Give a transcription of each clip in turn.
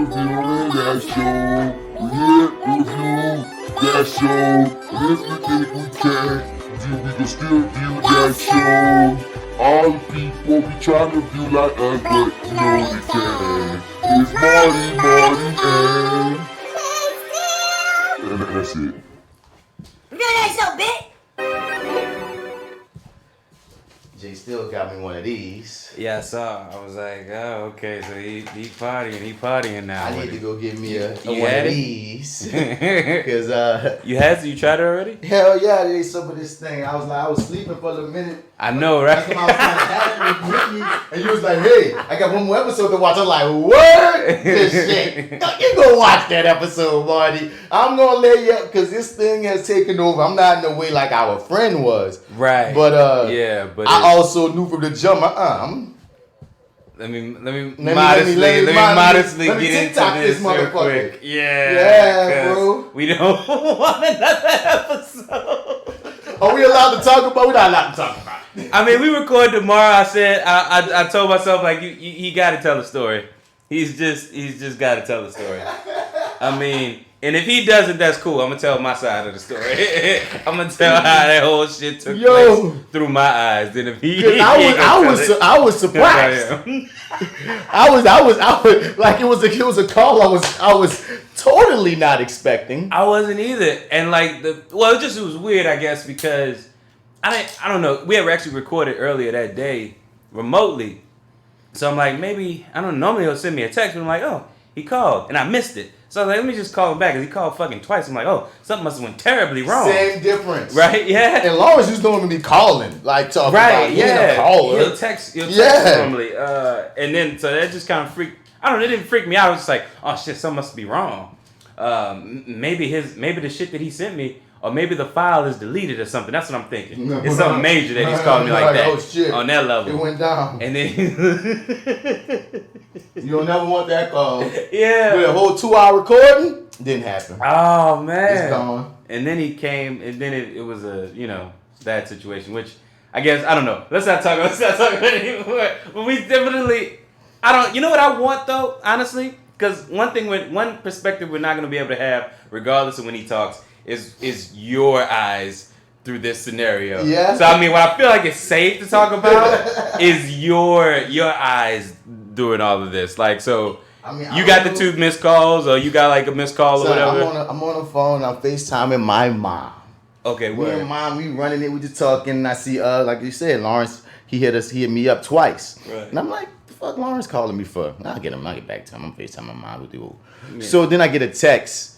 Reviewing That Show. We here to review that show. And if you think we can, then we can still view that show. All the people be trying to view like us, but you know they can. It's Marty, and that's it. Review that show, bitch. J.Steel got me one of these. Yeah, I saw. I was like, oh, okay, so he partying now. I need to go get me a one had of it? these. Cause you tried it already? hell yeah, I ate some of this thing. I was sleeping for a minute. I know, right? That's when I was trying to have it with me, and you was like, hey, I got one more episode to watch. I'm like, what? This shit. You go watch that episode, Marty. I'm gonna lay you up because this thing has taken over. I'm not in the way like our friend was. Right. But yeah, but I also knew from the jump, let me modestly get into this real quick. Yeah, bro. We don't want another episode. Are we allowed to talk about? We're not allowed to talk about it. I mean, we record tomorrow. I said I told myself like he got to tell the story. He's just got to tell the story. I mean, and if he doesn't, that's cool. I'm gonna tell my side of the story. I'm gonna tell how that whole shit took place through my eyes. Then if he, I was surprised. I was like it was a call I was totally not expecting. I wasn't either, and like it was weird, I guess, because I don't know. We had actually recorded earlier that day remotely, so I'm like, maybe I don't know. Normally he'll send me a text, but I'm like, oh, he called, and I missed it. So I was like, let me just call him back, because he called fucking twice. I'm like, oh, something must have went terribly wrong. Same difference, right? Yeah. And Lawrence used to normally be calling, like talking about a caller. He'll text normally, and then so that just kind of freaked. I don't know. It didn't freak me out. I was just like, oh shit, something must be wrong. Maybe the shit that he sent me, or maybe the file is deleted or something. That's what I'm thinking. It's something major that he's calling me like that. Oh shit! On that level, it went down. And then you don't never want that call. Yeah. With a whole 2-hour recording, didn't happen. Oh man, it's gone. And then he came, and then it was a bad situation, which I guess I don't know. Let's not talk about it anymore. But we definitely, you know what I want though, honestly, because one perspective we're not gonna be able to have, regardless of when he talks, is your eyes through this scenario. Yeah. So I mean, what I feel like it's safe to talk about is your eyes doing all of this. Like, so I mean, you got the 2 missed calls, or you got like a missed call or whatever. I'm on the phone. I'm FaceTiming my mom. Okay, me and mom, we running it. We just talking. And I see, like you said, Lawrence. He hit me up twice. Right. And I'm like, the fuck, Lawrence calling me for? I'll get back to him. I'm FaceTiming my mom with you. Yeah. So then I get a text.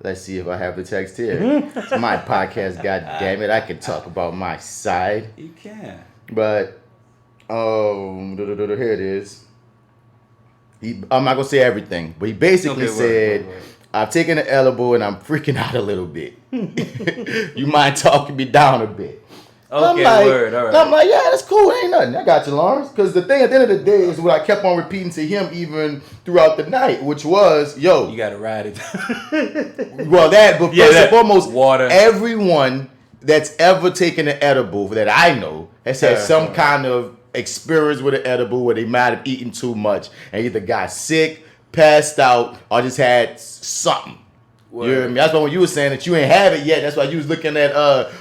Let's see if I have the text here. It's my podcast, god damn it. I can talk about my side. You can. But here it is. I'm not gonna say everything, but he basically said, I've taken an edible and I'm freaking out a little bit. You mind talking me down a bit? Okay, word, all right. I'm like, yeah, that's cool. Ain't nothing. I got you, Lawrence. Because the thing at the end of the day is what I kept on repeating to him even throughout the night, which was, yo. You got to ride it. Well, but first and foremost, water. Everyone that's ever taken an edible that I know has had some kind of experience with an edible where they might have eaten too much and either got sick, passed out, or just had something. You hear me? That's why when you were saying that you ain't have it yet, that's why you was looking at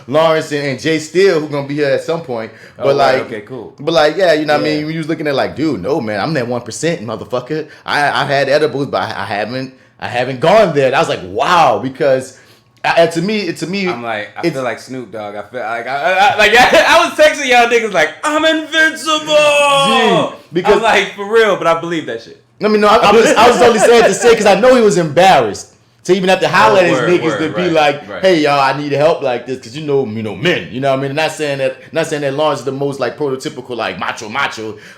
Lawrence and J.Steel, who's gonna be here at some point. But okay, cool. But like, yeah, you know what I mean? When you was looking at like, dude, no man, I'm that 1%, motherfucker. I've had edibles, but I haven't gone there. And I was like, wow, because to me, I'm like, I feel like Snoop Dogg. I feel like I was texting y'all niggas like, I'm invincible. Because I'm like, for real, but I believe that shit. I mean, no, I was only saying to say because I know he was embarrassed. To even have to holler at his niggas to be like, hey y'all, I need help like this, cause you know men, you know what I mean? Not saying that Lawrence is the most like prototypical like macho,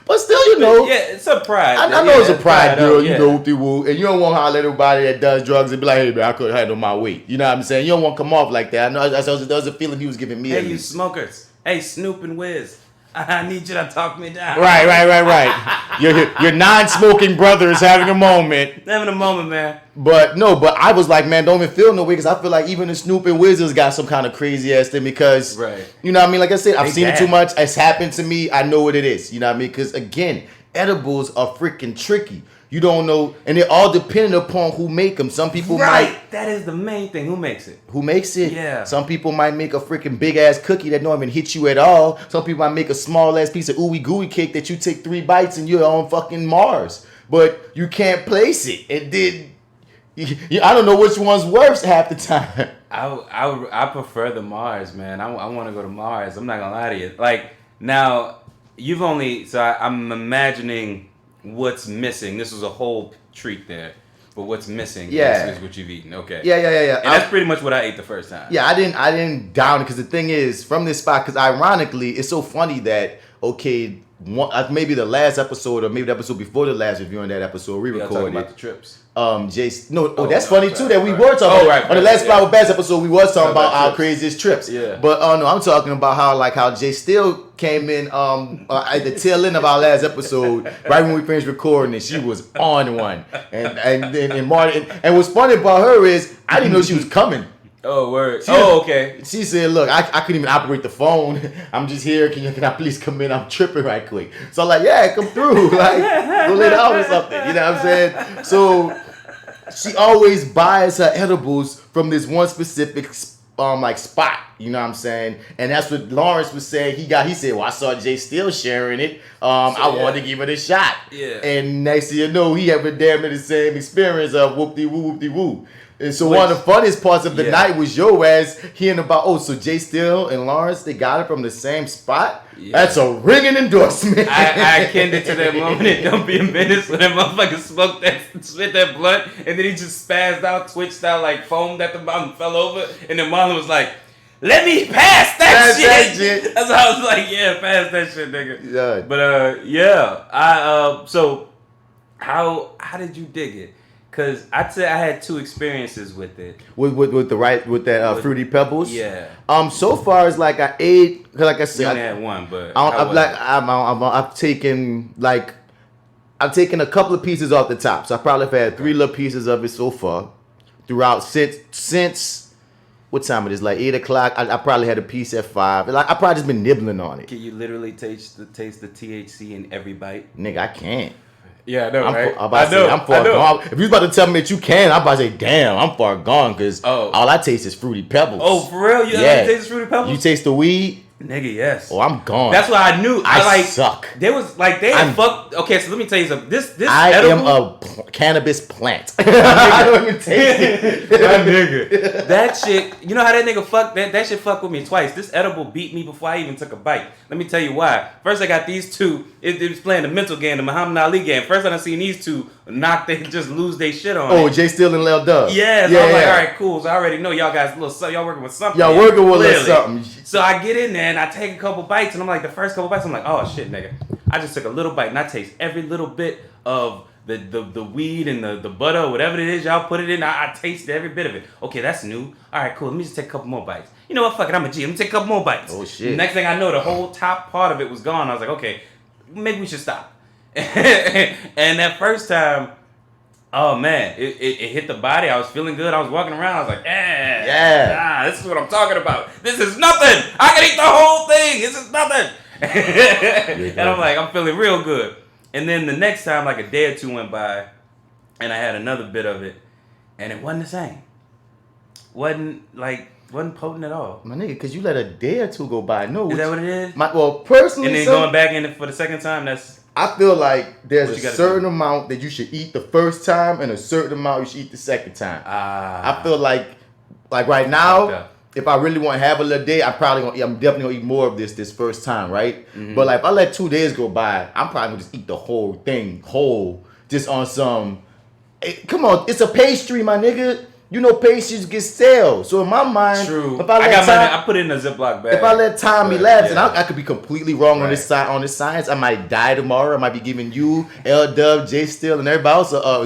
but still, you know. Yeah, it's a pride. I know it's a pride girl, you know, and you don't want to holler at everybody that does drugs and be like, hey man, I couldn't handle my weight. You know what I'm saying? You don't want to come off like that. I know that was a feeling he was giving me. Hey, you smokers. Hey, Snoop and Wiz. I need you to talk me down. Right. Your non-smoking brother is having a moment. Having a moment, man. But I was like, man, don't even feel no way because I feel like even the Snoop and Wiz got some kind of crazy ass thing because, you know what I mean? Like I said, I've seen it too much. It's happened to me. I know what it is. You know what I mean? Because again, edibles are freaking tricky. You don't know, and they're all dependent upon who make them. Some people might. That is the main thing. Who makes it? Who makes it? Yeah. Some people might make a freaking big ass cookie that don't even hit you at all. Some people might make a small ass piece of ooey gooey cake that you take 3 bites and you're on fucking Mars. But you can't place it. It did. I don't know which one's worse half the time. I prefer the Mars, man. I want to go to Mars. I'm not gonna lie to you. Like now, you've only I'm imagining what's missing. This was a whole treat there, but what's missing is what you've eaten. Okay. Yeah. And that's pretty much what I ate the first time. Yeah, I didn't down it because the thing is from this spot. Because ironically, it's so funny that maybe the last episode or maybe the episode before the last reviewing that episode we recorded about the trips. That's funny too that we were talking about. On the last FlyWithBats episode, we was talking about our craziest trips. Yeah. But no, I'm talking about how J.Steel came in at the tail end of our last episode, right when we finished recording, and she was on one. And Marty, and what's funny about her is I didn't know she was coming. Oh, word. Okay. She said, look, I couldn't even operate the phone. I'm just here. Can I please come in? I'm tripping right quick. So I'm like, yeah, come through. Like, go lay down or something. You know what I'm saying? So she always buys her edibles from this one specific spot. You know what I'm saying? And that's what Lawrence was saying. He said, well, I saw J.Steel sharing it. I wanted to give it a shot. Yeah. And next thing you know, he had damn near the same experience of whoop-de-woo. And so one of the funniest parts of the night was your ass hearing about, so J.Steel and Lawrence, they got it from the same spot? Yeah. That's a ringing endorsement. I akin it to that moment in Don't Be a Menace when that motherfucker spit that blunt, and then he just spazzed out, twitched out, like foamed at the bottom, fell over, and then Marlon was like, let me pass that shit. That's how I was like, yeah, pass that shit, nigga. Yeah. But, so how did you dig it? Cause I'd say I had 2 experiences with it. With that Fruity Pebbles. Yeah. So far as like I ate, cause like I said, you only had one, but I've taken a couple of pieces off the top. So I probably have had 3 little pieces of it so far. Throughout since what time it is? Like 8 o'clock. I probably had a piece at 5. Like I probably just been nibbling on it. Can you literally taste the THC in every bite? Nigga, I can't. Yeah, I know, right? I'm far gone. If you was about to tell me that you can, I'm about to say, damn, I'm far gone because all I taste is Fruity Pebbles. Oh, for real? You taste Fruity Pebbles? You taste the weed? Nigga, yes. Oh, I'm gone. That's why I knew. I suck. There was like fucked. Okay, so let me tell you something. This I am a cannabis plant. I don't even taste it. My nigga, that shit. You know how that nigga fucked that shit fucked with me twice. This edible beat me before I even took a bite. Let me tell you why. First, I got these 2. It was playing the mental game, the Muhammad Ali game. First, I done seen these 2 just lose their shit on. Oh, J.Steel and Lil Dub. Yeah, so I was like, all right, cool. So I already know y'all guys y'all working with something. Y'all working with a little something. So I get in there and I take a couple bites, and I'm like, the first couple bites, I'm like, oh shit, nigga. I just took a little bite and I taste every little bit of the weed and the butter, whatever it is y'all put it in. I tasted every bit of it. Okay, that's new. All right, cool. Let me just take a couple more bites. You know what? Fuck it. I'm a G. Let me take a couple more bites. Oh shit. Next thing I know, the whole top part of it was gone. I was like, okay, maybe we should stop. And that first time, oh man, it hit the body. I was feeling good. I was walking around. I was like, this is what I'm talking about. This is nothing. I can eat the whole thing. This is nothing. And I'm like, I'm feeling real good. And then the next time, like a day or 2 went by, and I had another bit of it, and it wasn't the same. Wasn't potent at all. My nigga, because you let a day or 2 go by. No, is that what it is? Personally, and then going back in for the second time, I feel like there's a certain amount that you should eat the first time and a certain amount you should eat the second time. I feel like right now, if I really want to have a little day, I'm definitely gonna eat more of this first time, right? Mm-hmm. But like if I let 2 days go by, I'm probably gonna just eat the whole thing whole, just on some. Come on, it's a pastry, my nigga. You know pastries get stale. So in my mind, true. If I put it in a Ziploc bag. If I let time elapse, and I could be completely wrong on this science, I might die tomorrow. I might be giving you, L-Dub, J.Steel, and everybody else a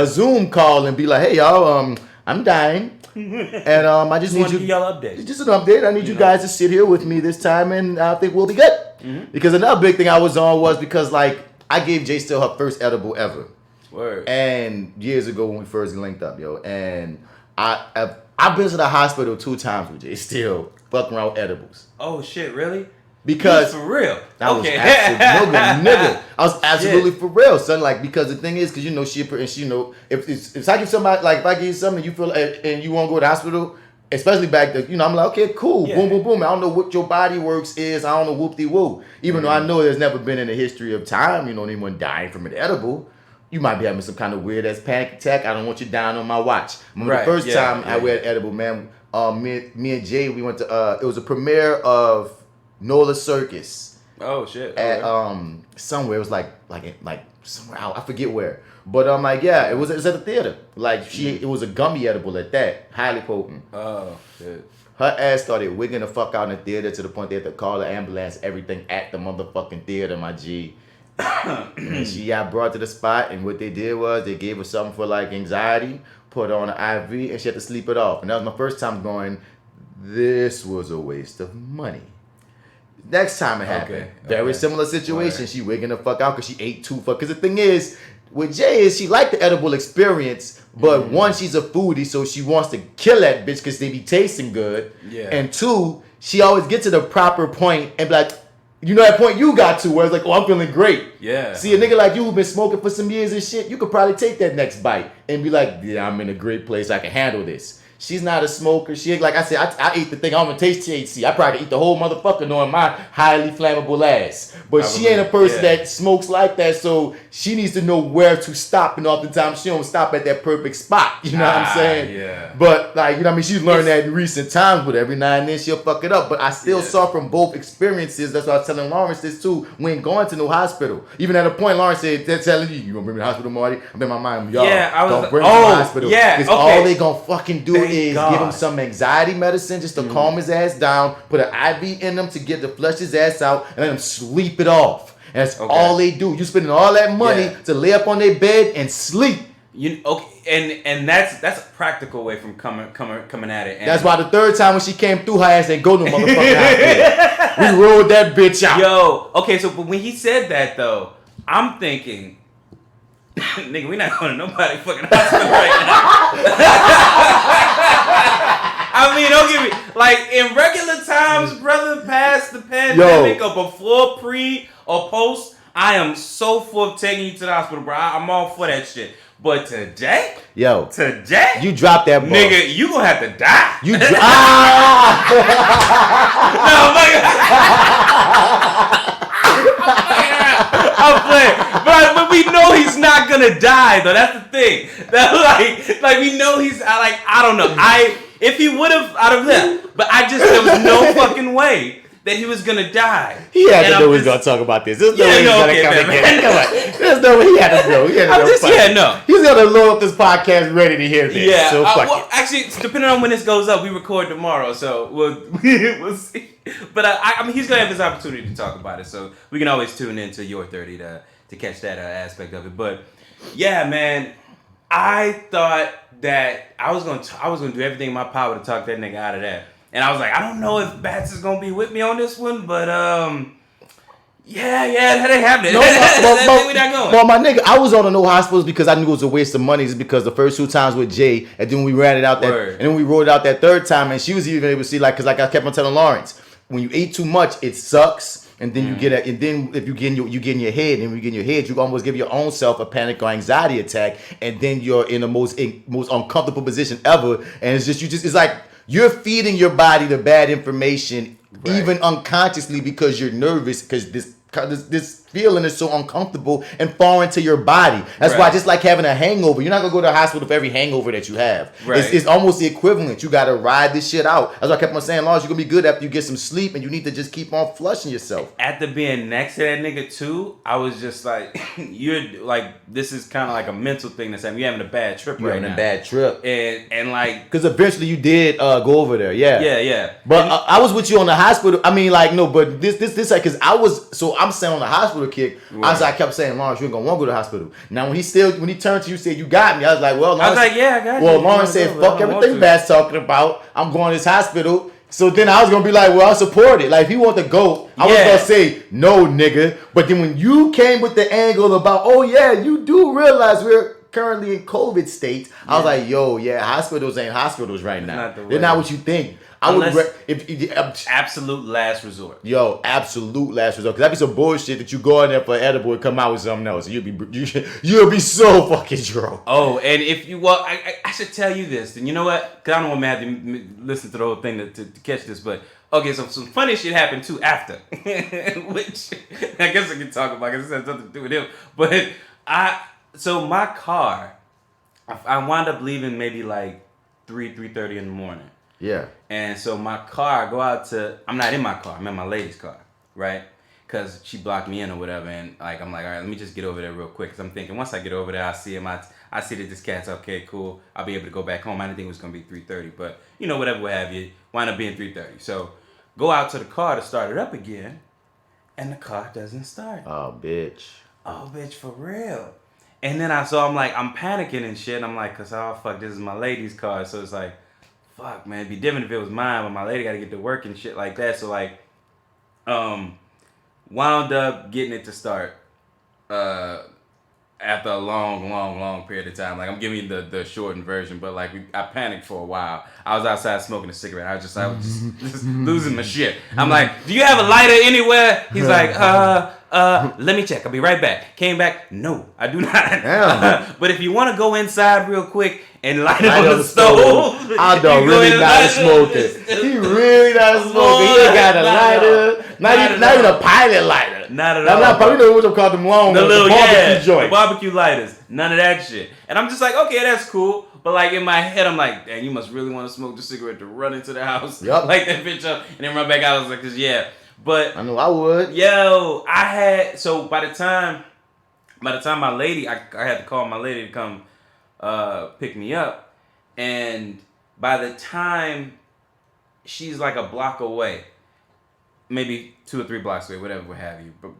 Zoom call and be like, hey y'all, I'm dying. And I just need you. Y'all update. Just an update. I need you guys to sit here with me this time, and I think we'll be good. Mm-hmm. Because another big thing I was on was because like I gave J.Steel her first edible ever. Word. And years ago when we first linked up, and I've been to the hospital 2 times with J.Steel, fucking around with edibles. Oh shit, really? Because for real. I was Okay. absolutely nigga. I was absolutely for real, son. Like, because the thing is, because you know she know if I give somebody, like if I give you something you feel and you want to go to the hospital, especially back then, you know, I'm like, okay, cool, boom, boom, boom. I don't know what your body works is. I don't know whoop-de-woo. Even though I know there's never been in the history of time, you know, anyone dying from an edible. You might be having some kind of weird ass panic attack. I don't want you down on my watch. Remember the first time I read edible, man. Me and Jay, we went to it was a premiere of Nola Circus. Oh shit! At somewhere, it was like somewhere out, I forget where. But I'm like, yeah, it was at the theater. Like it was a gummy edible at that, highly potent. Oh shit! Her ass started wigging the fuck out in the theater to the point they had to call the ambulance, everything at the motherfucking theater, my G. And she got brought to the spot, and what they did was they gave her something for like anxiety, put her on an IV, and she had to sleep it off. And that was my first time going, this was a waste of money. Next time it happened, very similar situation. Right. She wigging the fuck out because she ate too fuck. Because the thing is, with Jay is she liked the edible experience, but one, she's a foodie, so she wants to kill that bitch because they be tasting good. Yeah. And two, she always gets to the proper point and be like, you know that point you got to where it's like, oh, I'm feeling great. Yeah. See, a nigga like you who's been smoking for some years and shit, you could probably take that next bite and be like, yeah, I'm in a great place. I can handle this. She's not a smoker. She ain't like I said, I ate the thing. I don't even taste THC. I probably eat the whole motherfucker knowing my highly flammable ass. But she ain't a person that smokes like that, so she needs to know where to stop. And oftentimes she don't stop at that perfect spot. You know what I'm saying? Yeah. But like, you know what I mean? She's learned that in recent times, but every now and then she'll fuck it up. But I still saw from both experiences, that's what I was telling Lawrence this too, we ain't going to no hospital. Even at a point, Lawrence said, they're telling you gonna bring me to the hospital, Marty? I'm in my mind, y'all, don't bring me to the hospital. Because all they gonna fucking do is give him some anxiety medicine just to calm his ass down, put an IV in him to get to flush his ass out, and let him sleep it off. And that's all they do. You spending all that money to lay up on their bed and sleep. And that's a practical way from coming at it. And that's why the third time when she came through, her ass ain't go no motherfucking hospital. We rolled that bitch out. Yo, okay, so but when he said that though, I'm thinking, nigga, we not going to nobody fucking hospital right now. I mean, don't get me, like, in regular times, brother, past the pandemic or before, pre or post, I am so for taking you to the hospital, bro. I'm all for that shit. But today, you dropped that ball. Nigga, you gonna have to die. You I'm playing. But we know he's not gonna die, though. That's the thing. That, like we know he's, like, I don't know. If he would have, I'd have left. But there was no fucking way that he was gonna die. He had to know he was gonna talk about this. There's no way he's gonna come again. Come on. There's no way he had to know. He's gonna load up this podcast ready to hear this. Yeah. So actually, depending on when this goes up, we record tomorrow, so we'll see. But I mean, he's gonna have this opportunity to talk about it, so we can always tune into Your30 to catch that aspect of it. But yeah, man, I thought that I was gonna do everything in my power to talk that nigga out of that. And I was like, I don't know if Bats is gonna be with me on this one, but that ain't happening. No, we not going. Well, my nigga, I was on no hospitals because I knew it was a waste of money. It's because the first 2 times with Jay, and then we ran it out and then we rolled it out that third time, and she was even able to see, like, because like I kept on telling Lawrence, when you eat too much, it sucks. And then and then if you get in your head, and when you get in your head, you almost give your own self a panic or anxiety attack, and then you're in the most uncomfortable position ever. And it's like you're feeding your body the bad information, even unconsciously, because you're nervous, because this feeling is so uncomfortable and foreign to your body. That's why, just like having a hangover, you're not gonna go to the hospital for every hangover that you have. It's almost the equivalent. You gotta ride this shit out. That's why I kept on saying, Lawrence, you're gonna be good after you get some sleep, and you need to just keep on flushing yourself. After being next to that nigga too, I was just like, you're like, this is kind of like a mental thing that's happening. You're having a bad trip right now. You're having a bad trip. And like, because eventually you did go over there. Yeah. But I was with you on the hospital. I mean, like, no, but this because I'm saying on the hospital kick. I kept saying, Lawrence, you ain't gonna want to go to the hospital. Now when he turned to you, said, you got me. I was like, well, Lawrence, I was like, yeah, I got you. Well, Lawrence said, fuck everything Bat's talking about. I'm going to this hospital. So then I was gonna be like, well, I support it. Like, if he want to go, I was gonna say no, nigga. But then when you came with the angle about, oh yeah, you do realize we're currently in COVID state, I was like, yo, hospitals ain't hospitals right now. They're not what you think. Absolute last resort. Yo, absolute last resort. Cause that'd be some bullshit that you go in there for an edible and come out with something else. You'll be so fucking drunk. Oh, and if you I should tell you this. And you know what? Cause I don't want to have to listen to the whole thing to catch this, but okay, so some funny shit happened too after, which I guess I can talk about because it has nothing to do with him. But so my car, I wound up leaving maybe like 3:30 in the morning. Yeah. And so my car, I'm not in my car, I'm in my lady's car, right? Because she blocked me in or whatever, and like I'm like, all right, let me just get over there real quick. Because I'm thinking once I get over there, I see him, I see that this cat's okay, cool. I'll be able to go back home. I didn't think it was gonna be 3:30, but you know, whatever, what have you, wind up being 3:30. So go out to the car to start it up again, and the car doesn't start. Oh, bitch. Oh, bitch, for real. And then I'm panicking and shit. And I'm like, cause oh fuck, this is my lady's car. So it's like, fuck, man, it'd be different if it was mine, but my lady got to get to work and shit like that. So like, wound up getting it to start after a long period of time. Like I'm giving you the shortened version, but like I panicked for a while. I was outside smoking a cigarette. I was just losing my shit. I'm like, do you have a lighter anywhere? He's like, let me check. I'll be right back. Came back. No, I do not. But if you want to go inside real quick and light it on the stove. I don't really not smoking. He really not smoking. He ain't got a lighter. Not even a pilot lighter. Not at all. I'm probably know what I'm called them long ones. The barbecue joint. The barbecue lighters. None of that shit. And I'm just like, okay, that's cool. But like in my head, I'm like, dang, you must really want to smoke the cigarette to run into the house. Yep. Light that bitch up and then run back out. I was like, cause yeah. But I know I would. Yo, so by the time my lady, I had to call my lady to come pick me up, and by the time she's like a block away, maybe 2 or 3 blocks away, whatever, what have you. But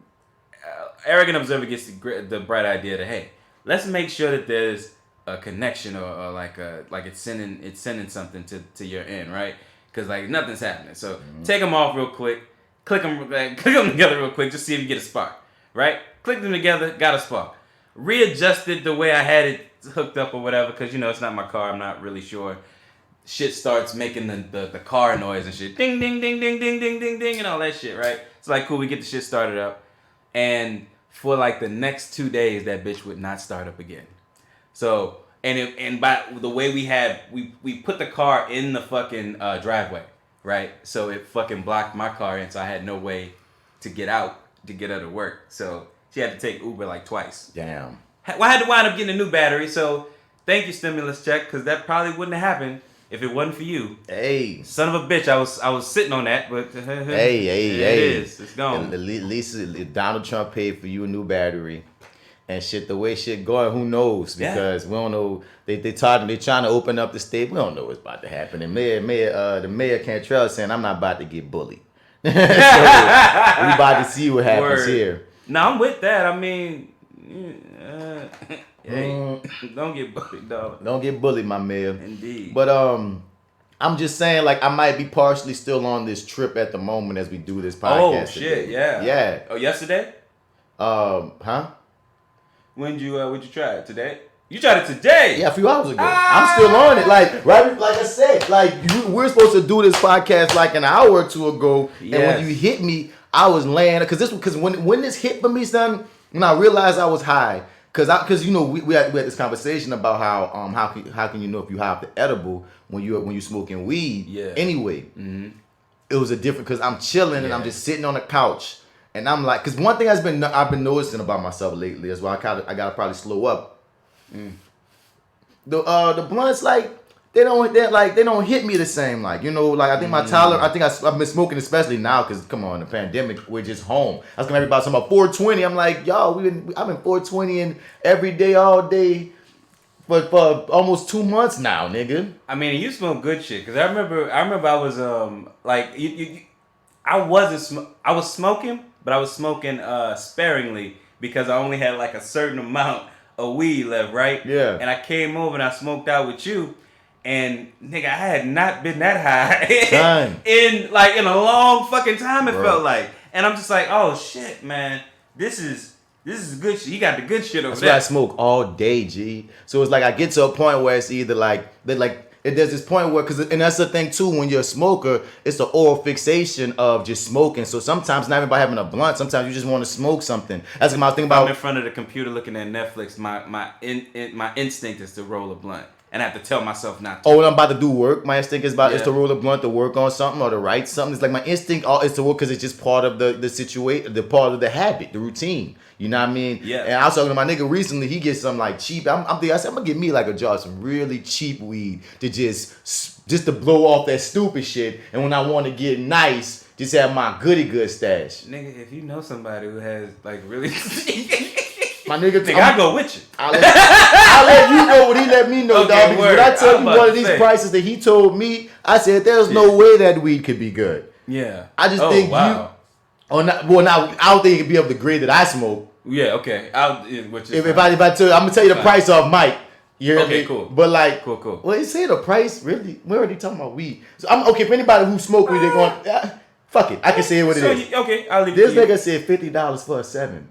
arrogant observer gets the bright idea that hey, let's make sure that there's a connection or like it's sending something to your end, right? Because like nothing's happening. So take them off real quick. Click them together real quick, just see if you get a spark, right? Click them together, got a spark. Readjusted the way I had it hooked up or whatever, because you know it's not my car, I'm not really sure. Shit starts making the car noise and shit. Ding, ding, ding, ding, ding, ding, ding, ding, and all that shit, right? It's like, cool, we get the shit started up. And for like the next 2 days, that bitch would not start up again. So, and by the way we put the car in the fucking driveway. Right, so it fucking blocked my car in, so I had no way to get out to get her to work. So she had to take Uber like twice. Damn. Well, I had to wind up getting a new battery. So thank you, stimulus check, because that probably wouldn't have happened if it wasn't for you. Hey, son of a bitch, I was sitting on that, but hey, it is. It's gone. At least Donald Trump paid for you a new battery. And shit, the way shit going, who knows? Because we don't know. They trying to open up the state. We don't know what's about to happen. And the mayor Cantrell saying, I'm not about to get bullied. So we about to see what happens here. No, I'm with that. I mean, hey, don't get bullied, dog. Don't get bullied, my mayor. Indeed. But I'm just saying, like, I might be partially still on this trip at the moment as we do this podcast. Oh shit, today. Yeah. Oh, yesterday? Huh? When'd you try it? Today? You tried it today? Yeah, a few hours ago. I'm still on it. Like, right, like I said, like we're supposed to do this podcast like an hour or two ago. Yes. And when you hit me, I was laying because when this hit for me, son, when I realized I was high, because you know we had this conversation about how can you know if you high off the edible when you smoking weed? Yeah. Anyway, it was a different because I'm chilling and I'm just sitting on the couch. And I'm like, because one thing I've been noticing about myself lately is why I gotta probably slow up. The blunts like they don't hit me the same, like, you know, like I think my tolerance, I've been smoking especially now because come on, the pandemic, we're just home. I was gonna everybody talking about 420. I'm like, y'all, I've been 420ing every day all day for almost 2 months now, nigga. I mean, you smoke good shit because I remember I was like I was smoking. But I was smoking sparingly because I only had like a certain amount of weed left, right? Yeah. And I came over and I smoked out with you, and nigga, I had not been that high in a long fucking time. It felt like, and I'm just like, oh shit, man, this is good shit. You got the good shit over there. That's why I smoke all day, G. So it's like I get to a point where it's either like there's this point where, and that's the thing too, when you're a smoker, it's the oral fixation of just smoking. So sometimes not even by having a blunt, sometimes you just want to smoke something. That's what I was thinking about. I'm in front of the computer looking at Netflix. My instinct is to roll a blunt, and I have to tell myself not to. Oh, when I'm about to do work, my instinct is to roll a blunt, to work on something, or to write something. It's like my instinct is to work because it's just part of the situation, the part of the habit, the routine. You know what I mean? Yeah. And I was talking to my nigga recently. He gets some like cheap. I said I'm gonna get me like a jar of some really cheap weed to just to blow off that stupid shit. And when I want to get nice, just have my goody good stash. Nigga, if you know somebody who has like really, my nigga, I'll go with you. I'll let you know what he let me know, Okay, dog. Because when I tell you one of these prices that he told me, I said there's no way that weed could be good. Yeah. I just think I don't think it could be of the grade that I smoke. Yeah, okay. If I tell you, I'm gonna tell you the price off Mike. You hear me? Cool. But like, cool. Well, you say the price really? We're already talking about weed. So I'm okay for anybody who smoke weed. They're going, fuck it. I can say what it is. Okay, I'll leave This it to you. nigga said $50 for a 7.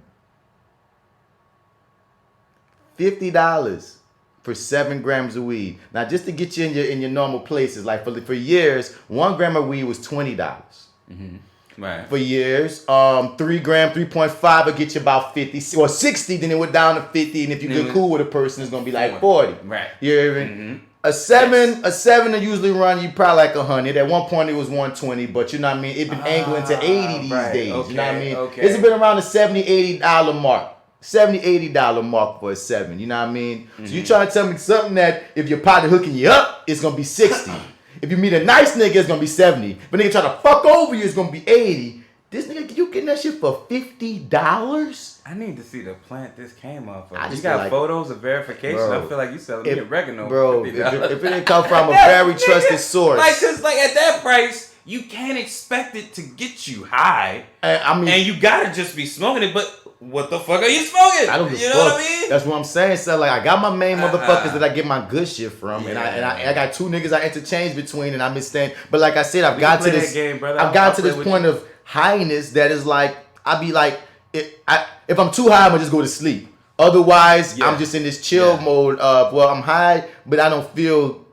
$50 for 7 grams of weed. Now, just to get you in your normal places, like for years, 1 gram of weed was $20. Mm-hmm. Right. For years, 3 gram, 3.5 will get you about 50 or 60. Then it went down to 50, and if you get cool with a person, it's gonna be like 40. Right. You hear me? Mm-hmm. A seven will usually run you probably like 100. At one point it was 120, but you know what I mean. It's been angling to 80 these days. Okay, you know what I mean? Okay. It's been around the $70, $80 mark. $70, $80 mark for a 7. You know what I mean? Mm-hmm. So you trying to tell me something that if your partner hooking you up, it's gonna be 60. If you meet a nice nigga, it's gonna be 70. But nigga try to fuck over you, it's gonna be 80. This nigga, you getting that shit for $50? I need to see the plant this came off of. I just You got like, photos of verification? bro, I feel like you selling me oregano. Bro, for if $50. it didn't come from a very trusted source. Like, cause like at that price, you can't expect it to get you high. And you gotta just be smoking it, but what the fuck are you smoking? I don't give a fuck. fuck. What I mean? That's what I'm saying. So like, I got my main motherfuckers that I get my good shit from, and I got 2 niggas I interchange between, and I'm staying. But like I said, I've got to this game, brother. I've got to this point of highness that is like, I be like, if I'm too high, I'm gonna just go to sleep. Otherwise, I'm just in this chill mode of, well, I'm high, but I don't feel.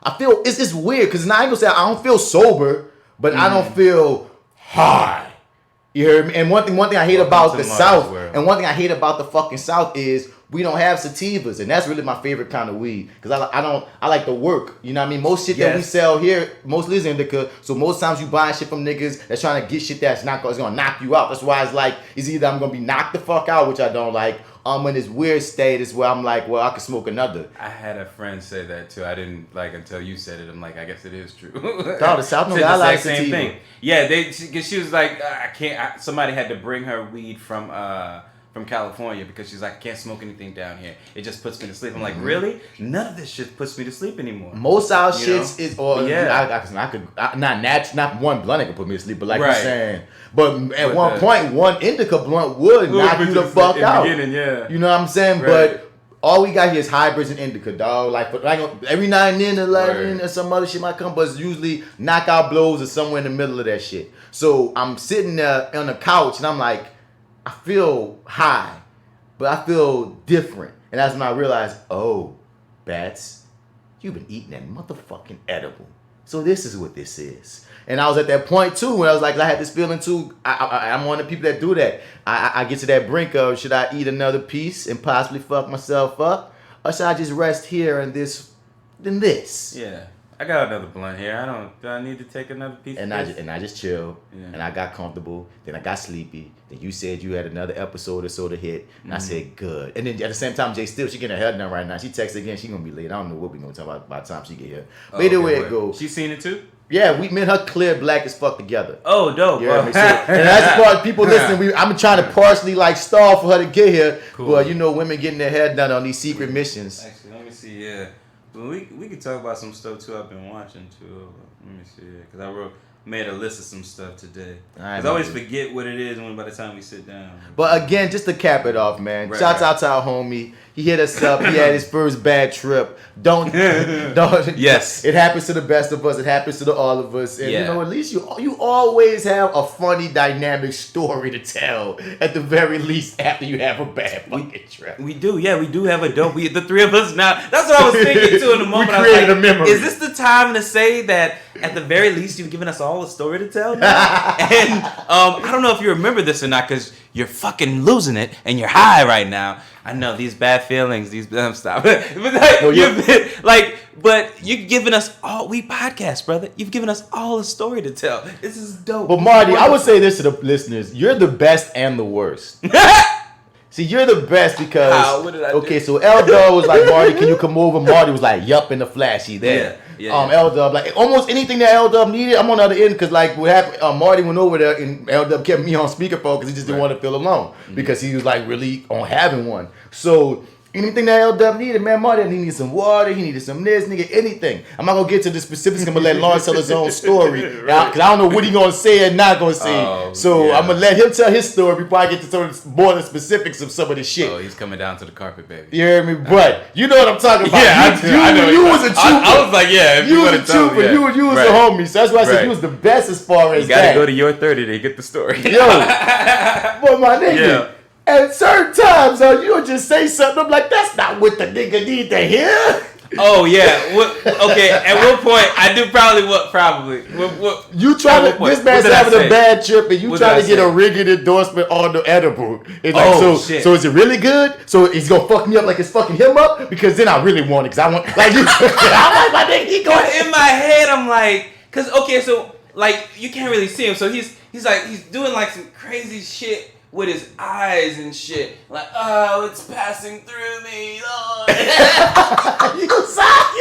I feel it's weird because now I ain't gonna say I don't feel sober, but I don't feel high. You heard me? And one thing I hate about the South, and one thing I hate about the fucking South is we don't have sativas, and that's really my favorite kind of weed because I like the work. You know what I mean? Most shit that we sell here mostly is indica, so most times you buying shit from niggas that's trying to get shit that's gonna knock you out. That's why it's either I'm gonna be knocked the fuck out, which I don't like. I'm in this weird status where I'm like, well, I could smoke another. I had a friend say that too. I didn't like until you said it. I'm like, I guess it is true. The South no guy like same thing. Yeah, she was like, I can't. Somebody had to bring her weed from California because she's like, I can't smoke anything down here. It just puts me to sleep. I'm like, really? None of this shit puts me to sleep anymore. Most our shits is, I could not one blunt could put me to sleep, but like you're saying. But at one point, one indica blunt would knock you the fuck out. You know what I'm saying? Right. But all we got here is hybrids and indica, dog. Like every now and then, some other shit might come, but it's usually knockout blows or somewhere in the middle of that shit. So I'm sitting there on the couch and I'm like, I feel high, but I feel different. And that's when I realized, oh, Bats, you've been eating that motherfucking edible. So this is what this is. And I was at that point too, when I was like, I had this feeling too. I'm one of the people that do that. I get to that brink of, should I eat another piece and possibly fuck myself up? Or should I just rest here and this? Yeah. I got another blunt here. Do I need to take another piece? And I just chilled, and I got comfortable. Then I got sleepy. Then you said you had another episode or so to hit, and I said good. And then at the same time, J.Steel, she getting her head done right now. She texted again. She gonna be late. I don't know what we gonna talk about by the time she get here. But either way it goes. She seen it too? Yeah, me and her clear black as fuck together. Oh, dope. You know what I mean? So, and that's the part people listening. I'm trying to partially like stall for her to get here. Cool. But you know, women getting their head done on these secret missions. Actually, let me see. Yeah. Well, we could talk about some stuff too. I've been watching too. Let me see, because made a list of some stuff today. I Because I always forget what it is by the time we sit down. But again, just to cap it off, man. Right, Shouts out to our homie. He hit us up. He had his first bad trip. Don't. Yes. It happens to the best of us. It happens to all of us. And you know, at least you always have a funny, dynamic story to tell. At the very least, after you have a bad fucking trip. We do, yeah. We do have a dope. The three of us now. That's what I was thinking too in the moment. We created I was like, a memory. Is this the time to say that at the very least you've given us all a story to tell now? And I don't know if you remember this or not because you're fucking losing it and you're high right now. I know these bad feelings. Stop. But you've given us all. We podcast, brother. You've given us all a story to tell. This is dope. But Marty, I would say this to the listeners: you're the best and the worst. See, you're the best because what did I do? So L-Dub was like, Marty, can you come over? Marty was like, yup, in the flash, he there. Yeah. L-Dub, like almost anything that L-Dub needed, I'm on the other end because like what happened, Marty went over there and L-Dub kept me on speakerphone because he just didn't want to feel alone because he was like really on having one. So anything that L-Dub needed, man, Marty, he needed some water, he needed some this, nigga, anything. I'm not gonna get to the specifics. I'm gonna let Lawrence tell his own story because I don't know what he gonna say and not gonna say. I'm gonna let him tell his story before I get to sort of more of the specifics of some of the shit. Oh, he's coming down to the carpet, baby. You hear me? But you know what I'm talking about. Yeah, I know. You was a trooper. I was like, yeah, if you want was to a trooper. You was a homie. So that's why I said you was the best as far as you gotta go to Your30 to get the story. Yo, boy, my nigga. Yeah. At certain times, you would just say something. I'm like, that's not what the nigga need to hear. Oh yeah. Okay. At what point I do probably. What? You trying to? This man's having a bad trip, and you trying to get a rigged endorsement on the edible. It's like, shit. So is it really good? So he's gonna fuck me up like it's fucking him up? Because then I really want it. Cause I want like you. I'm like, my nigga, he going. In my head, I'm like, cause okay, so like you can't really see him, so he's doing like some crazy shit with his eyes and shit, like, oh, it's passing through me. Oh. You suck.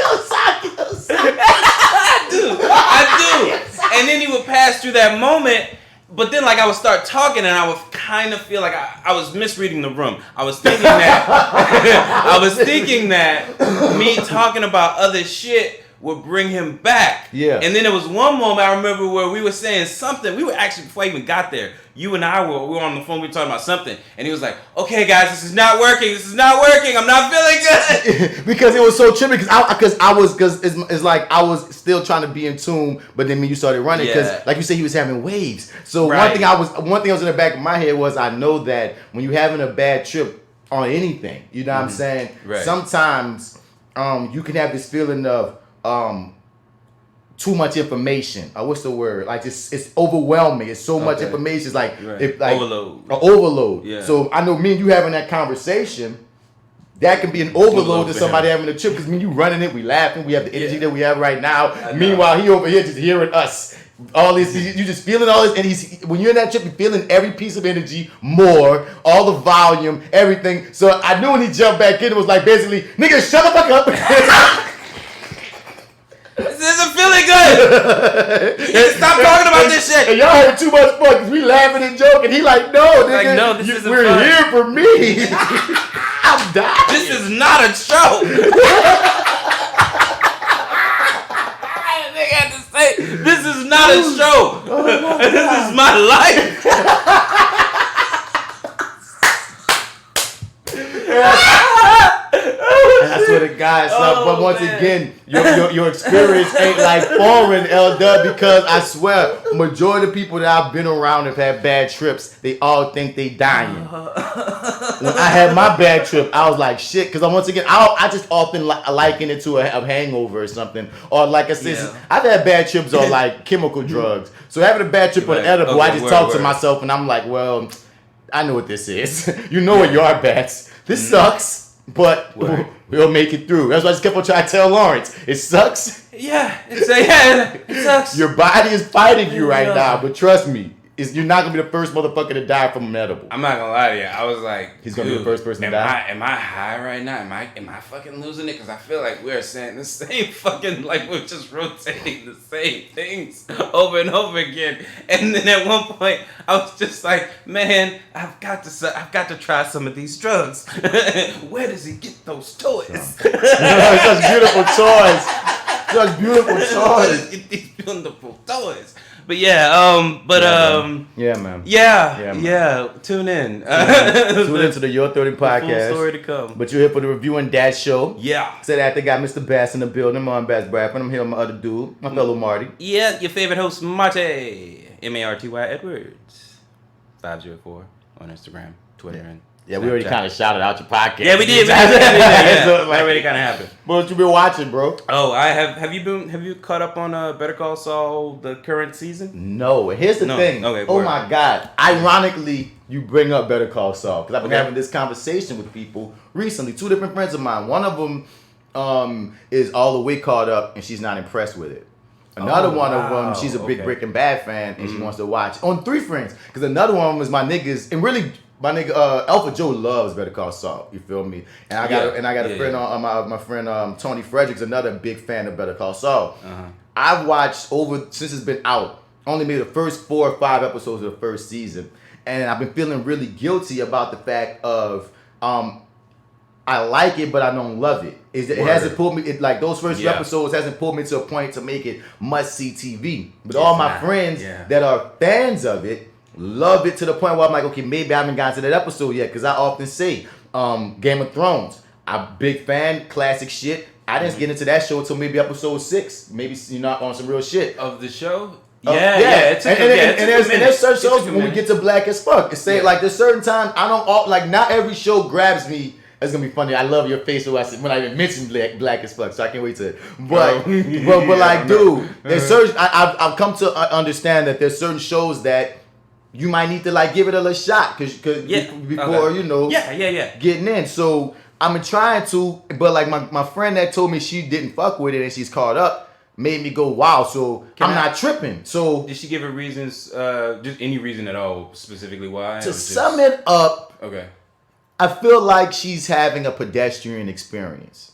I do. And then he would pass through that moment, but then like I would start talking and I would kind of feel like I was misreading the room. I was thinking that me talking about other shit would bring him back. Yeah. And then there was one moment I remember where we were saying something. We were actually, before I even got there, you and I we were on the phone, we were talking about something. And he was like, okay guys, this is not working. I'm not feeling good. Because it was so trippy because it's like I was still trying to be in tune, but then when you started running, because like you said, he was having waves. So one thing was in the back of my head was I know that when you're having a bad trip on anything, you know what I'm saying? Right. Sometimes you can have this feeling of too much information. What's the word? Like it's overwhelming. It's so much information. It's like overload. Yeah. So I know me and you having that conversation, that can be an overload to somebody having a trip. Because when you running it, we laughing, we have the energy that we have right now. Meanwhile, he over here just hearing us. All this, you just feeling all this, and when you're in that trip, you're feeling every piece of energy more, all the volume, everything. So I knew when he jumped back in, it was like basically, nigga, shut the fuck up. This isn't feeling good. Stop talking about this shit. And y'all having too much fun because we laughing and joking. He like, no, nigga, like, no, this isn't we're fun. here for me. I'm dying. This is not a show. I had to say, this is not a show. This is my life. That's what it got. But once again, your experience ain't like foreign, L-Dub, because I swear, majority of people that I've been around have had bad trips. They all think they dying. When I had my bad trip, I was like, shit, because once again, I just often liken it to a hangover or something. Or like I said, I've had bad trips on like chemical drugs. So having a bad trip on edible, I just talk to myself and I'm like, well, I know what this is. You know what you are, bats. This sucks. But we'll make it through. That's why I just kept on trying to tell Lawrence. It sucks. It sucks. Your body is fighting you right now, but trust me, you're not gonna be the first motherfucker to die from an edible. I'm not gonna lie to you. I was like, he's gonna be the first person to die. Am I high right now? Am I fucking losing it? Because I feel like we're saying the same fucking, like we're just rotating the same things over and over again. And then at one point, I was just like, man, I've got to try some of these drugs. Where does he get those toys? Such beautiful toys. Such beautiful toys. Get these beautiful toys. But yeah, Yeah, man. Yeah. Tune in. Tune into the Your30 Podcast. Full story to come. But you're here for the Reviewing Dat Show. Yeah. Said that they got Mr. Bass in the building. I'm Bass Bradford. I'm here with my other dude, my fellow Marty. Yeah, your favorite host, Marty, MartyEdwards, 504 on Instagram, Twitter, and yeah, we already kind of shouted out your podcast. Yeah, we did. So, That already kind of happened. What you been watching, bro? Oh, I have. Have you caught up on Better Call Saul, the current season? No. Here's the thing. Okay, oh my God. Ironically, you bring up Better Call Saul because I've been having this conversation with people recently. 2 different friends of mine. One of them is all the way caught up and she's not impressed with it. Another one of them, she's a big Breaking Bad fan and she wants to watch. On 3 friends, because another one was my niggas, and really my nigga Alpha Joe loves Better Call Saul. You feel me? And I got a friend on my friend Tony Fredericks, another big fan of Better Call Saul. I've watched since it's been out, only maybe the first 4 or 5 episodes of the first season, and I've been feeling really guilty about the fact of I like it, but I don't love it. It hasn't pulled me. Like those first few episodes hasn't pulled me to a point to make it must see TV. But all my friends that are fans of it love it to the point where I'm like, okay, maybe I haven't gotten to that episode yet. Because I often say, Game of Thrones, I'm a big fan, classic shit. I didn't get into that show until maybe episode 6. Maybe on some real shit Of the show? And there's certain shows when we get to Black as Fuck. It's saying like there's certain times I don't like not every show grabs me. It's gonna be funny. I love your face when I even mentioned Black as Fuck, so I can't wait to. But like, dude, there's certain. I've come to understand that there's certain shows that you might need to like give it a little shot before getting in. So I'm trying to, but like my friend that told me she didn't fuck with it and she's caught up made me go wow. So I'm not tripping. So did she give her reasons? Just any reason at all, specifically why? To sum it up, okay. I feel like she's having a pedestrian experience.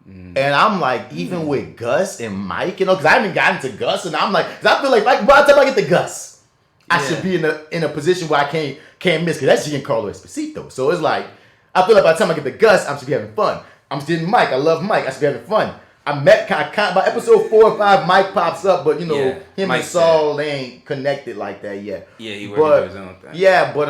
And I'm like, even with Gus and Mike, because I haven't gotten to Gus, and I'm like, because I feel like by the time I get to Gus, I should be in a position where I can't miss, because that's Giancarlo Esposito. So it's like, I feel like by the time I get to Gus, I should be having fun. I'm still Mike. I love Mike. I should be having fun. I met by episode 4 or 5, Mike pops up, but him Mike and Saul they ain't connected like that yet. Yeah, he working his own thing. Yeah, but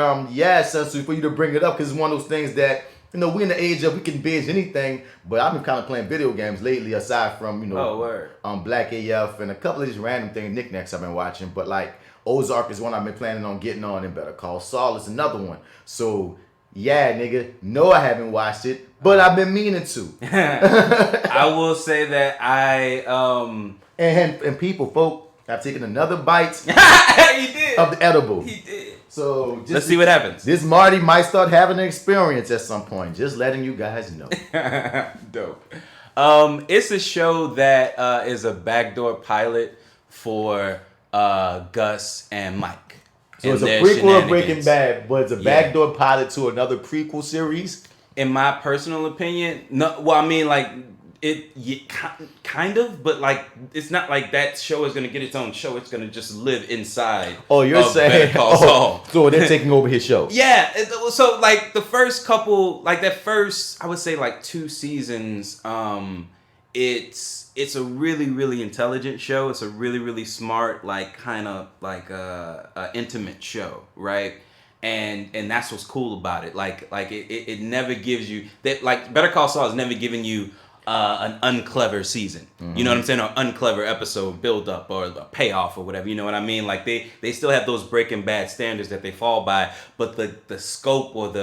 so for you to bring it up, because it's one of those things that we in the age of we can binge anything. But I've been kind of playing video games lately, aside from blackAF and a couple of these random things, knickknacks I've been watching. But like Ozark is one I've been planning on getting on, and Better Call Saul is another one. So. Yeah, nigga. No, I haven't watched it, but I've been meaning to. I will say that and people, folk, I've taken another bite he did. of the edible. He did. So let's see what happens. This Marty might start having an experience at some point. Just letting you guys know. Dope. It's a show that is a backdoor pilot for Gus and Mike. So it's a prequel of Breaking Bad, but it's a backdoor pilot to another prequel series? In my personal opinion, no. Well, I mean, like, kind of, but, like, it's not like that show is going to get its own show. It's going to just live inside. Oh, you're saying, so they're taking over his show. Yeah. So, like, the first couple, like, that first, I would say, like, 2 seasons, it's a really, really intelligent show. It's a really, really smart, like, kind of like intimate show, right? And that's what's cool about it. Like it never gives you that. Like Better Call Saul has never given you an unclever season. You know what I'm saying? Or unclever episode build up or the payoff or whatever. You know what I mean? Like they still have those Breaking Bad standards that they fall by, but the scope or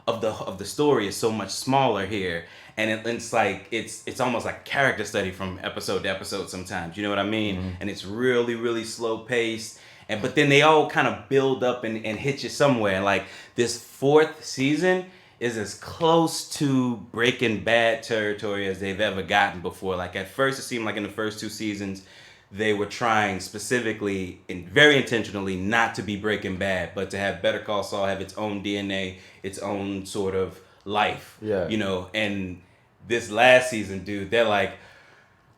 of the story is so much smaller here. And it's like it's almost like character study from episode to episode sometimes. You know what I mean? And it's really, really slow paced. But then they all kind of build up and hit you somewhere. Like this 4th season is as close to Breaking Bad territory as they've ever gotten before. Like at first it seemed like in the first 2 seasons they were trying specifically and very intentionally not to be Breaking Bad, but to have Better Call Saul have its own DNA, its own sort of life. Yeah. And this last season, dude, they're like,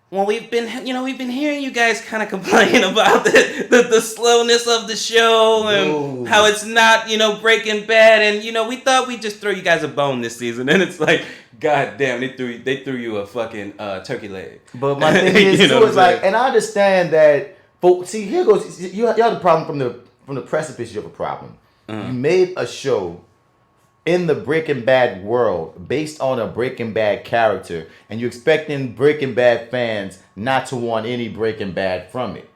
well, we've been hearing you guys kind of complain about the slowness of the show and how it's not, Breaking Bad, and we thought we'd just throw you guys a bone this season, and it's like, god damn, they threw you a fucking turkey leg. But my thing is, too, is like, and I understand that See, here goes. You have the problem from the precipice. You have a problem. You made a show in the Breaking Bad world based on a Breaking Bad character, and you're expecting Breaking Bad fans not to want any Breaking Bad from it.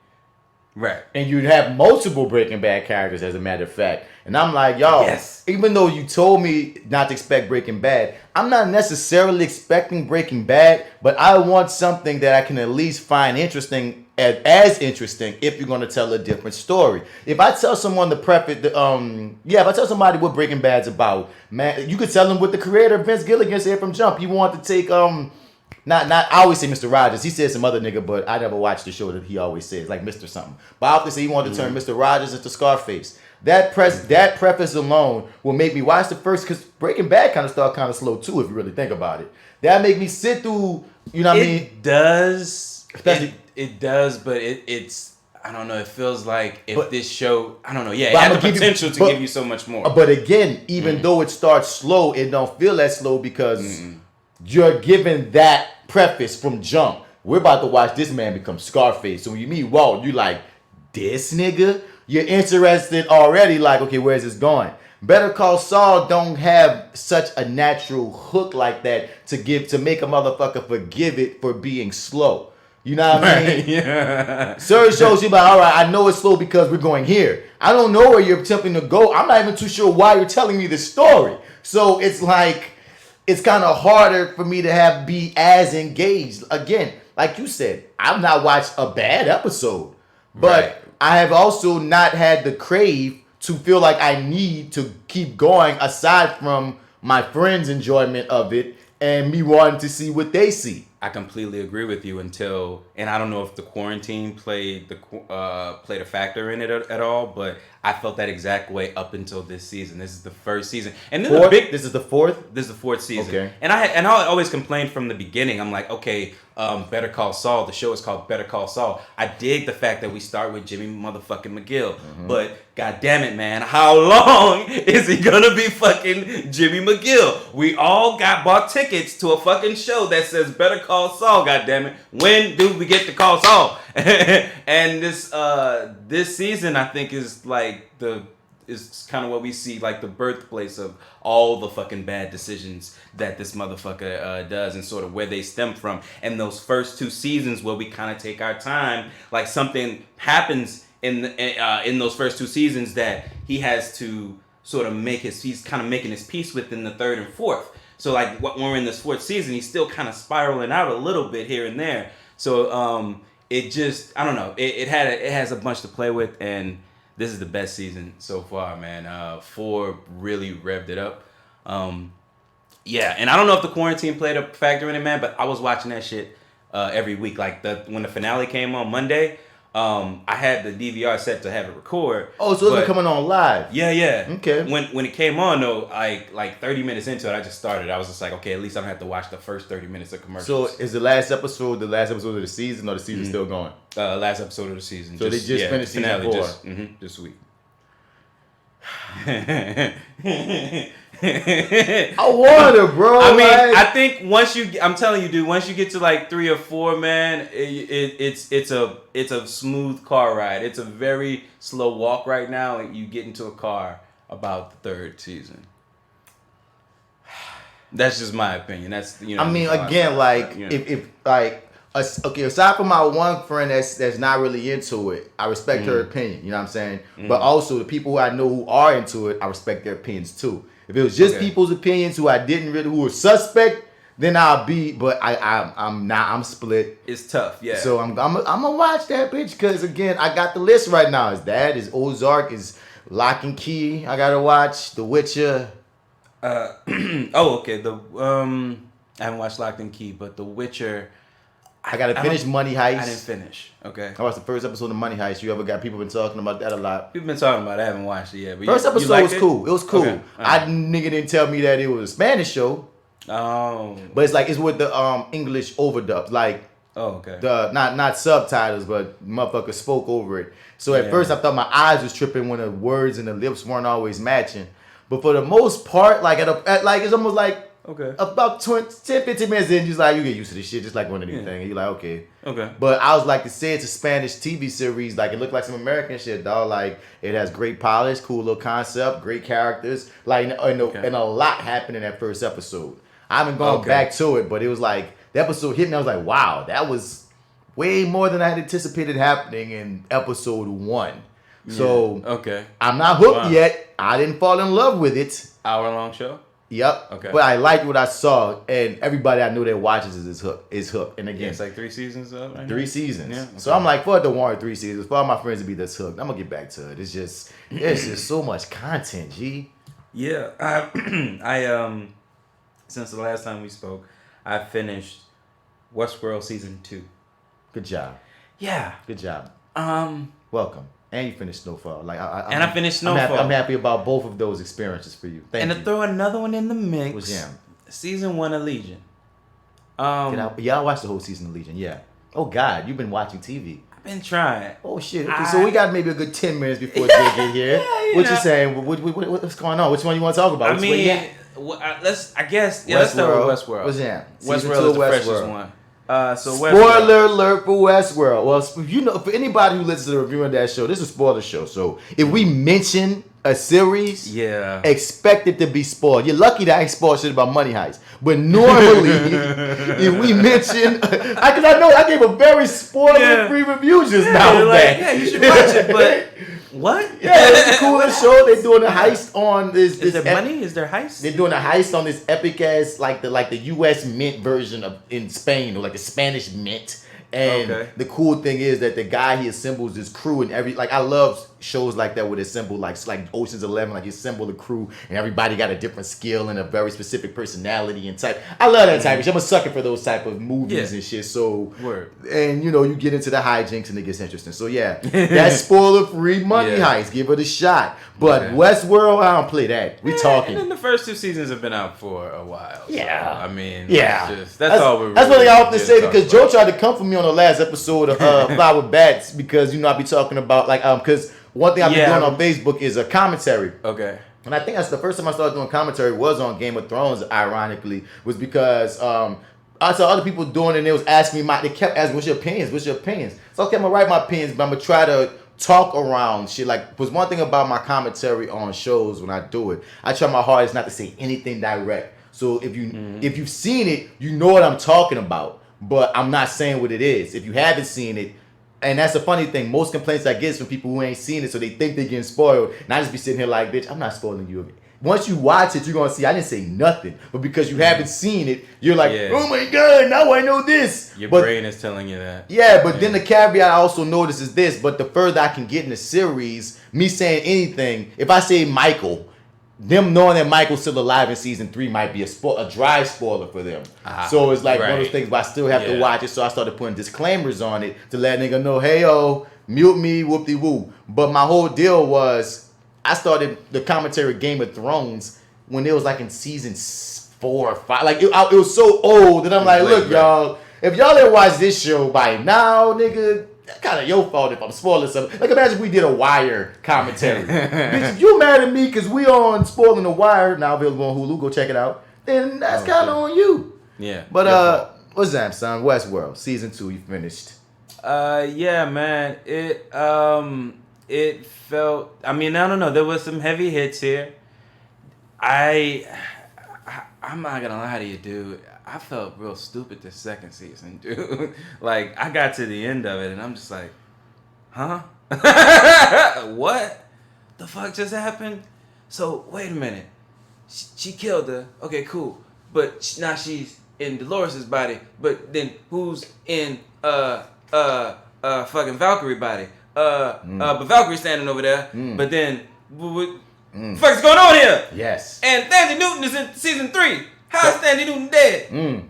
Right. And you'd have multiple Breaking Bad characters, as a matter of fact. And I'm like, yo, yes. Even though you told me not to expect Breaking Bad, I'm not necessarily expecting Breaking Bad, but I want something that I can at least find interesting, as interesting, if you're going to tell a different story. If I tell someone if I tell somebody what Breaking Bad's about, man, you could tell them what the creator Vince Gilligan said from jump. He wanted to take I always say Mr. Rogers. He said some other nigga, but I never watched the show that he always says, like Mr. something. But I often say he wanted to turn Mr. Rogers into Scarface. That preface alone will make me watch the first, because Breaking Bad kind of started kind of slow too, if you really think about it. That make me sit through, you know what I mean? It does. It does, but it's, I don't know, it feels like this show, I don't know, it had the potential to give you so much more. But again, even though it starts slow, it don't feel that slow because you're given that preface from jump. We're about to watch this man become Scarface. So when you meet Walt, you like, this nigga? You're interested already, like, okay, where's this going? Better Call Saul don't have such a natural hook like that to make a motherfucker forgive it for being slow. You know what I mean? Yeah. Certain shows, you're like, all right, I know it's slow because we're going here. I don't know where you're attempting to go. I'm not even too sure why you're telling me this story. So it's like, it's kind of harder for me to be as engaged. Again, like you said, I've not watched a bad episode, but I have also not had the crave to feel like I need to keep going aside from my friends' enjoyment of it and me wanting to see what they see. I completely agree with you and I don't know if the quarantine played a factor in it at all, but I felt that exact way up until this season. This is the first season, and then This is the fourth. This is the fourth season. Okay. And I always complained from the beginning. I'm like, okay, Better Call Saul. The show is called Better Call Saul. I dig the fact that we start with Jimmy motherfucking McGill, but god damn it, man, how long is he gonna be fucking Jimmy McGill? We all bought tickets to a fucking show that says Better Call Saul. God damn it, when do we get to call Saul? And this season, I think, is like is kind of what we see, like the birthplace of all the fucking bad decisions that this motherfucker does, and sort of where they stem from. And those first two seasons where we kind of take our time, like something happens in those first two seasons that he has to sort of he's kind of making his peace with in the third and fourth. So like when we're in this fourth season, he's still kind of spiraling out a little bit here and there. So it just, I don't know, it has a bunch to play with, and this is the best season so far, man. 4 really revved it up. Yeah, and I don't know if the quarantine played a factor in it, man, but I was watching that shit every week. Like when the finale came on Monday, I had the DVR set to have it record. Oh, so it's coming on live. Yeah. Okay. When it came on though, like 30 minutes into it, I just started. I was just like, okay, at least I don't have to watch the first 30 minutes of commercials. So is the last episode of the season, or the season still going? Last episode of the season. So they just finished season 4. This week. I wonder, bro. I mean, I think I'm telling you, dude, once you get to like 3 or 4, man, it's a smooth car ride. It's a very slow walk right now, and you get into a car about the 3rd season. That's just my opinion. That's, you know. I mean, again, like if okay, aside from my one friend that's not really into it, I respect her opinion. You know what I'm saying? But also the people who I know who are into it, I respect their opinions too. If it was just people's opinions who were suspect, then I'll be. But I'm split. It's tough, yeah. So I'm gonna watch that bitch, because again, I got the list right now. Is Ozark, is Lock and Key. I gotta watch The Witcher. Okay. I haven't watched Lock and Key, but The Witcher. I gotta finish Money Heist. I didn't finich. Okay. I watched the first episode of Money Heist. People been talking about that a lot. People been talking about it. I haven't watched it yet. But first episode was cool. It was cool. Okay. Nigga didn't tell me that it was a Spanish show. Oh. But it's with the English overdubs. Like, okay. The not subtitles, but motherfuckers spoke over it. So at first I thought my eyes was tripping when the words and the lips weren't always matching. But for the most part, like it's almost like Okay. About 10, 15 minutes in, you get used to this shit, just like one of these things. You're like, okay. Okay. But I was like to say it's a Spanish TV series. Like, it looked like some American shit, dog. Like, it has great polish, cool little concept, great characters. Like, and a lot happened in that first episode. I haven't gone back to it, but it was like, the episode hit me. I was like, wow, that was way more than I had anticipated happening in episode 1. So, I'm not hooked yet. I didn't fall in love with it. Hour-long show? Yep. Okay. But I liked what I saw, and everybody I knew that watches is hooked. And again, it's like 3 seasons of it. 3 seasons. Yeah. Okay. So I'm like, for it to warrant 3 seasons, for all my friends to be this hooked, I'm gonna get back to it. It's just so much content, G. Yeah. I since the last time we spoke, I finished Westworld season 2. Good job. Yeah. Good job. Welcome. And you finished Snowfall. I finished Snowfall. I'm happy about both of those experiences for you. Thank you. To throw another one in the mix. Was Jam. Season 1 of Legion. I watched the whole season of Legion. Yeah. Oh God, you've been watching TV. I've been trying. Oh shit. Okay, so we got maybe a good 10 minutes before Jay get here. What you saying? What's going on? Which one you want to talk about? Let's start with Westworld. What's Jam? Westworld is the freshest one. Spoiler alert for Westworld. Well, for anybody who listens to the Reviewing Dat Show, this is a spoiler show. So if we mention a series, expect it to be spoiled. You're lucky that I ain't spoiled shit about Money Heist. But normally, if we mention, because I know I gave a very spoiler-free review just now. You should watch it, but. What? Yeah, it's the coolest show. They're doing a heist on this. Is there money? Is there heist? They're doing a heist on this epic ass like the U.S. Mint version of in Spain, or like the Spanish Mint. And the cool thing is that the guy, he assembles his crew and I love shows like that where they assemble like Ocean's 11, like you assemble the crew and everybody got a different skill and a very specific personality and type. I love that type of shit. I'm a sucker for those type of movies and shit. So, and you get into the hijinks and it gets interesting. So yeah, that's spoiler-free Money Heist. Give it a shot. But Westworld, I don't play that. We talking. And then the first 2 seasons have been out for a while. So, I mean, that's all we're That's what I often say because Joe tried to come for me on the last episode of Fly with Bats because I be talking about because one thing I've been doing on Facebook is a commentary. Okay. And I think that's the first time I started doing commentary was on Game of Thrones, ironically, was because I saw other people doing it and they was asking me, they kept asking, what's your opinions? So I'm going to write my opinions, but I'm going to try to talk around shit. Was one thing about my commentary on shows when I do it, I try my hardest not to say anything direct. So if you've seen it, you know what I'm talking about. But I'm not saying what it is. If you haven't seen it, and that's the funny thing, most complaints I get is from people who ain't seen it, so they think they're getting spoiled. And I just be sitting here like, bitch, I'm not spoiling you. Once you watch it, you're going to see, I didn't say nothing. But because you haven't seen it, you're like, oh my God, now I know this. Your brain is telling you that. Yeah, but then the caveat I also notice is this, but the further I can get in the series, me saying anything, if I say Michael, them knowing that Michael's still alive in season 3 might be a dry spoiler for them. So it's like one of those things, but I still have to watch it. So I started putting disclaimers on it to let nigga know, hey yo, mute me, whoop-de-woo. But my whole deal was, I started the commentary Game of Thrones when it was like in season 4 or 5. Like it was so old that I'm like, look, y'all, if y'all didn't watch this show by now, nigga, that's kind of your fault if I'm spoiling something. Like, imagine if we did a Wire commentary. Bitch, if you mad at me because we on Spoiling the Wire, now available on Hulu, go check it out, then that's kind of on you. Yeah. But, what's that, son? Westworld, season 2, you finished. Yeah, man. It felt, I don't know, there was some heavy hits here. I'm not gonna lie to you, dude. I felt real stupid this second season, dude. Like, I got to the end of it, and I'm just like, huh? What the fuck just happened? So, wait a minute. She killed her. Okay, cool. But now she's in Dolores' body. But then who's in fucking Valkyrie body? But Valkyrie's standing over there. But then, what the fuck's going on here? Yes. And Thandie Newton is in season 3. How is Thandie Newton dead?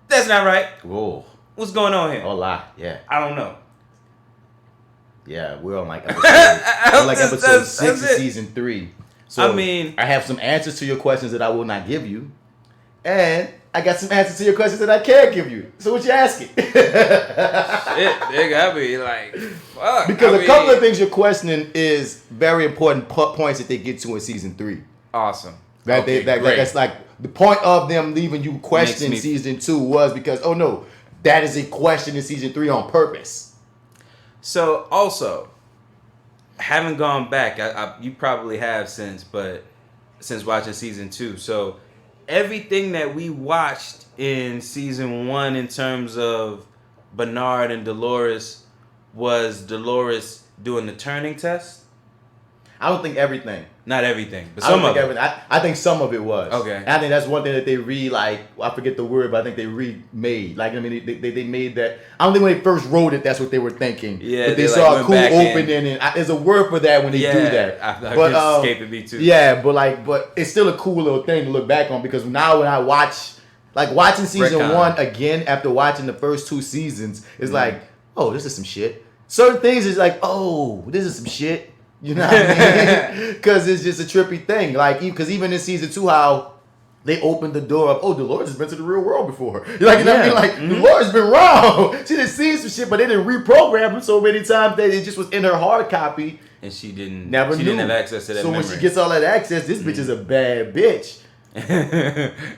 That's not right. Whoa. What's going on here? Hola. Yeah. I don't know. Yeah, we're on episode 6 of season 3. So I have some answers to your questions that I will not give you. And I got some answers to your questions that I can give you. So what you asking? Shit, nigga, I be like, fuck. Because a couple of things you're questioning is very important points that they get to in season 3. Awesome. That's like the point of them leaving you question Makes me- season 2 was because, oh no, that is a question in season 3 on purpose. So also, haven't gone back. You probably have since watching season 2. So everything that we watched in season 1 in terms of Bernard and Dolores was Dolores doing the turning test. I don't think everything. Not everything, but I don't some of think it. everything. I think some of it was. Okay. And I think that's one thing that they I forget the word, but I think they remade. Like, I mean, they made that. I don't think when they first wrote it, that's what they were thinking. Yeah, but they they, saw like, a cool went back opening, and there's a word for that when they do that. I but just escaping me too. Yeah, but it's still a cool little thing to look back on because now when I watching season Retcon. 1 again after watching the first 2 seasons, it's like, oh, this is some shit. Certain things is like, oh, this is some shit. You know what I mean? Because it's just a trippy thing. Like, because even in season 2, how they opened the door up. Oh, Dolores has been to the real world before. Like, you know what I mean? Like, Dolores been wrong. She done seen some shit, but they didn't reprogram her so many times that it just was in her hard copy. And she didn't. Never She knew. didn't have access to that so memory. when she gets all that access, this bitch is a bad bitch.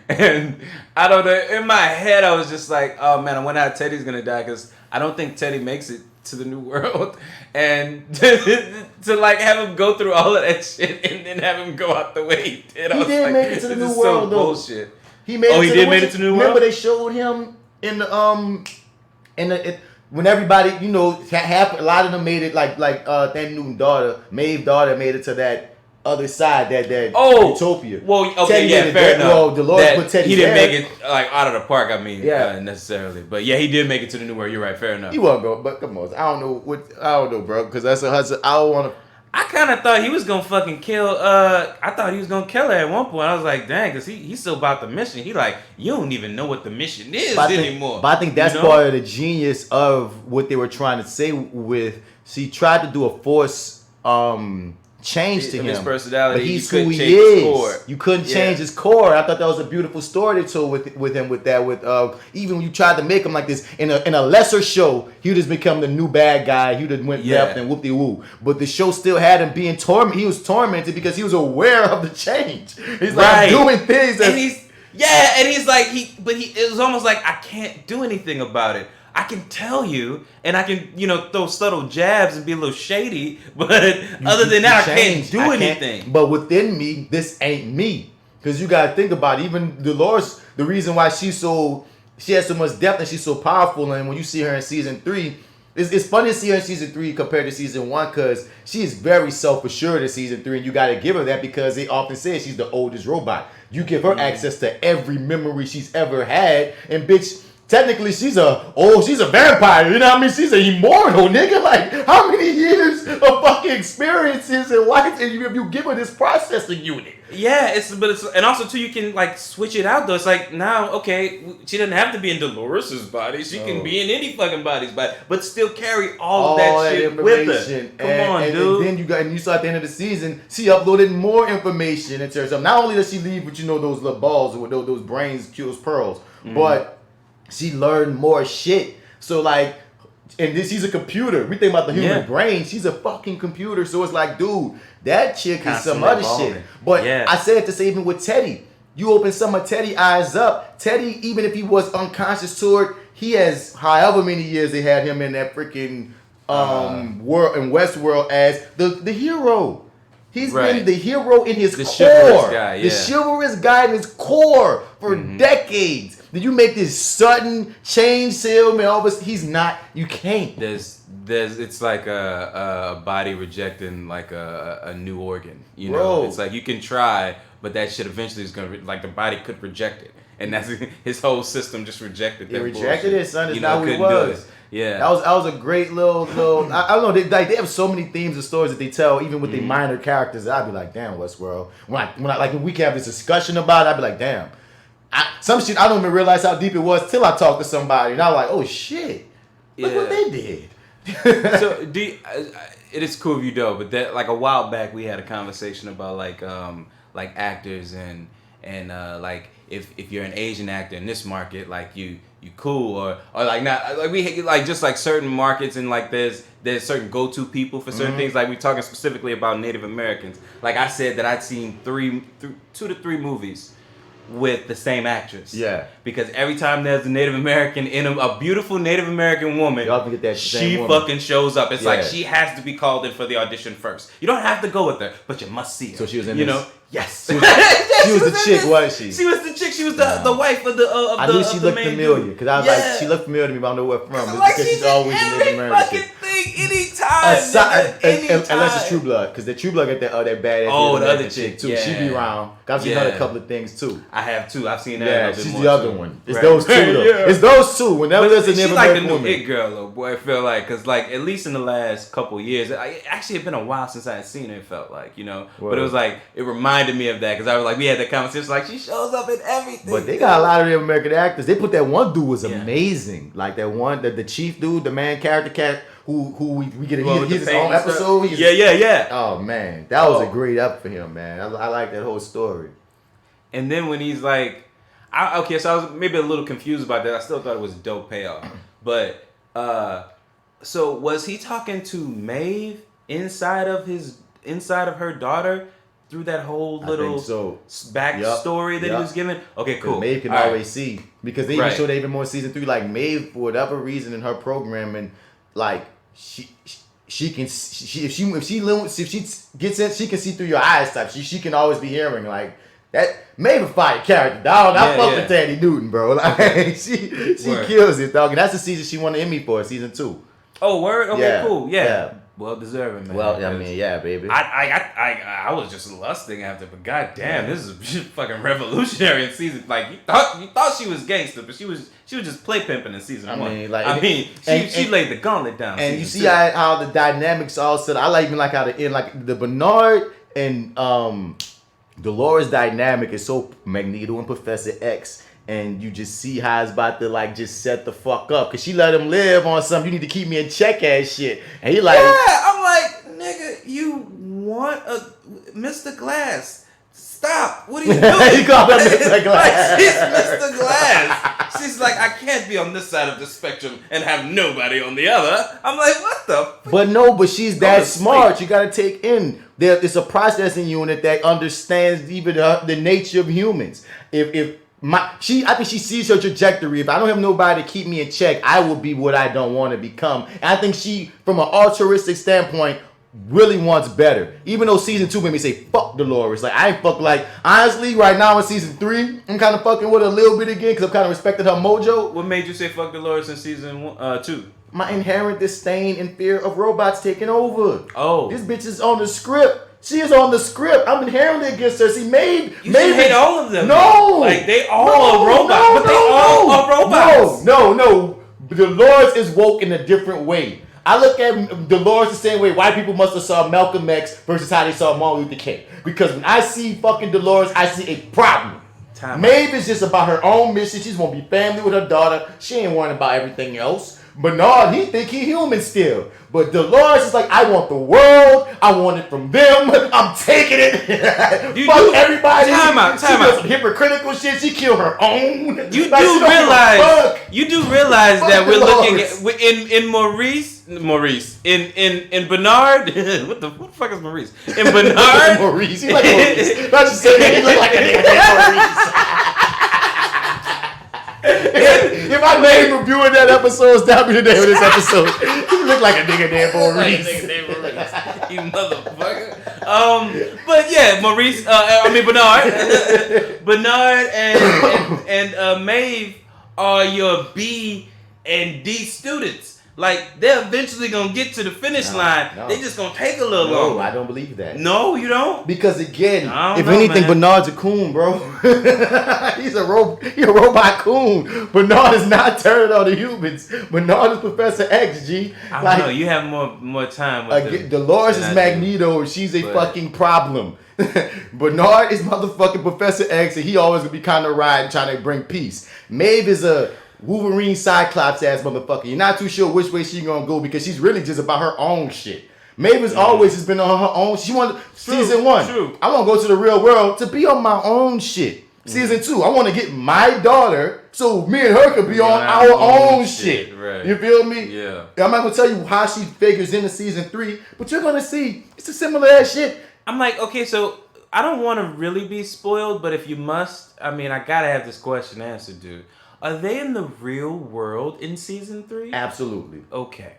And I don't know. In my head, I was just like, "Oh man, I wonder how Teddy's gonna die," because I don't think Teddy makes it to the new world, and to like have him go through all of that shit and then have him go out the way he did. He did make it to the this new is world, so though. bullshit. He made. Oh, it he to did the, make it to the new remember world. they showed him in the when everybody, you know, half a lot of them made it like Thandie Newton's daughter, Maeve's daughter made it to that other side, that utopia. Well, okay, Teddy yeah, made it fair there. enough. Well, Dolores That put Teddy he didn't there. make it like out of the park. I mean, Yeah. necessarily, but yeah, he did make it to the new world. You're right. Fair enough. He won't go, but come on, I don't know, bro, because that's a hustle. I don't want to. I kind of thought he was gonna fucking kill. I thought he was gonna kill her at one point. I was like, dang, because he's still about the mission. He like, you don't even know what the mission is anymore. But I think that's You know? part of the genius of what they were trying to say with. She tried to do a force change to Of him. his personality, But you he's couldn't who he change his is. core. You couldn't Yeah. change his core. I thought that was a beautiful story they told with him with that. With even when you tried to make him like this in a lesser show, he would just become the new bad guy. He would have went left and whoop de woo. But the show still had him being tormented. He was tormented because he was aware of the change. He's like, I'm doing things that and he's like it was almost like I can't do anything about it. I can tell you, and I can, throw subtle jabs and be a little shady, but other than that, I can't do anything. But within me, this ain't me. Because you gotta think about it. Even Dolores, the reason why she has so much depth and she's so powerful, and when you see her in season 3, it's funny to see her in season 3 compared to season 1 because she is very self-assured in season 3, and you gotta give her that because they often say she's the oldest robot. You give her access to every memory she's ever had, and bitch, technically, she's a vampire. You know what I mean? She's an immortal, nigga. Like, how many years of fucking experiences and life if you give her this processing unit? Yeah, and also too, you can like switch it out though. It's like now, okay, she doesn't have to be in Dolores's body. She can be in any fucking body's body, but still carry all of that shit with her. Come on, dude. And then you saw at the end of the season, she uploaded more information in terms of not only does she leave with those little balls with those brains, kills pearls, but she learned more shit. So like, and this, she's a computer. We think about the human brain. She's a fucking computer. So it's like, dude, that chick is some other shit. But I said to say even with Teddy, you open some of Teddy's eyes up. Teddy, even if he was unconscious to it, he has however many years they had him in that freaking world in Westworld as the hero. He's been the hero in his core. Chivalrous guy, The chivalrous guy in his core for decades. Did you make this sudden change, Salem? And all this, he's not. You can't. It's like a body rejecting like a new organ. You Bro. know, it's like you can try, but that shit eventually is gonna like the body could reject it, and that's his whole system just rejected. It that rejected bullshit. it, son. It's You not know, who he couldn't do was. it. Yeah, that was a great little. I don't know. They have so many themes and stories that they tell, even with the minor characters. I'd be like, damn, Westworld. When I like when we can have this discussion about it, I'd be like, damn. Some shit I don't even realize how deep it was till I talked to somebody, and I was like, oh shit, look what they did. So it is cool if you don't, but that like a while back we had a conversation about like actors and like if you're an Asian actor in this market, like you cool or like not like we like just like certain markets and like there's certain go-to people for certain things. Like we're talking specifically about Native Americans. Like I said that I'd seen 2 to 3 movies with the same actress. Yeah. Because every time there's a Native American in a beautiful Native American woman, Y'all can get that she same woman. fucking shows up. It's like she has to be called in for the audition first. You don't have to go with her, but you must see her. So she was in you this? know? Yes. She was the chick, wasn't she? She was the chick. She was the wife of the I knew she looked familiar because I was like, she looked familiar to me, but I don't know where from. It's because she's always in Native American fucking shit. thing, anytime. Unless it's True Blood, because the True Blood got that badass. Oh, the Native other chick too. She be around. I've seen her in a couple of things too. I have too. I've seen that. Yeah, a little she's bit the more other too. one. It's those two though. It's those two. Whenever there's a Native She's like the American new woman. it girl, though, boy. I feel like, cause like at least in the last couple of years, actually it's been a while since I had seen her. It felt like, you know, but it was like it reminded me of that because I was like, we had that conversation. Like she shows up in everything. But they got a lot of Native American actors. They put that one dude was amazing. Like that one, the chief dude, the man character who we get his own episode. Yeah. Oh man, that was a great up for him, man. I like that whole story. And then when he's like, so I was maybe a little confused about that. I still thought it was a dope payoff. But so was he talking to Maeve inside of her daughter through that whole little backstory that he was giving? Okay, cool. Maeve can always see because they even showed even more season 3. Like Maeve, for whatever reason in her programming, like she can if she gets in, she can see through your eyes type. She can always be hearing like. That Maeve a fire character, dog. I fuck with Tandy Newton, bro. Like she kills it, dog. And that's the season she won the Emmy for, season 2. Oh, word? Okay, cool. Yeah. Well deserving, man. Well, I mean, yeah, baby. I was just lusting after, but goddamn, this is fucking revolutionary in season. Like you thought she was gangster, but she was just play pimping in season 1. She laid the gauntlet down. And you see how the dynamics all set. I like how the end, like the Bernard and Dolores dynamic is so Magneto and Professor X, and you just see how it's about to like just set the fuck up because she let him live on something. You need to keep me in check ass shit, and he like, I'm like, nigga, you want a Mr. Glass? Stop! What are you doing? He called her Mr. Glass. Like, she's Mr. Glass. She's like, I can't be on this side of the spectrum and have nobody on the other. I'm like, what the? But she's that smart. You gotta take in. It's a processing unit that understands even the nature of humans. I think she sees her trajectory. If I don't have nobody to keep me in check, I will be what I don't want to become. And I think she, from an altruistic standpoint, really wants better. Even though season 2 made me say fuck Dolores. Like I ain't fuck like honestly right now in season 3 I'm kind of fucking with her a little bit again because I'm kind of respecting her mojo. What made you say fuck Dolores in season 2? My inherent disdain and fear of robots taking over. Oh, this bitch is on the script. She is on the script. I'm inherently against her. See, Maeve hate all of them. No, like they all are robots, but they all are robots. No. Dolores is woke in a different way. I look at Dolores the same way white people must have saw Malcolm X versus how they saw Martin Luther King. Because when I see fucking Dolores, I see a problem. Maeve is just about her own mission. She's gonna be family with her daughter. She ain't worrying about everything else. Bernard, he think he human still. But Dolores is like, I want the world. I want it from them. I'm taking it. Fuck everybody. Time out. She does some hypocritical shit. She killed her own. You do realize that we're looking at in Maurice in Bernard. what the fuck is Maurice? In Bernard. Maurice. He like Maurice. Not just saying he look like a nigga named Maurice. If I made reviewing that episode, that'd be the name of this episode. You look like a nigga named Maurice. You motherfucker. But yeah, Bernard and Maeve are your B and D students. Like they're eventually gonna get to the finish line. No. They just gonna take a little longer. No, I don't believe that. No, you don't. Because again, if anything, Bernard's a coon, bro. He's a robot coon. Bernard is not turning on the humans. Bernard is Professor X, G. I don't know. You have more time with them. Dolores is Magneto. She's a fucking problem. Bernard is motherfucking Professor X, and he always gonna be kind of riding, trying to bring peace. Maeve is a Wolverine Cyclops ass motherfucker. You're not too sure which way she gonna go because she's really just about her own shit. Maeve has always has been on her own. She wanted season 1. True. I want to go to the real world to be on my own shit. Season 2, I want to get my daughter so me and her could be on our own shit. Right. You feel me? Yeah. I'm not gonna tell you how she figures into season 3, but you're gonna see it's a similar ass shit. I'm like, okay, so I don't want to really be spoiled, but if you must, I mean, I gotta have this question answered, dude. Are they in the real world in season 3? Absolutely. Okay,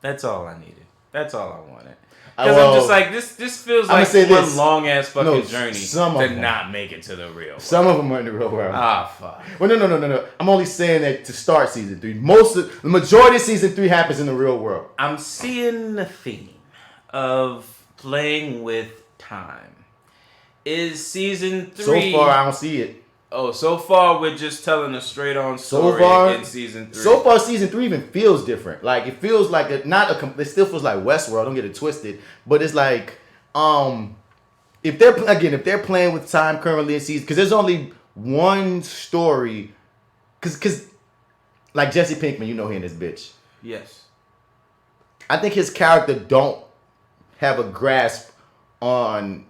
that's all I needed. That's all I wanted. Because I'm just like, this feels like one long ass fucking journey to not make it to the real world. Some of them are in the real world. Ah, fuck. Well, no. I'm only saying that to start season 3. The majority of season 3 happens in the real world. I'm seeing the theme of playing with time. Is season 3... So far, I don't see it. Oh, so far we're just telling a straight-on story in season 3. So far, season 3 even feels different. Like, it feels like it still feels like Westworld. Don't get it twisted, but it's like, if they're playing with time currently in season, because there's only one story, because like Jesse Pinkman, you know he and this bitch. Yes. I think his character don't have a grasp on.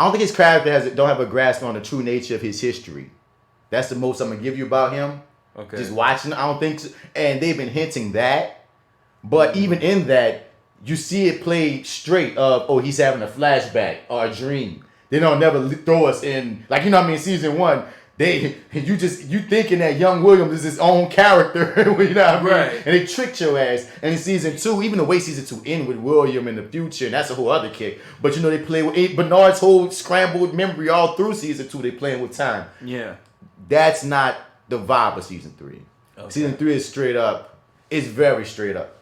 I don't think his character don't have a grasp on the true nature of his history. That's the most I'm gonna give you about him. Okay. Just watching, I don't think so. And they've been hinting that. But even in that, you see it played straight of, he's having a flashback or a dream. They don't never throw us in, like, you know what I mean, season 1, you thinking that young Williams is his own character, you know what I mean? Right. And they tricked your ass. And in season 2, even the way season 2 end with William in the future, and that's a whole other kick. But you know, they play with Bernard's whole scrambled memory all through season 2, they playing with time. Yeah. That's not the vibe of season 3. Okay. Season 3 is straight up. It's very straight up.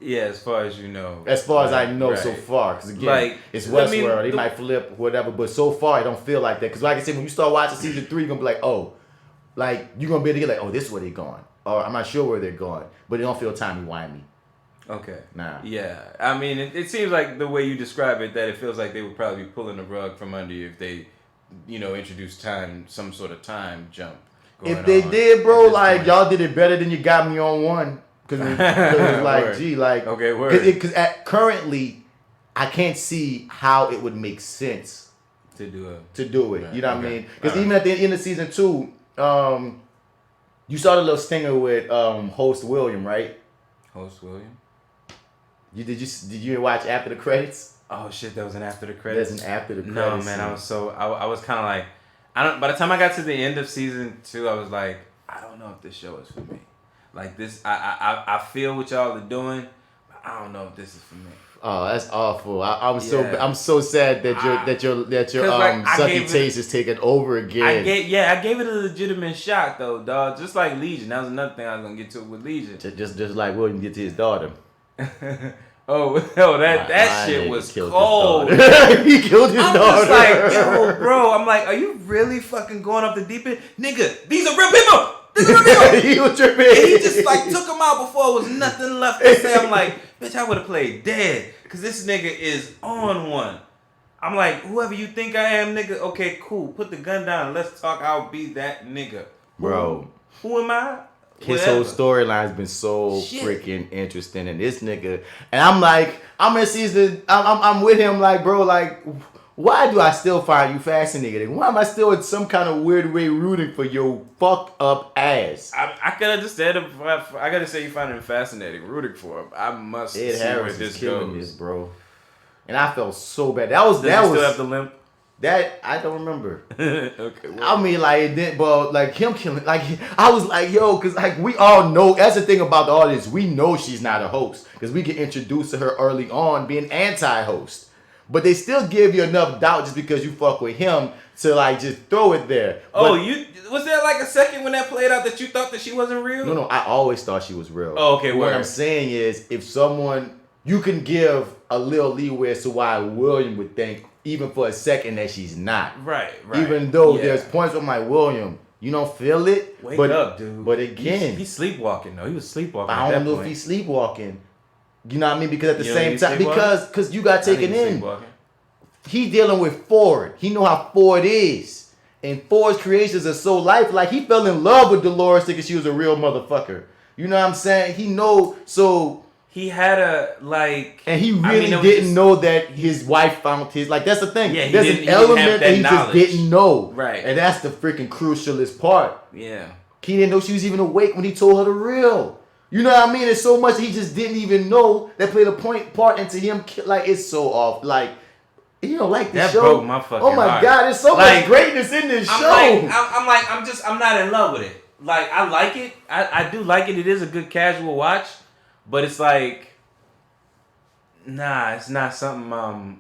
Yeah, as far as you know. As far as I know right. so far. Because again, like, it's Westworld. They might flip, whatever. But so far, it don't feel like that. Because like I said, when you start watching season 3, you're going to be like, you're going to be able to get like, this is where they're going. Or I'm not sure where they're going. But it don't feel timey-wimey. Okay. Nah. Yeah. I mean, it seems like the way you describe it, that it feels like they would probably be pulling the rug from under you if they, introduced some sort of time jump. If they did, bro, like, y'all did it better than you got me on one. Because it was like, word. gee, like... Okay, word. Because currently, I can't see how it would make sense to do it. Right. You know what I mean? Because even at the end of season 2, you saw the little stinger with host William, right? Host William? Did you watch after the credits? Oh shit, that was an after the credits. That's an after the credits. No, man, I was kind of like, by the time I got to the end of season 2, I was like, I don't know if this show is for me. Like this, I feel what y'all are doing, but I don't know if this is for me. Oh, that's awful. I'm so sad that your sucky taste is taken over again. I gave it a legitimate shot though, dog. Just like Legion. That was another thing I was gonna get to with Legion. Just like William get to his daughter. That shit was cold. He killed his daughter. I'm just like, yo, bro. I'm like, are you really fucking going off the deep end, nigga? These are real people. He was tripping. And he just like took him out before there was nothing left to say. I'm like, bitch, I would have played dead. Cause this nigga is on one. I'm like, whoever you think I am, nigga, okay, cool. Put the gun down. Let's talk. I'll be that nigga. Bro. Who am I? His whole storyline's been so freaking interesting. And this nigga, and I'm like, I'm in season, I'm with him like, bro, like, why do I still find you fascinating? Why am I still in some kind of weird way rooting for your fucked up ass? I can understand him. I gotta say you find him fascinating, rooting for him. I must see where this goes. This, bro. And I felt so bad. Does he still have the limp? That I don't remember. Okay. Well. I mean, like it didn't, but like him killing, like I was like, yo, because like we all know. That's the thing about the audience. We know she's not a host because we get introduced to her early on being anti-host. But they still give you enough doubt just because you fuck with him to like just throw it there. Oh, was there like a second when that played out that you thought that she wasn't real? No, I always thought she was real. Oh, okay. What I'm saying is, if someone, you can give a little leeway as to why William would think, even for a second, that she's not. Right. Even though there's points where I'm like, William, you don't feel it. Wake up, dude. But again, he's sleepwalking though. He was sleepwalking. I don't know if he's sleepwalking. You know what I mean? Because at the same time, because you got taken in. He dealing with Ford. He know how Ford is. And Ford's creations are so lifelike. He fell in love with Dolores thinking she was a real motherfucker. You know what I'm saying? He know, so... He had a, like... And he really didn't know that his wife found his... Like, that's the thing. Yeah, there's an element that he just didn't know. Right. And that's the freaking crucialist part. Yeah. He didn't know she was even awake when he told her the real. You know what I mean? It's so much that he just didn't even know that played a part into him. Like, it's so off. Like... You don't like this that show? broke my fucking Oh my heart. God, there's so much greatness in this show. I'm not in love with it. Like, I like it. I do like it. It is a good casual watch, but it's like, nah, it's not something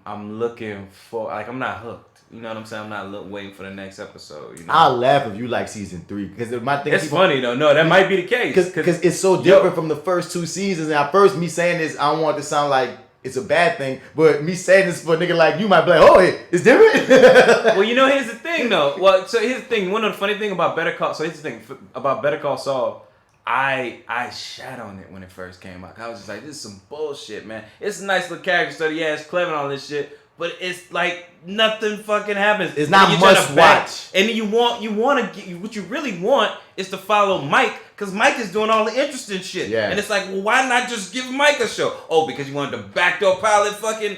I'm looking for. Like, I'm not hooked. You know what I'm saying? I'm not waiting for the next episode. You know? I'll laugh if you like season 3 because my thing. It's funny though. No, that might be the case because it's so different from the first 2 seasons. And at first, me saying this, I don't want it to sound like it's a bad thing, but me saying this for a nigga like you might be like, oh, it's different. Well, you know, here's the thing though. Well, so here's the thing. One of the funny thing about Better Call. So here's the thing about Better Call Saul. I shat on it when it first came out. I was just like, this is some bullshit, man. It's a nice little character study. Yeah, it's clever and all this shit. But it's like nothing fucking happens. It's not must watch. And you want to get what you really want is to follow Mike because Mike is doing all the interesting shit. Yeah. And it's like, well, why not just give Mike a show? Oh, because you wanted to backdoor pilot fucking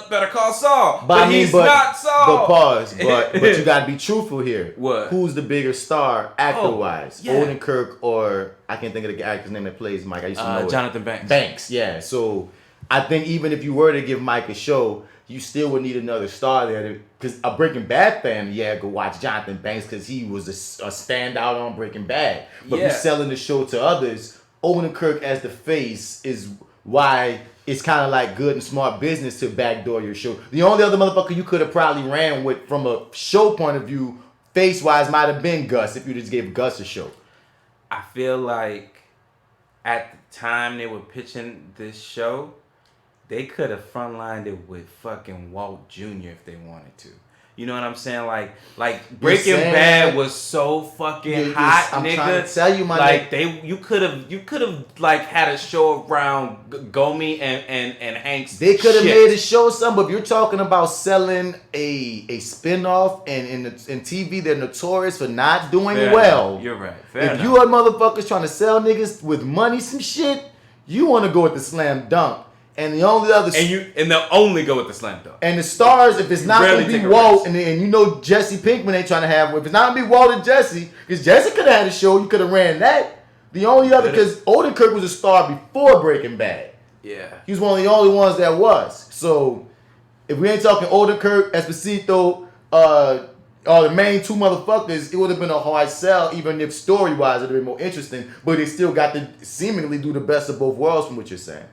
Better Call Saul. But he's not Saul. But pause. But you gotta be truthful here. What? Who's the bigger star actor wise? Yeah. Odenkirk or I can't think of the actor's name that plays Mike. I used to know Jonathan Banks. Banks, yeah. So I think even if you were to give Mike a show, you still would need another star there. Because a Breaking Bad fan, go watch Jonathan Banks because he was a standout on Breaking Bad. But if you're selling the show to others, Odenkirk as the face is why it's kind of like good and smart business to backdoor your show. The only other motherfucker you could have probably ran with from a show point of view, face-wise, might have been Gus if you just gave Gus a show. I feel like at the time they were pitching this show, they could have frontlined it with fucking Walt Jr. if they wanted to. You know what I'm saying? Like Breaking Bad was so fucking hot, I'm nigga. trying to tell you, my like you could have like had a show around Gomi and Hank's. They could have shit. made a show, son. But if you're talking about selling a spinoff and in TV, they're notorious for not doing well. You're right. If you are motherfuckers trying to sell niggas with money some shit, you want to go with the slam dunk. And the only other and they'll only go with the slam dunk. And the stars, if it's not gonna be Walt, and you know Jesse Pinkman ain't trying to have. If it's not gonna be Walt and Jesse, because Jesse could have had a show, you could have ran that. The only other, because Odenkirk was a star before Breaking Bad. Yeah, he was one of the only ones that was. So if we ain't talking Odenkirk, Esposito, the main 2 motherfuckers, it would have been a hard sell, even if story wise it would have been more interesting. But they still got to seemingly do the best of both worlds, from what you're saying.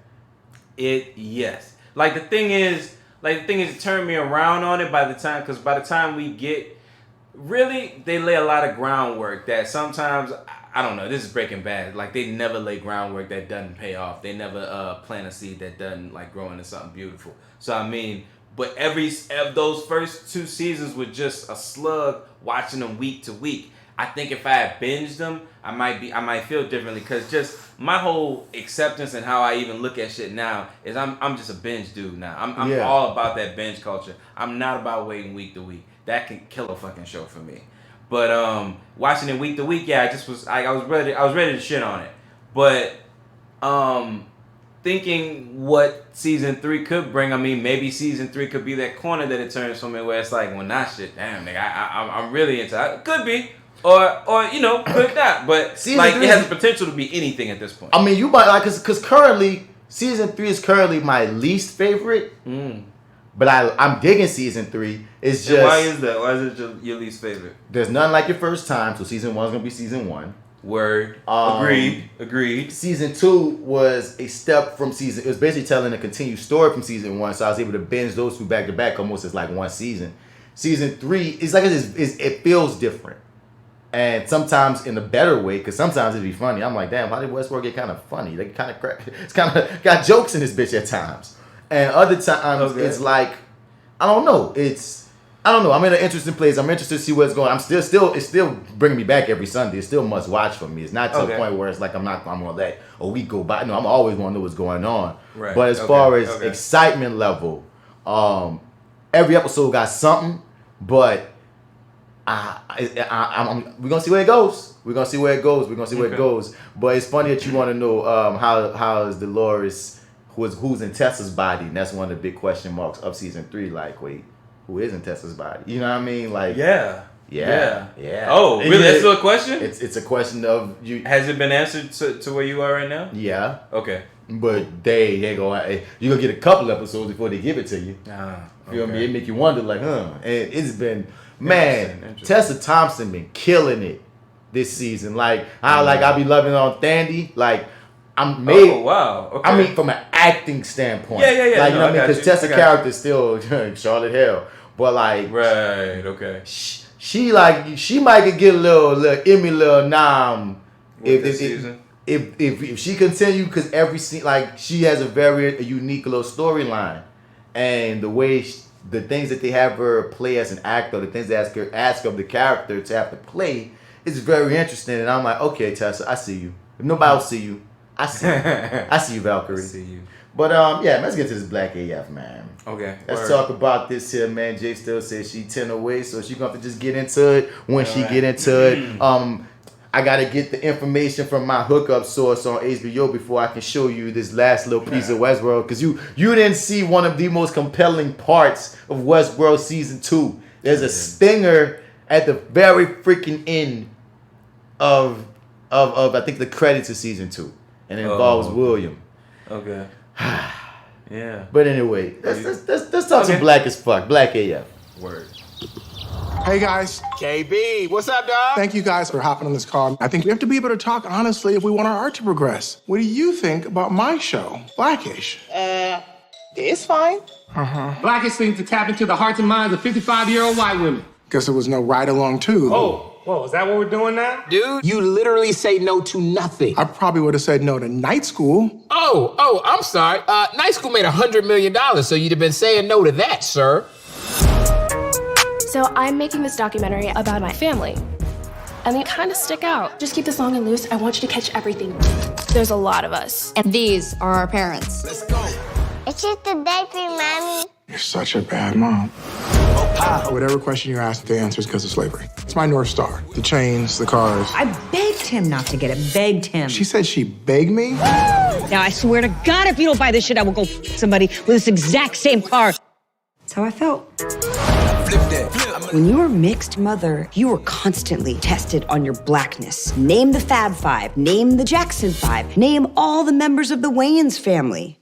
Yes. Like the thing is, it turned me around on it by the time we get, really, they lay a lot of groundwork that sometimes, I don't know, this is Breaking Bad. Like they never lay groundwork that doesn't pay off. They never plant a seed that doesn't like grow into something beautiful. So I mean, but those first 2 seasons were just a slug watching them week to week. I think if I had binged them, I might feel differently because just my whole acceptance and how I even look at shit now is I'm just a binge dude now. I'm all about that binge culture. I'm not about waiting week to week. That can kill a fucking show for me. But watching it week to week, I was ready to shit on it. But thinking what season 3 could bring, I mean, maybe season 3 could be that corner that it turns for me where it's like, well, nah, shit, damn, nigga, I'm really into it. Could be. Or you know, could not. But like it has the potential to be anything at this point. I mean, you might like because currently season 3 is currently my least favorite. But I'm digging season 3. It's just, and why is that? Why is it your least favorite? There's none like your first time, so season 1 is gonna be season 1. Word. Agreed. Season 2 was a step from season. It was basically telling a continued story from season 1, so I was able to binge those 2 back to back almost as like one season. Season 3 is like it feels different. And sometimes in a better way, because sometimes it'd be funny. I'm like, damn, how did Westworld get kind of funny? They kind of crack. It's kind of got jokes in this bitch at times. And other times it's like, I don't know. I'm in an interesting place. I'm interested to see what's going on. It's still bringing me back every Sunday. It's still must watch for me. It's not to the point where it's like I'm gonna let a week go by. No, I'm always gonna know what's going on. Right. But as far as excitement level, every episode got something, but we're gonna see where it goes. We're gonna see where it goes. But it's funny that you want to know how is Dolores, who's in Tessa's body, and that's one of the big question marks of season 3. Like, wait, who is in Tessa's body? You know what I mean? Like, yeah. Yeah. Oh, really? That's still a question? It's a question of you. Has it been answered to where you are right now? Yeah. Okay. But they gonna you gonna get a couple episodes before they give it to you. Feel me? It make you wonder, like, And it's been, man, Tessa Thompson been killing it this season. Like, I be loving on Thandie. Like, I'm made. Oh wow. Okay. I mean, from an acting standpoint. Yeah. Like, you know what I mean? Because Tessa's character is still Charlotte Hale, but like, right. Okay. She might could get a little Emmy, little nom this season. If she continue, because every scene, like, she has a very unique little storyline, and the way the things that they have her play as an actor, the things they ask of the character to have to play, is very interesting. And I'm like, okay, Tessa, I see you. If nobody else see you, I see you. I see you, Valkyrie. I see you. But let's get to this Black AF, man. Okay. Let's talk about this here, man. J.Steel says she 10 away, so she gonna have to just get into it when she get into it. I gotta get the information from my hookup source on HBO before I can show you this last little piece of Westworld, because you didn't see one of the most compelling parts of Westworld season 2. There's a stinger at the very freaking end of I think the credits of season 2, and it involves William. Okay. Yeah. But anyway, let's talk some Black as fuck, Black AF. Word. Hey guys. KB, what's up, dog? Thank you guys for hopping on this call. I think we have to be able to talk honestly if we want our art to progress. What do you think about my show, Blackish? It's fine. Blackish seems to tap into the hearts and minds of 55-year-old white women. Guess there was no ride-along too. Whoa, is that what we're doing now? Dude, you literally say no to nothing. I probably would have said no to night school. Oh, I'm sorry. Night school made $100 million, so you'd have been saying no to that, sir. So I'm making this documentary about my family. And they kind of stick out. Just keep this long and loose. I want you to catch everything. There's a lot of us. And these are our parents. Let's go. It's just a day for you, Mommy. You're such a bad mom. Whatever question you ask, the answer is because of slavery. It's my North Star. The chains, the cars. I begged him not to get it. Begged him. She said she begged me? Now, I swear to God, if you don't buy this shit, I will go somebody with this exact same car. That's how I felt. When you were a mixed mother, you were constantly tested on your blackness. Name the Fab Five. Name the Jackson Five. Name all the members of the Wayans family.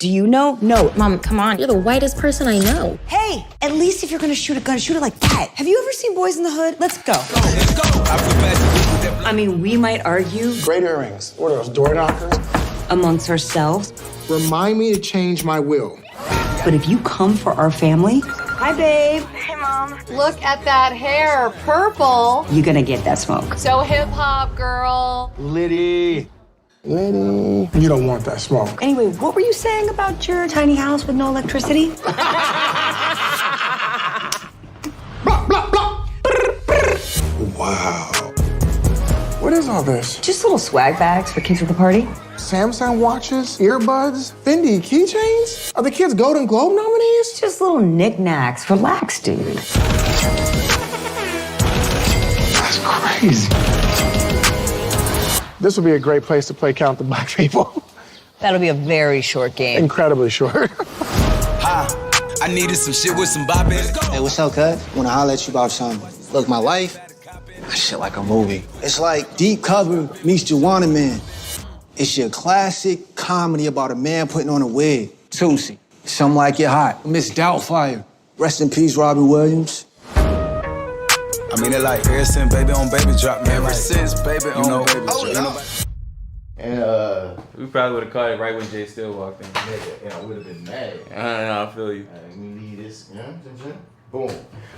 Do you know? No. Mom, come on. You're the whitest person I know. Hey, at least if you're gonna shoot a gun, shoot it like that. Have you ever seen Boys in the Hood? Let's go. I mean, we might argue. Great earrings. What are those, door knockers? Amongst ourselves. Remind me to change my will. But if you come for our family, hi, babe. Hey, Mom. Look at that hair, purple. You're gonna get that smoke. So hip hop, girl. Liddy. You don't want that smoke. Anyway, what were you saying about your tiny house with no electricity? Blah, blah, blah. Wow. What is all this? Just little swag bags for kids at the party. Samsung watches, earbuds, Fendi keychains? Are the kids Golden Globe nominees? Just little knickknacks. Relax, dude. That's crazy. This would be a great place to play Count the Black People. That'll be a very short game. Incredibly short. I needed some shit with some bop in it. Hey, what's up, cuz? Wanna holler at you about something. Look, my life, that shit like a movie. It's like Deep Cover meets Juwanna Man. It's your classic comedy about a man putting on a wig. Tootsie, Something Like It Hot. Miss Doubtfire. Rest in peace, Robin Williams. I mean, it like ever since Baby on Baby drop, man. Ever since Baby on Baby drop. And we probably would have caught it right when J.Steel walked in. I would have been mad. I feel you. We need this. Boom.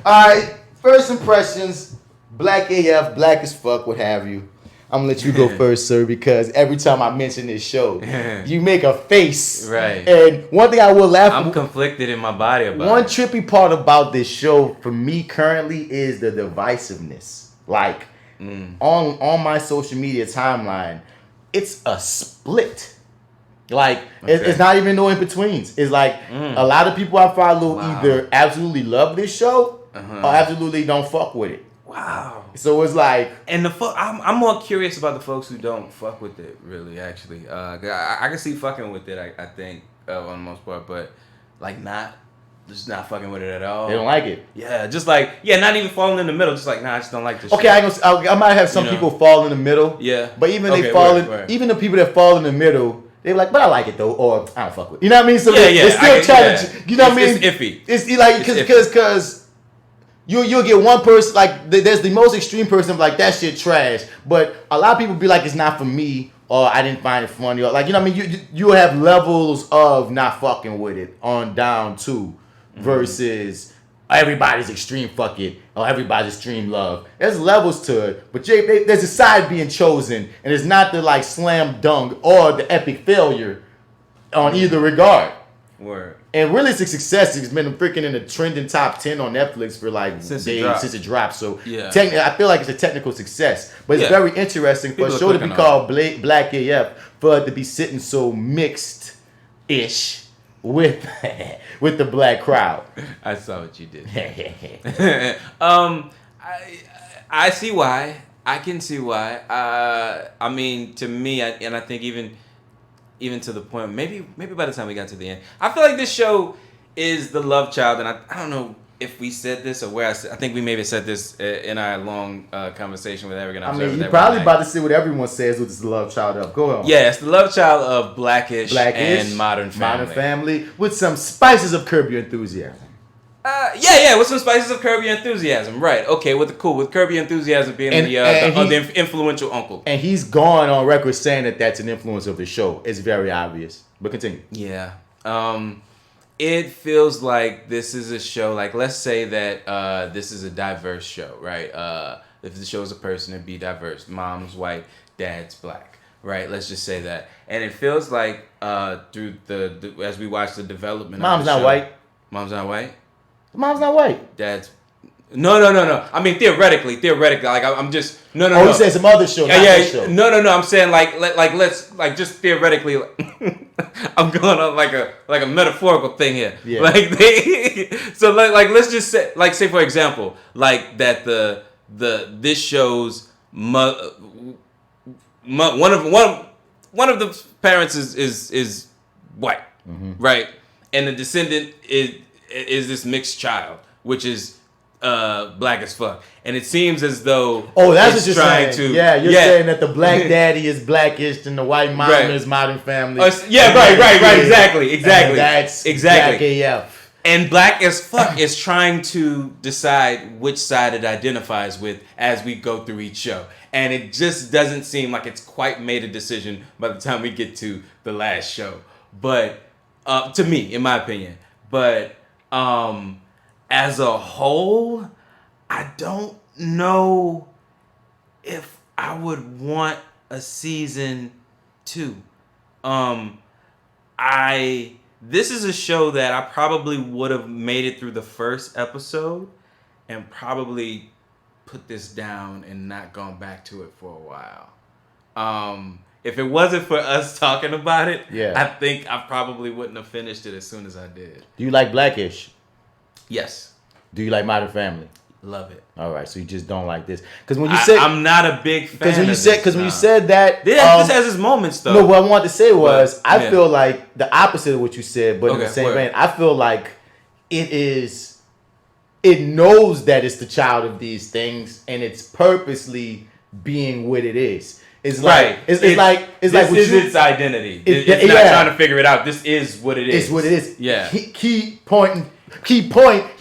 All right. First impressions. Black AF, black as fuck, what have you. I'm gonna let you go first, sir, because every time I mention this show, you make a face. Right. And one thing I will laugh. I'm conflicted in my body about one it. trippy part about this show for me currently is the divisiveness. Like on my social media timeline, it's a split. Like it's not even no in betweens. It's like a lot of people I follow either absolutely love this show or absolutely don't fuck with it. Wow. So it's like, and I'm more curious about the folks who don't fuck with it. Really, actually, I can see fucking with it. I think on the most part, but like not just not fucking with it at all. They don't like it. Yeah, just like not even falling in the middle. Just like I just don't like this. Okay, I might have some people fall in the middle. Yeah, but even even the people that fall in the middle, they're like, but I like it though, or I don't fuck with it. You know what I mean? So they still try to. You know what I mean? It's iffy. It's like because you'll get one person like there's the most extreme person like that shit trash, but a lot of people be like it's not for me. Or I didn't find it funny, or like you know what I mean. You have levels of not fucking with it on down to versus everybody's extreme fuck it or everybody's extreme love. There's levels to it, but there's a side being chosen, and it's not the like slam dunk or the epic failure on either regard. Word. And really, it's a success. It's been freaking in the trending top 10 on Netflix for like since it dropped. So technically, I feel like it's a technical success. But it's very interesting for a show to be called blackAF, for it to be sitting so mixed-ish with the black crowd. I saw what you did. I see why. I can see why. I mean, to me, and I think even to the point, maybe by the time we got to the end, I feel like this show is the love child, and I don't know if we said this or where I think we maybe said this in our long conversation with Eric and I mean, you're probably about to see what everyone says with this love child of. Go on. Yeah, it's the love child of Blackish and Modern Family. Modern Family with some spices of Curb Your Enthusiasm. With some spices of Curb Your Enthusiasm, right? Okay, with Curb Your Enthusiasm being the influential uncle, and he's gone on record saying that that's an influence of the show. It's very obvious, but continue. Yeah, it feels like this is a show. Like, let's say that this is a diverse show, right? If the show is a person, it'd be diverse. Mom's white, dad's black, right? Let's just say that, and it feels like through the as we watch the development. Mom's not white. Mom's not white. Mom's not white. Dad's no. I mean theoretically, like I'm just no. Oh, you said some other show. Show. No. I'm saying let's just theoretically. I'm going on like a metaphorical thing here. Yeah. Like so let's just say for example that this show's one of the parents is white, right, and the descendant is this mixed child, which is black as fuck, and it seems as though that's what you're trying saying. You're saying that the black daddy is blackish and the white mom is Modern Family. Right, exactly. That's blackAF. And black as fuck is trying to decide which side it identifies with as we go through each show, and it just doesn't seem like it's quite made a decision by the time we get to the last show. But to me, in my opinion, as a whole, I don't know if I would want a season 2. This is a show that I probably would have made it through the first episode and probably put this down and not gone back to it for a while. If it wasn't for us talking about it, I think I probably wouldn't have finished it as soon as I did. Do you like Blackish? Yes. Do you like Modern Family? Love it. All right, so you just don't like this because when you said I'm not a big fan. When you said that, this has its moments though. No, what I wanted to say was I feel like the opposite of what you said, but in the same vein, I feel like it knows that it's the child of these things and it's purposely being what it is. It's like it's like its identity. It's not trying to figure it out. This is what it is. It's what it is. Yeah. Key point. He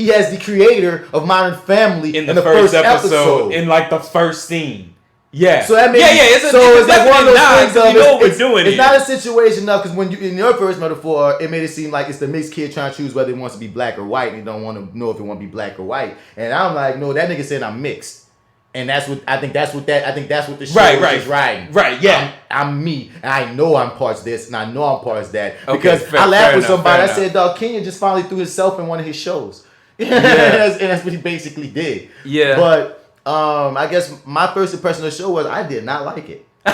has the creator of Modern Family in the first episode, in like the first scene. Yeah. So that means it's like one of those things of it's not a situation of because when you in your first metaphor, it made it seem like it's the mixed kid trying to choose whether he wants to be black or white, and he don't want to know if he want to be black or white. And I'm like, no, that nigga said I'm mixed. And that's what the show is riding. Right, yeah. I'm me, and I know I'm parts of this, and I know I'm parts of that. Because I laughed with somebody. I said, dog, Kenya just finally threw himself in one of his shows. Yeah. and that's what he basically did. Yeah. But I guess my first impression of the show was I did not like it. That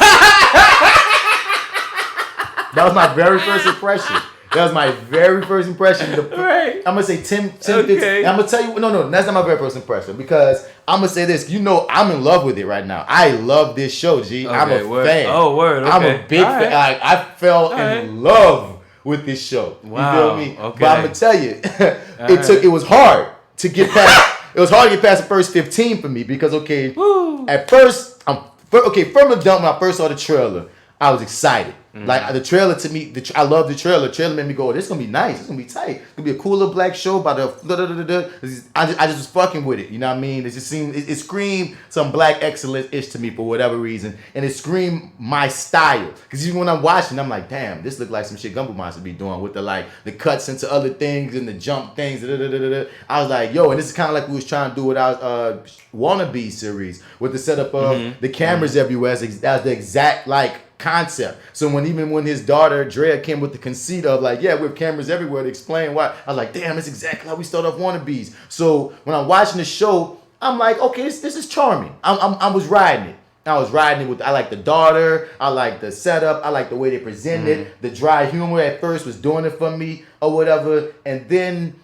was my very first impression. That was my very first impression. Right. I'm going to say 10, 15. I'm going to tell you, no, that's not my very first impression because I'm going to say this. I'm in love with it right now. I love this show, G. Okay, I'm a fan. Oh, word. Okay. I'm a big fan. I fell in love with this show. Wow. You feel me? Okay. But I'm gonna tell you, it was hard to get past. It was hard to get past the first 15 for me because at first from the jump when I first saw the trailer, I was excited. Like the trailer to me, I love the trailer. The trailer made me go, "This is gonna be nice. It's gonna be tight. It's gonna be a cool little black show about the." I just was fucking with it. You know what I mean? It just seemed it screamed some black excellence-ish to me for whatever reason, and it screamed my style. Because even when I'm watching, I'm like, "Damn, this look like some shit Gumbo Monster be doing with the cuts into other things and the jump things." I was like, "Yo," and this is kind of like we was trying to do with our Wannabe series with the setup of the cameras everywhere. That's the exact concept. So when his daughter Drea came with the conceit of we have cameras everywhere to explain why, I was like, damn, that's exactly how we start off Wannabes. So when I'm watching the show, I'm like, okay, this is charming. I was riding it. I like the daughter. I like the setup. I like the way they present it. The dry humor at first was doing it for me or whatever. And then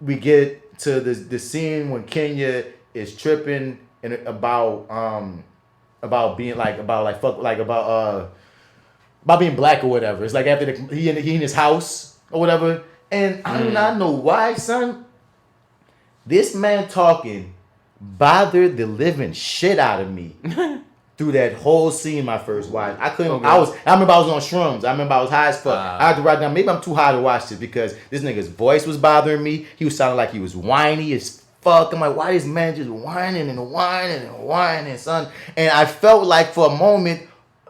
we get to the scene when Kenya is tripping and about being about being black or whatever. It's like after he in his house or whatever. And I do not know why, son. This man talking bothered the living shit out of me through that whole scene. My first watch, I couldn't. Okay. I remember I was on shrooms. I remember I was high as fuck. I had to write down. Maybe I'm too high to watch this because this nigga's voice was bothering me. He was sounding like he was whiny as fuck. I'm like, why this man just whining and whining and whining, son? And I felt like for a moment,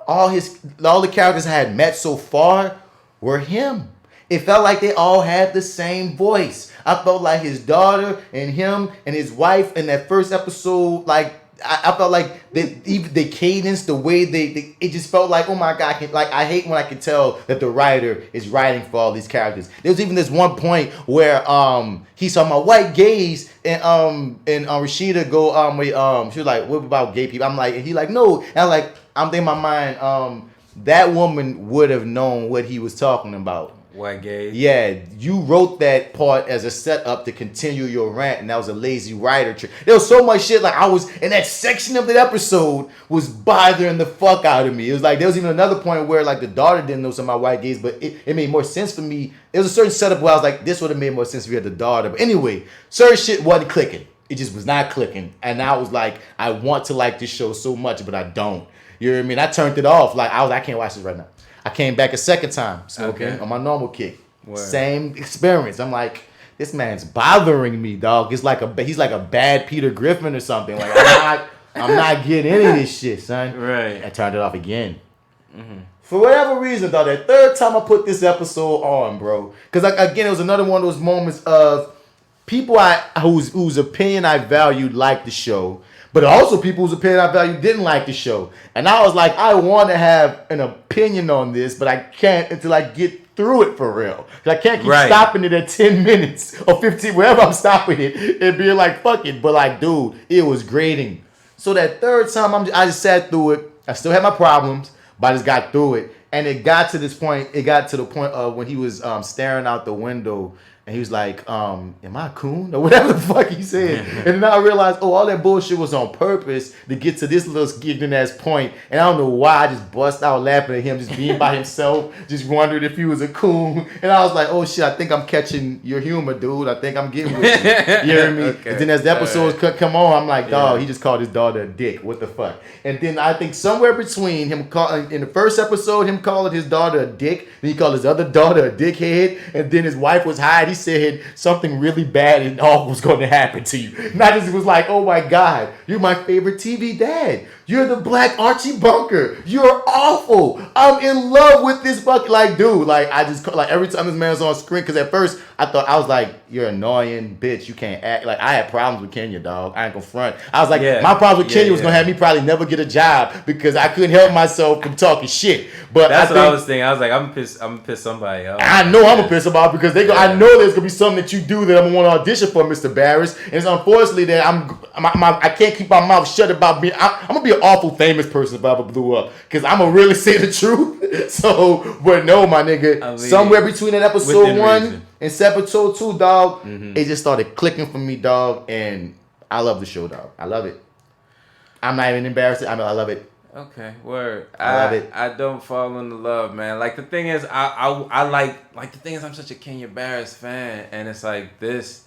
all the characters I had met so far were him. It felt like they all had the same voice. I felt like his daughter and him and his wife in that first episode, I felt like the cadence, the way it just felt like, oh my God, I hate when I can tell that the writer is writing for all these characters. There was even this one point where he saw my white gays and Rashida go she was like, what about gay people? I'm like, and he like, no. And I'm like, I'm thinking in my mind, that woman would have known what he was talking about. White gays. Yeah, you wrote that part as a setup to continue your rant, and that was a lazy writer trick. There was so much shit, I was in that section of the episode was bothering the fuck out of me. It was like there was even another point where the daughter didn't know some of my white gays, but it made more sense for me. There was a certain setup where I was like, this would have made more sense if you had the daughter. But anyway, certain shit wasn't clicking. It just was not clicking, and I was like, I want to like this show so much, but I don't. You know what I mean? I turned it off. I can't watch this right now. I came back a second time smoking on my normal kick. Word. Same experience. I'm like, this man's bothering me, dog. He's like a bad Peter Griffin or something. I'm not getting any of this shit, son. Right. I turned it off again. Mm-hmm. For whatever reason, dog, that third time I put this episode on, bro, because again, it was another one of those moments of people whose opinion I valued liked the show. But also people whose opinion I value didn't like the show. And I was like, I want to have an opinion on this, but I can't until I get through it for real. I can't keep stopping it at 10 minutes or 15, wherever I'm stopping it, and being like, fuck it. But dude, it was grating. So that third time, I just sat through it. I still had my problems, but I just got through it. And it got to the point of when he was staring out the window. And he was like, am I a coon? Or whatever the fuck he said. And then I realized, all that bullshit was on purpose to get to this little giggling ass point. And I don't know why I just bust out laughing at him, just being by himself, just wondering if he was a coon. And I was like, oh shit, I think I'm catching your humor, dude. I think I'm getting with you. You hear me? Okay. And then as the episodes come on, I'm like, dog, he just called his daughter a dick. What the fuck? And then I think somewhere between him in the first episode, him calling his daughter a dick, then he called his other daughter a dickhead, and then his wife was hiding. He said something really bad and all was going to happen to you. Not just was like, oh my God, you're my favorite TV dad. You're the black Archie Bunker. You're awful. I'm in love with this fuck. Dude, I just every time this man's on screen, because at first I was like, you're annoying, bitch. You can't act. I had problems with Kenya, dog. I ain't gonna front. I was like, my problem with Kenya was gonna have me probably never get a job because I couldn't help myself from talking shit. But that's what I was thinking. I was like, I'm gonna piss somebody off. I know I'm gonna piss them off because I know there's gonna be something that you do that I'm gonna want to audition for, Mr. Barris. And it's unfortunately that I can't keep my mouth shut about being. I'm gonna be an awful famous person if I ever blew up because I'm gonna really say the truth. So, but no, my nigga, somewhere between that episode 1 and episode 2, dog, it just started clicking for me, dog, and I love the show, dog. I love it. I'm not even embarrassed. I love it. Okay, word. I love it. I don't fall into love, man. Like the thing is, I like the thing is, I'm such a Kenya Barris fan, and it's like this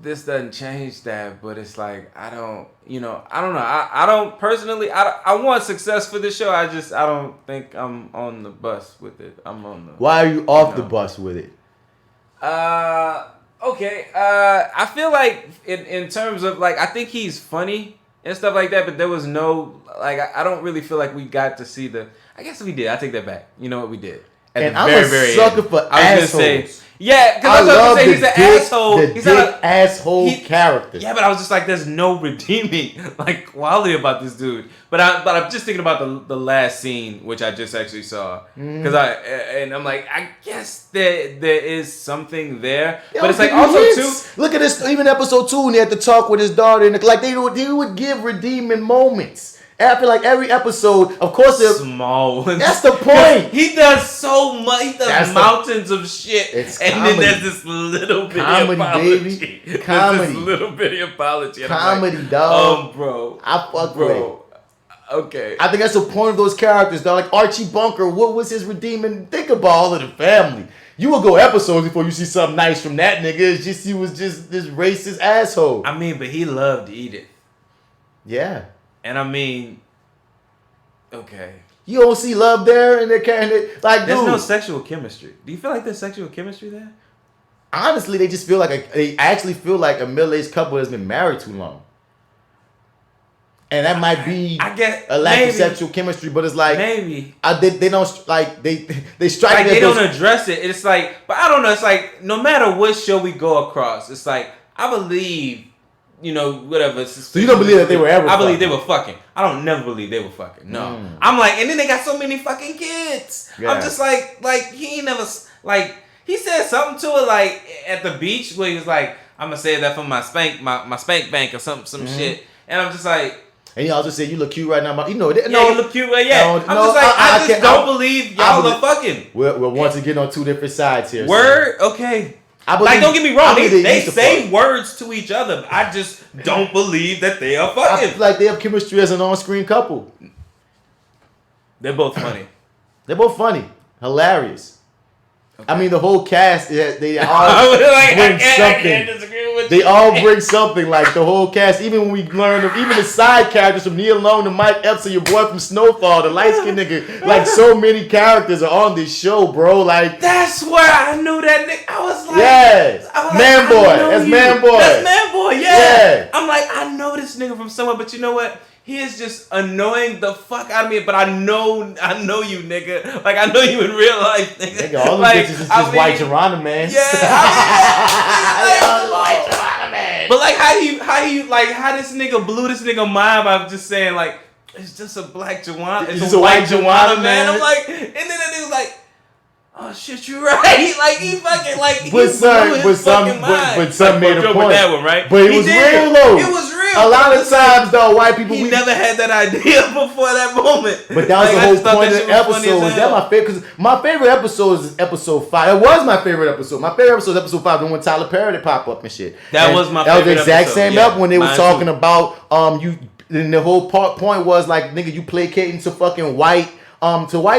doesn't change that, but it's like I don't know. I don't personally. I want success for this show. I don't think I'm on the bus with it. I'm on the. Why are you off the bus with it? Okay. I feel like in terms of like I think he's funny and stuff like that, but there was no like I don't really feel like we got to see the. I guess we did. I take that back. You know what we did. At And the I'm very, a sucker end. for I was gonna assholes. say, yeah, because I was love gonna say he's an asshole. The He's dick not a asshole character. Yeah, but I was just like, there's no redeeming like quality about this dude. But I'm just thinking about the last scene, which I just actually saw, because I'm like, I guess there is something there, but it's like also too. Look at this, even episode 2, and he had to talk with his daughter, and like they would give redeeming moments. After like every episode, of course, they're small ones. That's the point. He does so much. He does mountains of shit, and comedy. then there's this little bitty Comedy, apology. baby. Comedy. There's this little bitty apology. And Comedy, I'm like, dog. Bro. I fuck with it. Okay. I think that's the point of those characters, dog. Like Archie Bunker, what was his redeeming? Think about all of the family. You will go episodes before you see something nice from that nigga. It's just he was just this racist asshole. I mean, but he loved Edith. Yeah. And I mean, okay. You don't see love there, and like, there's dude, no sexual chemistry. Do you feel like there's sexual chemistry there? Honestly, they just feel like they actually feel like a middle-aged couple that's been married too long, and that might be a lack of sexual chemistry. But it's like maybe they don't like they strike like at they those, don't address it. It's like, but I don't know. It's like no matter what show we go across, it's like I believe. Whatever. So you don't believe that they were ever? I believe they were fucking. I don't never believe they were fucking. No, I'm like, and then they got so many fucking kids. Yeah. I'm just like he ain't never like he said something to her like at the beach where he was like, I'm gonna save that for my spank bank or some shit, and I'm just like. And he also said, "You look cute right now." You look cute, right? Yeah. I'm just like, I just don't believe y'all are fucking. We're once again on two different sides here. Word, okay. Like, don't get me wrong. They say words to each other. I just don't believe that they are fucking. I feel like they have chemistry as an on-screen couple. They're both funny. They're both funny. Hilarious. Okay. I mean, the whole cast, they all bring something. They all bring something. Like, the whole cast, even when we learn of, even the side characters from Neil Long to Mike Epps and your boy from Snowfall, the light-skinned nigga. Like, so many characters are on this show, bro. Like, that's where I knew that nigga. I was like, yes. Man Boy. That's Man Boy. That's Man Boy, yeah. I'm like, I know this nigga from somewhere, but you know what? He is just annoying the fuck out of me, but I know you, nigga. Like, I know you in real life, nigga. All the bitches is just white Geronimo, man. Yeah. White Geronimo, man. But like, how this nigga blew this nigga mind by just saying like, it's just a black Geronimo. It's a white Geronimo, man. I'm like, and then that nigga was like, oh shit, you right. Like he fucking like he blew his fucking mind. But some made a point. With that one, right? But it was real though. It was real. A lot of times though, white people never had that idea before that moment. But that was the whole point of the episode. Is that my favorite? Because my favorite episode is episode 5. It was my favorite episode. My favorite episode is episode 5, the one Tyler Perry pop up and shit. That was my favorite episode. That was the exact same episode when they were talking about you. And the whole point was like, nigga, you placating to fucking white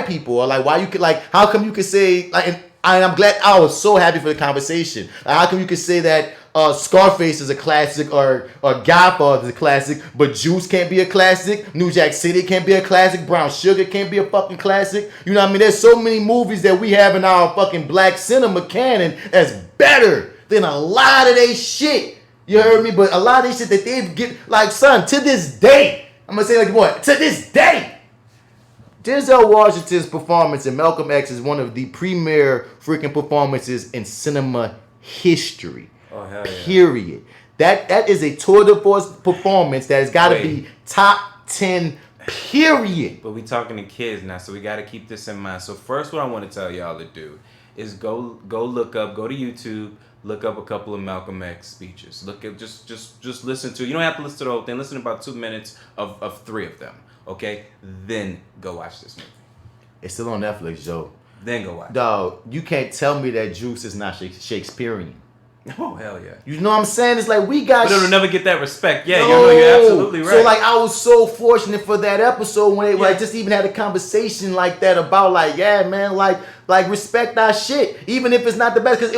people, or like why you could like how come you could say like. And I'm glad. I was so happy for the conversation. Like, how come you could say that Scarface is a classic or Godfather is a classic, but Juice can't be a classic, New Jack City can't be a classic, Brown Sugar can't be a fucking classic? You know what I mean? There's so many movies that we have in our fucking black cinema canon that's better than a lot of they shit. You heard me? But a lot of they shit that they get, like, son, to this day, I'm gonna say like what? To this day, Denzel Washington's performance in Malcolm X is one of the premier freaking performances in cinema history. Oh, hell yeah. Period. That is a tour de force performance that has got to be top 10, period. But we talking to kids now, so we got to keep this in mind. So first, what I want to tell y'all to do is go to YouTube, look up a couple of Malcolm X speeches. Look at just listen to. You don't have to listen to the whole thing. Listen to about 2 minutes of 3 of them. Okay, then go watch this movie. It's still on Netflix, Joe. Then go watch. Dog, you can't tell me that Juice is not Shakespearean. Oh, hell yeah. You know what I'm saying? It's like we got... But it'll never get that respect. Yeah, you're absolutely right. So, like, I was so fortunate for that episode when they like just even had a conversation like that about, like, yeah, man, like respect our shit. Even if it's not the best. Because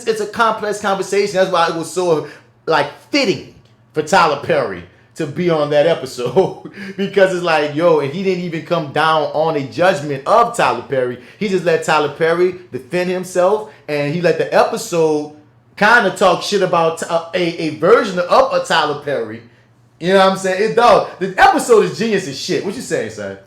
it's a complex conversation. That's why it was so, like, fitting for Tyler Perry to be on that episode. Because it's like, yo, and he didn't even come down on a judgment of Tyler Perry. He just let Tyler Perry defend himself. And he let the episode kind of talk shit about a version of a Tyler Perry. You know what I'm saying? The episode is genius as shit. What you saying, son?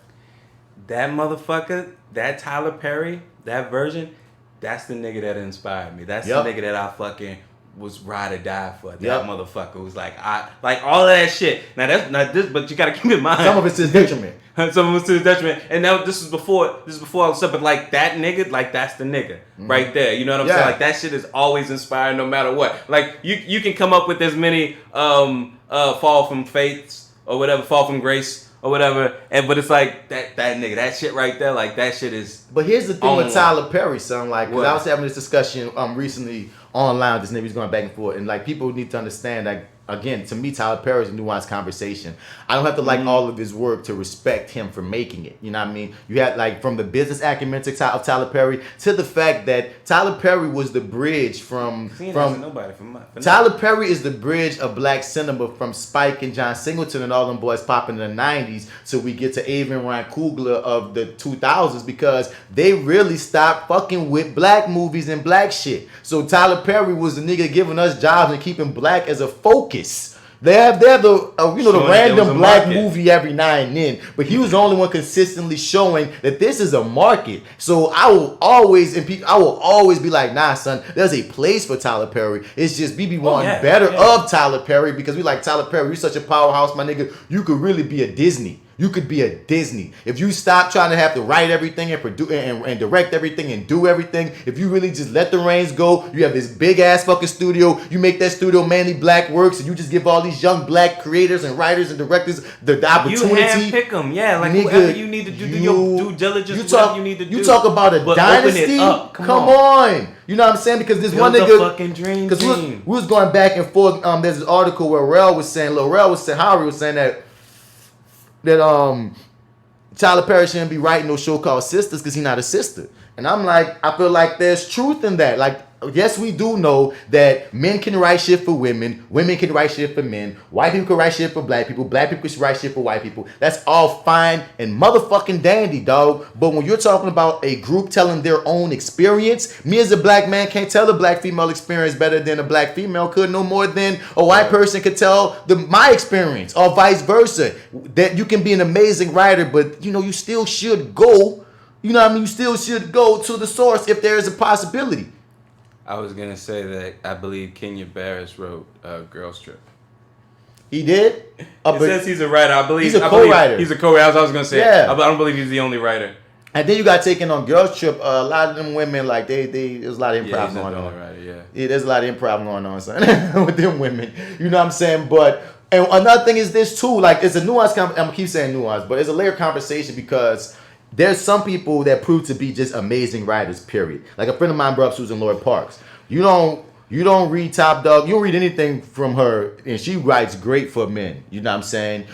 That motherfucker, that Tyler Perry, that version, that's the nigga that inspired me. That's the nigga that I fucking was ride or die for. That motherfucker was like, all of that shit. Now that's not this, but you gotta keep in mind. Some of it's to his detriment. Some of it's to his detriment. And now this is before all the stuff, but like that nigga, like that's the nigga right there. You know what I'm saying? Like that shit is always inspiring no matter what. Like you can come up with as many fall from faiths or whatever, fall from grace or whatever, but it's like that nigga, that shit right there, like that shit is. But here's the thing with Tyler Perry, son. Like, because I was having this discussion recently online, this nigga's going back and forth, and like people need to understand that. Again, to me, Tyler Perry is a nuanced conversation. I don't have to like all of his work to respect him for making it. You know what I mean? You had like from the business acumen of Tyler Perry to the fact that Tyler Perry was the bridge from Tyler Perry is the bridge of black cinema from Spike and John Singleton and all them boys popping in the 90s till we get to Avon Ryan Coogler of the 2000s because they really stopped fucking with black movies and black shit. So Tyler Perry was the nigga giving us jobs and keeping black as a focus. They have the random black movie every now and then, but he was the only one consistently showing that this is a market. So I will always be like, nah, son, there's a place for Tyler Perry. It's just we be wanting better of Tyler Perry because we like Tyler Perry. You're such a powerhouse, my nigga. You could really be a Disney. You could be a Disney. If you stop trying to have to write everything and produce and direct everything and do everything, if you really just let the reins go, you have this big ass fucking studio, you make that studio mainly black works, and you just give all these young black creators and writers and directors the opportunity. You handpick them, like nigga, whoever you need to do your due diligence, whatever you need to do. You talk about a dynasty? Come on. You know what I'm saying? Because this one nigga, fucking dream because we was going back and forth. There's this article where Harry was saying that Tyler Perry shouldn't be writing no show called Sisters because he's not a sister. And I'm like, I feel like there's truth in that. Like, yes, we do know that men can write shit for women, women can write shit for men, white people can write shit for black people can write shit for white people. That's all fine and motherfucking dandy, dog. But when you're talking about a group telling their own experience, me as a black man can't tell a black female experience better than a black female could, no more than a white person could tell my experience, or vice versa. That you can be an amazing writer, but you still should go. You know what I mean? You still should go to the source if there is a possibility. I was going to say that I believe Kenya Barris wrote Girls Trip. He did? It says he's a writer. I believe he's a co-writer. He's a co-writer. I was going to say. Yeah. I don't believe he's the only writer. And then you got taken on Girls Trip. A lot of them women, like, there's a lot of improv going on. Right, yeah, there's a lot of improv going on, son, with them women. You know what I'm saying? But, and another thing is this, too. Like, it's a nuanced, I'm going to keep saying nuance, but it's a layered conversation because there's some people that prove to be just amazing writers, period. Like a friend of mine brought up Susan Lloyd Parks. You don't read Top Dog. You don't read anything from her, and she writes great for men. You know what I'm saying?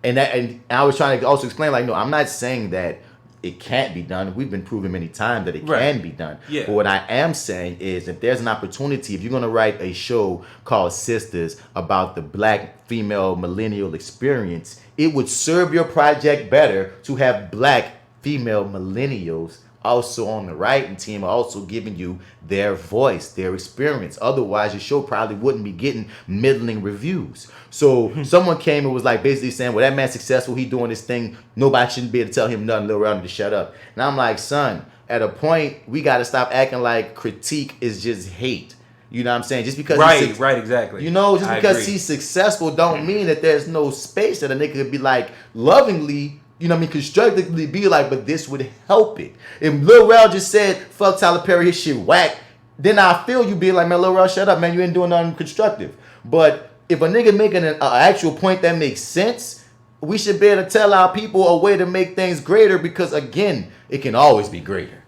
And I was trying to also explain, like, no, I'm not saying that it can't be done. We've been proven many times that it can be done. Yeah. But what I am saying is if there's an opportunity, if you're going to write a show called Sisters about the black female millennial experience, it would serve your project better to have black female millennials also on the writing team, also giving you their voice, their experience. Otherwise, your show probably wouldn't be getting middling reviews. So someone came and was like basically saying, well, that man's successful. He doing this thing. Nobody shouldn't be able to tell him nothing, Lil Rel to shut up. And I'm like, son, at a point, we got to stop acting like critique is just hate. You know what I'm saying? Just because right, exactly. Just because he's successful don't mean that there's no space that a nigga could be like lovingly, constructively be like, but this would help it. If Lil Rel just said, fuck Tyler Perry, his shit whack, then I feel you being like, man, Lil Rel, shut up, man, you ain't doing nothing constructive. But if a nigga making an actual point that makes sense, we should be able to tell our people a way to make things greater because, again, it can always be greater.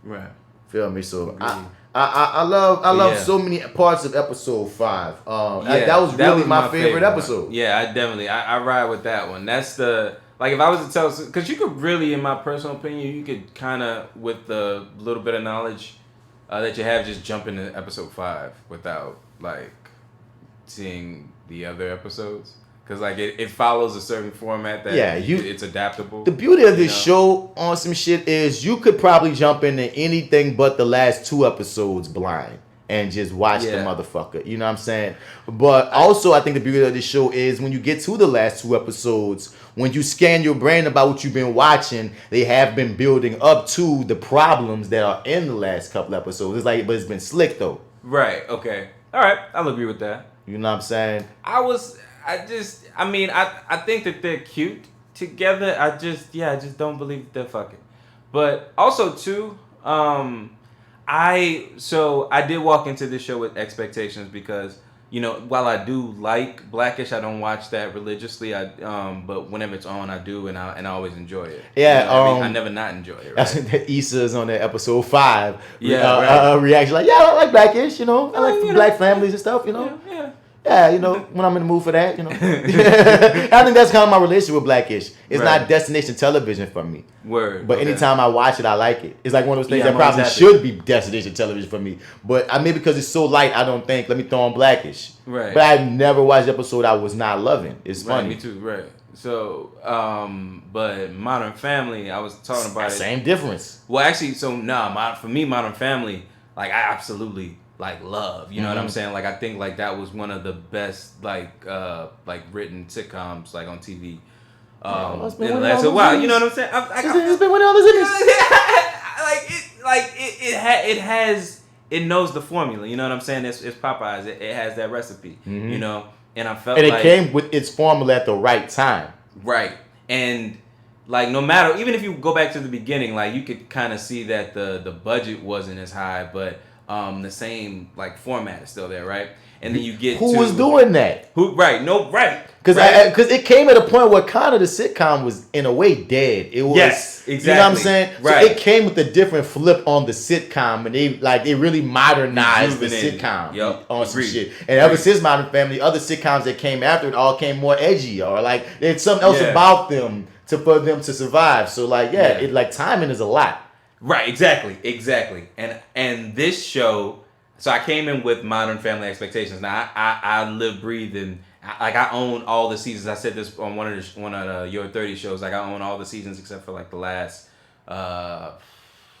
Right. Feel me? So I love so many parts of episode 5. That was really my favorite episode. One. Yeah, I ride with that one. That's the, like, if I was to tell, because you could really, in my personal opinion, you could kind of, with the little bit of knowledge that you have, just jump into episode 5 without, like, seeing the other episodes. Because, like, it follows a certain format that it's adaptable. The beauty of this show on some shit is you could probably jump into anything but the last 2 episodes blind and just watch the motherfucker. You know what I'm saying? But also, I think the beauty of this show is when you get to the last 2 episodes, when you scan your brain about what you've been watching, they have been building up to the problems that are in the last couple episodes. It's like, but it's been slick, though. Right, okay. All right, I'll agree with that. You know what I'm saying? I think that they're cute together. I just don't believe they're fucking. But also too, I did walk into this show with expectations because, you know, while I do like blackAF, I don't watch that religiously. But whenever it's on, I do, and I always enjoy it. Yeah, you know, I never not enjoy it. Right? That's that Issa's on that episode 5. Yeah, reaction like, I like blackAF. You know, I like black families and stuff. You know. Yeah, you know, when I'm in the mood for that, you know. I think that's kind of my relationship with blackAF. It's not destination television for me. Word. But anytime I watch it, I like it. It's like one of those things that probably should be destination television for me. But maybe because it's so light, I don't think, let me throw on blackAF. Right. But I've never watched an episode I was not loving. It's funny. Me too, right. So, but Modern Family, I was talking about it. Same difference. Well, actually, for me, Modern Family, like, I absolutely love, you know what I'm saying? Like, I think like that was one of the best like written sitcoms like on TV. In the last while, you know what I'm saying? It's been one of those it knows the formula. You know what I'm saying? It's Popeyes. It has that recipe. You know, and I felt and it came with its formula at the right time. Right, and like no matter, even if you go back to the beginning, like you could kind of see that the budget wasn't as high, but the same like format is still there, right? And then you get who was doing that? Because it came at a point where kind of the sitcom was in a way dead. It was, yes, exactly. You know what I'm saying? Right. So it came with a different flip on the sitcom, and they really modernized the sitcom on some shit. And ever since Modern Family, other sitcoms that came after it all came more edgy, or like there's something else about them for them to survive. So like it like timing is a lot. Right, exactly. And this show, so I came in with Modern Family expectations. Now I live, breathe, and I own all the seasons. I said this on one of the Your 30 shows. Like I own all the seasons except for like the last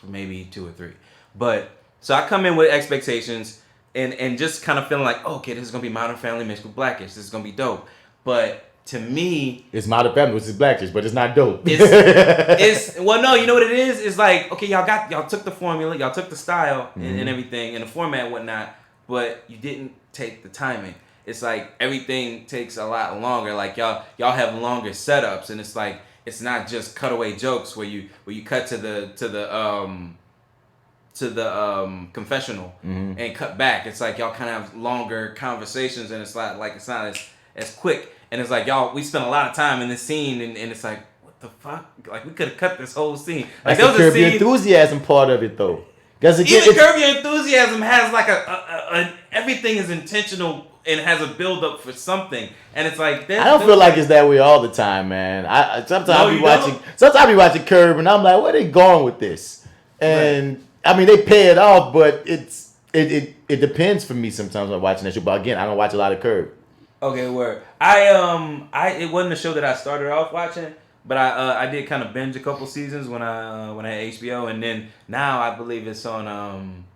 maybe 2 or 3. But so I come in with expectations and just kind of feeling like, okay, this is gonna be Modern Family mixed with blackAF. This is gonna be dope. But to me, it's Modern Family, which is blackAF, but it's not dope. It's well, no, you know what it is? It's like, okay, y'all took the formula, y'all took the style and everything, and the format and whatnot, but you didn't take the timing. It's like everything takes a lot longer. Like y'all have longer setups, and it's like it's not just cutaway jokes where you cut to the confessional and cut back. It's like y'all kind of have longer conversations, and it's like it's not as quick. And it's like, we spent a lot of time in this scene, and it's like, what the fuck? Like, we could have cut this whole scene. Like, that's the Curb Your Enthusiasm part of it, though. Even Curb Your Enthusiasm has like everything is intentional and has a build up for something. And it's like, I don't feel like it's that way all the time, man. Sometimes I be watching Curb, and I'm like, where they going with this? And I mean, they pay it off, but it depends for me sometimes when I'm watching that show. But again, I don't watch a lot of Curb. Okay, word. It wasn't a show that I started off watching, but I did kind of binge a couple seasons when I had HBO, and then now I believe it's on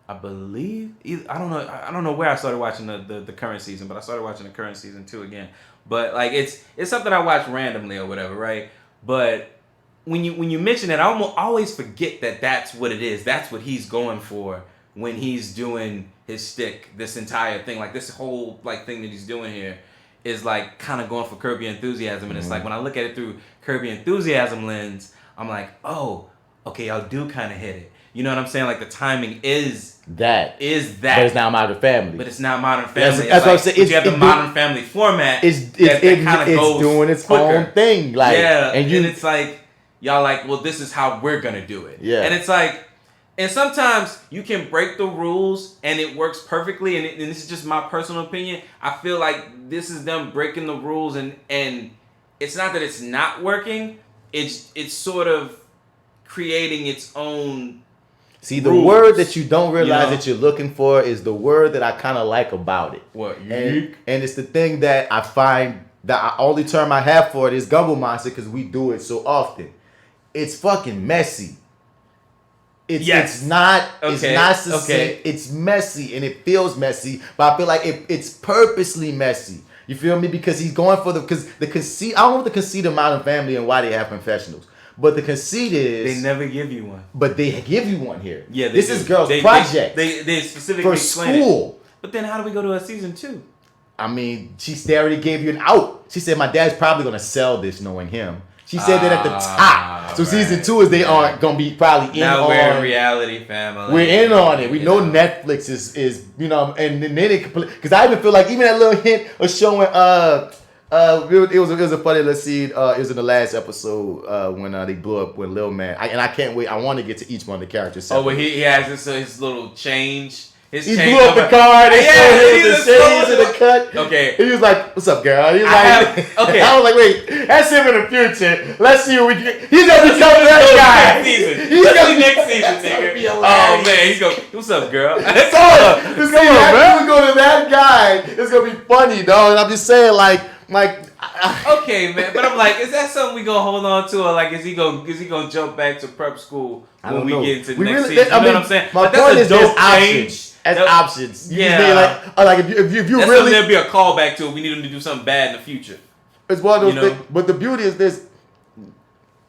I don't know where I started watching the current season, but I started watching the current season 2 again. But like it's something I watch randomly or whatever, right? But when you mention it, I always forget that that's what it is. That's what he's going for when he's doing his stick, this entire thing, like this whole like thing that he's doing here is like kind of going for Curb Your Enthusiasm. And it's like when I look at it through Curb Your Enthusiasm lens, I'm like, oh, okay, y'all do kind of hit it. You know what I'm saying? Like the timing is that. But it's not Modern Family. But it's not Modern Family. That's what I'm saying. You have the Modern Family format. It's doing its own thing. Like, and it's like, y'all like, well, this is how we're going to do it. Yeah. And it's like, And sometimes you can break the rules and it works perfectly. And this is just my personal opinion. I feel like this is them breaking the rules, and it's not that it's not working. It's sort of creating its own. See, the word that you don't realize that you're looking for is the word that I kind of like about it. What? And it's the thing that I find the only term I have for it is Gumbo Monster, because we do it so often. It's fucking messy. It's not succinct. Okay. It's messy and it feels messy, but I feel like it's purposely messy. You feel me? Because he's going for the conceit. I don't know what the conceit of Modern Family and why they have confessionals, but the conceit is they never give you one. But they give you one here. Yeah, this is girls' project. They specifically for school. But then how do we go to a season 2? I mean, they already gave you an out. She said my dad's probably gonna sell this, knowing him. She said that at the top. So season 2 is they aren't gonna be probably in on. Now we're a reality family. We're in on it. We know Netflix is and then they because I even feel like even that little hint of showing it was a funny little scene. It was in the last episode when they blew up with Lil Man. I can't wait. I want to get to each one of the characters. Oh, but he has his little change. He blew up the car. They showed the shades in the cut. Okay. He was like, "What's up, girl?" He was okay. I was like, "Wait, that's him in the future. Let's see what we can." He's gonna become that guy. He's gonna be next season, nigga. Oh man, he's gonna. What's up, girl? Come on, man. We go to that guy. It's gonna be funny, dog. And I'm just saying, like. Okay, man, but I'm like, is that something we gonna hold on to, or like, is he gonna jump back to prep school when we get into next season? You know what I'm saying? My point is, there's options. As options. Yeah. Like if you that's really, there'll be a callback to it. We need him to do something bad in the future. It's one of those things. But the beauty is this: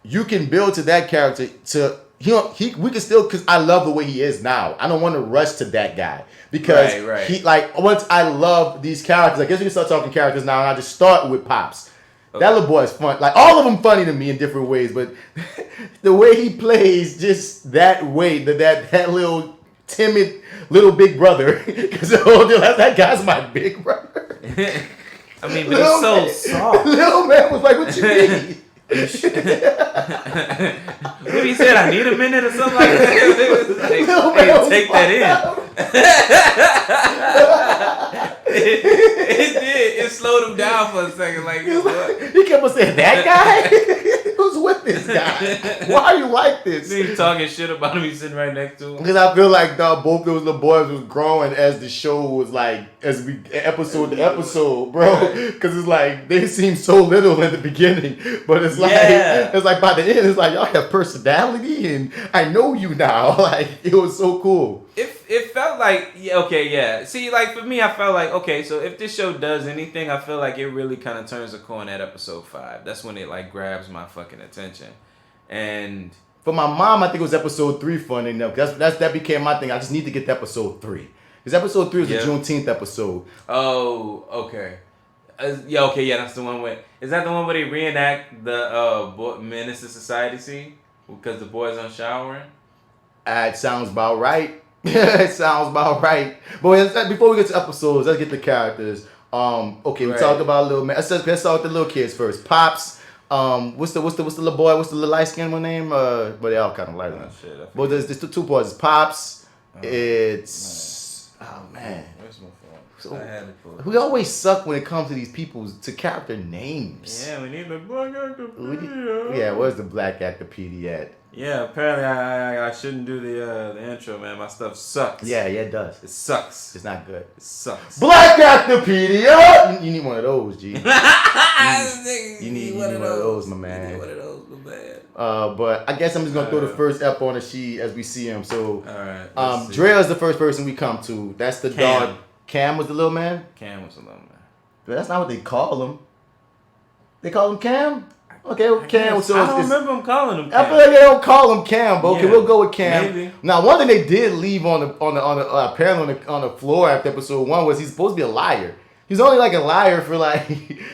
you can build to that character to. We can still, because I love the way he is now. I don't want to rush to that guy because he once I love these characters. I guess we can start talking characters now, and I just start with Pops. Okay. That little boy is fun. Like all of them funny to me in different ways, but the way he plays, just that way, that little timid little big brother, because that guy's my big brother. I mean, but he's so soft. Little man was like, "What you mean?" What he said, I need a minute or something like that. Hey, take that in. It did. It slowed him down for a second. Like he kept on saying, "That guy? Who's with this guy? Why are you like this?" He's talking shit about him. He's sitting right next to him. Because I feel like both those little boys was growing as the show was episode to episode, bro. Because it's like they seem so little in the beginning, but it's like by the end, it's like y'all have personality, and I know you now. Like it was so cool. It felt like See, like for me, I felt like so if this show does anything, I feel like it really kind of turns the corner at episode 5. That's when it like grabs my fucking attention. And for my mom, I think it was episode 3 funny enough. That became my thing. I just need to get to episode 3 because episode 3 was the Juneteenth episode. Oh, okay. That's the one where is that the one where they reenact the Menace to Society scene because the boys are showering? It sounds about right. It sounds about right. But before we get to episodes, let's get the characters. We talked about little man. Let's start with the little kids first. Pops. What's the little boy? What's the little light skinned one name? But they all kind of light. But there's the two boys. It's Pops. Man. Where's my phone? So, we always suck when it comes to these to character names. Yeah, we need the black Actopedia. Yeah, where's the black Actopedia at? Yeah, apparently I shouldn't do the intro, man. My stuff sucks. Yeah, it does. It sucks. It's not good. It sucks. Black Actopedia! You need one of those, G. You need one of those, my man. You need one of those, my man. But I guess I'm just gonna throw the first ep on the sheet as we see him. So, all right. Drea is the first person we come to. That's the dog. Cam was the little man. Cam was the little man. But that's not what they call him. They call him Cam. Okay, Cam. So I don't remember him calling him Cam. I feel like they don't call him Cam, but okay, we'll go with Cam. Maybe. Now, one thing they did leave apparently on the floor after episode 1 was he's supposed to be a liar. He's only like a liar for like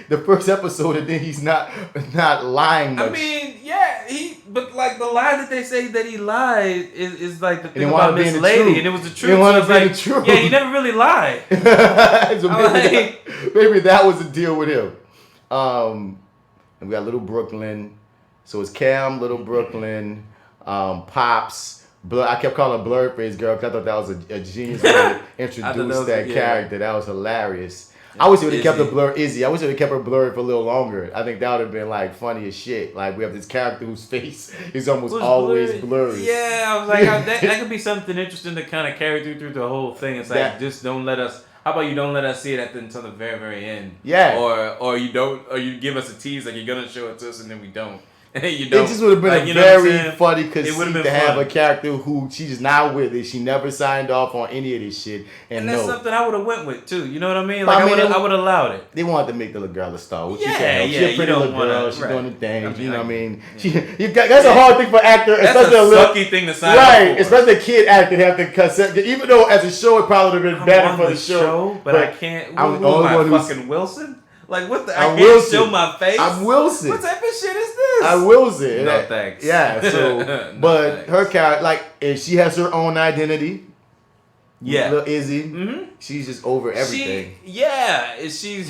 the first episode, and then he's not lying much. I mean, but like the lie that they say that he lied is like the thing about this lady, and it was the truth. Yeah, he never really lied. So maybe that was the deal with him. And we got Little Brooklyn. So it's Cam, Little Brooklyn, Pops, I kept calling her Blurred Face Girl because I thought that was a genius way to introduce that character. That was hilarious. I wish they would have kept her blurred. Izzy. I wish they would have kept her blurred for a little longer. I think that would have been like funny as shit. Like we have this character whose face is almost always blurry. Yeah, I was like, that could be something interesting to kind of carry through the whole thing. It's like just don't let us. How about you don't let us see it until the very, very end? Yeah. Or you give us a tease like you're gonna show it to us and then we don't. It just would have been a very funny conceit to have a character who she's not with it. She never signed off on any of this shit. And that's something I would have went with too. You know what I mean? Like I would have allowed it. They wanted to make the little girl a star. Which she's a pretty little girl. She's doing the thing. You know what I mean? That's a hard thing for actor. That's a sucky thing to sign up for. Especially a kid actor have to cut. Even though as a show it probably would have been better for the show. But I can't. Who am I, fucking Wilson? Like what the? I can't Wilson. Show my face. I'm Wilson. What type of shit is this? I'm Wilson. No thanks. Yeah. So, but her character, and she has her own identity. Yeah. Little Izzy. She's just over everything. She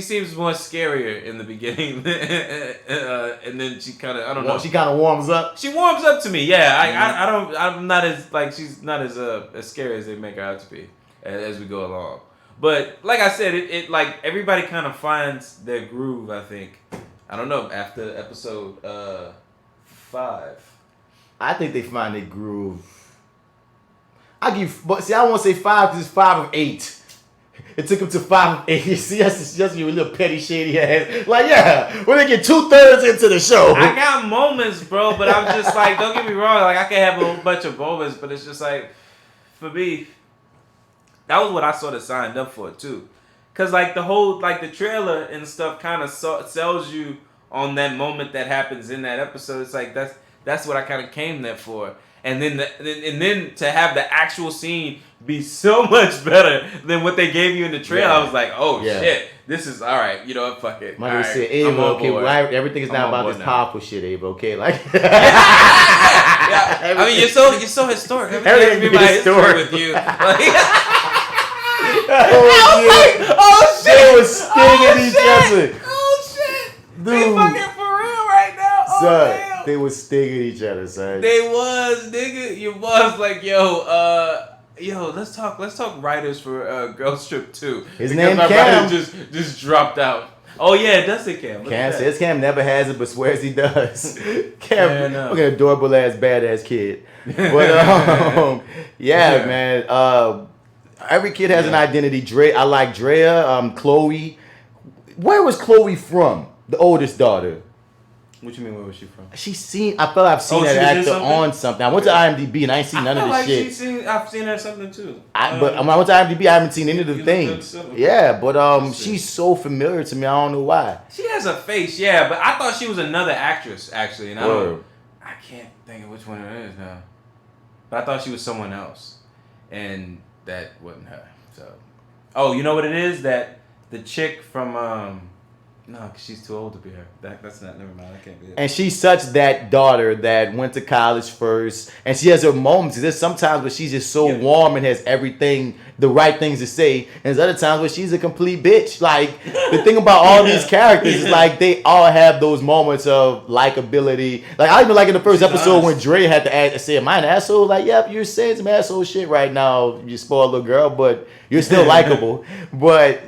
seems more scarier in the beginning, and then she kind of I don't know. She kind of warms up. She warms up to me. Yeah. I'm not as she's not as scary as they make her out to be as we go along. But like I said, it like everybody kind of finds their groove. I think. I don't know after episode 5. I think they find their groove. I won't say 5 because it's 5 of 8. It took them to 5 of 8. You see, that's just you a little petty shady ass. Like, when they get 2/3 into the show. I got moments, bro, but I'm just like, don't get me wrong. Like, I can have a whole bunch of moments, but it's just like, for me, that was what I sort of signed up for too. Cause like the whole the trailer and stuff kind of sells you on that moment that happens in that episode. It's like that's what I kind of came there for. And then to have the actual scene be so much better than what they gave you in the trailer, I was like, shit, this is all right. You know what? Fuck it. Money said, Ava, okay, everything is now about this powerful shit, Ava. Okay, like. I mean, you're so historic. Everything has to be my history with you. Oh shit! They were stinging each other. Oh shit! Dude. They fucking for real right now. Oh son, damn. They was stinging each other, son. They was, nigga. You was like, yo, let's talk writers for Girls Trip 2. His name Cam just dropped out. Oh yeah, it does say Cam. Cam says Cam never has it, but swears he does. Cam, look at adorable ass badass kid. But man. Every kid has an identity. I like Drea, Chloe. Where was Chloe from? The oldest daughter. What you mean? Where was she from? I've seen that actor on something. I went to IMDb and I ain't seen none of this shit. I've seen her something too. But when I went to IMDb, I haven't seen any of the things. Yeah, but she's so familiar to me. I don't know why. She has a face, yeah. But I thought she was another actress actually, and I can't think of which one it is now. But I thought she was someone else, and that wasn't her. So, you know what it is? That the chick from no, because she's too old to be her. That's not. Never mind. I can't be it. And she's such that daughter that went to college first, and she has her moments. There's sometimes where she's just so warm and has everything, the right things to say, and there's other times where she's a complete bitch. Like the thing about all these characters is like they all have those moments of likability. Like I even like in the first episode when Dre had to say, "Am I an asshole?" Like, yep, you're saying some asshole shit right now, you spoiled little girl, but you're still likable. But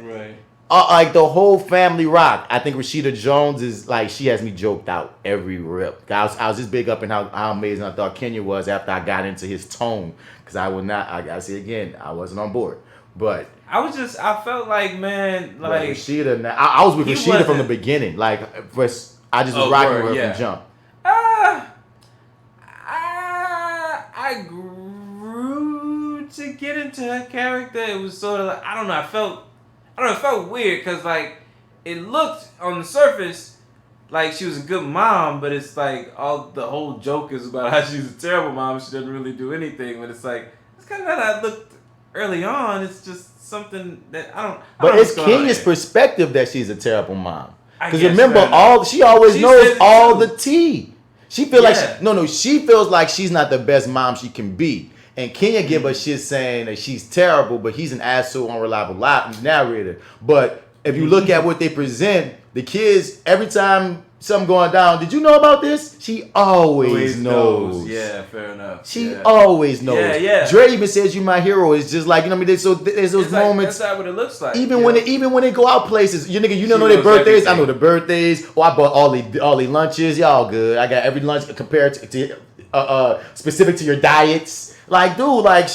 like the whole family rock. I think Rashida Jones is like, she has me joked out every rip. I was just big up in how amazing I thought Kenya was after I got into his tone. Because I gotta say again, I wasn't on board. But I felt like, man, like Rashida. I was with Rashida from the beginning. Like I just was rocking with her from jump. I grew to get into her character. It was sort of like, I don't know, it felt weird because like it looked on the surface like she was a good mom, but it's like the whole joke is about how she's a terrible mom. She doesn't really do anything, but it's like it's kind of how I looked early on. It's just something that I don't. But it's Kenya's perspective that she's a terrible mom. Because remember, she always knows all the tea. She feels like she feels like she's not the best mom she can be. And Kenya give us shit saying that she's terrible, but he's an asshole, unreliable narrator. But if you look at what they present, the kids, every time something going down. Did you know about this? She always knows. Yeah, fair enough. She always knows. Yeah. Dre even says you my hero. It's just like, you know what I mean? So there's those moments. That's not what it looks like. Even when they go out places, you don't know their birthdays. Everything. I know the birthdays. I bought all the lunches. Y'all good. I got every lunch compared to specific to your diets. Like, dude, like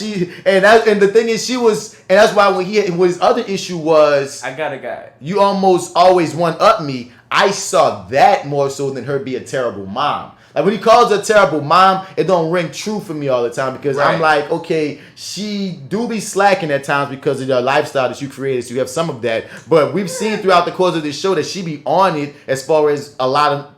and the thing is, and that's why when his other issue was, I got a guy. You almost always one up me. I saw that more so than her be a terrible mom. Like when he calls her a terrible mom, it don't ring true for me all the time because I'm like, okay, she do be slacking at times because of the lifestyle that you created. So you have some of that, but we've seen throughout the course of this show that she be on it as far as a lot of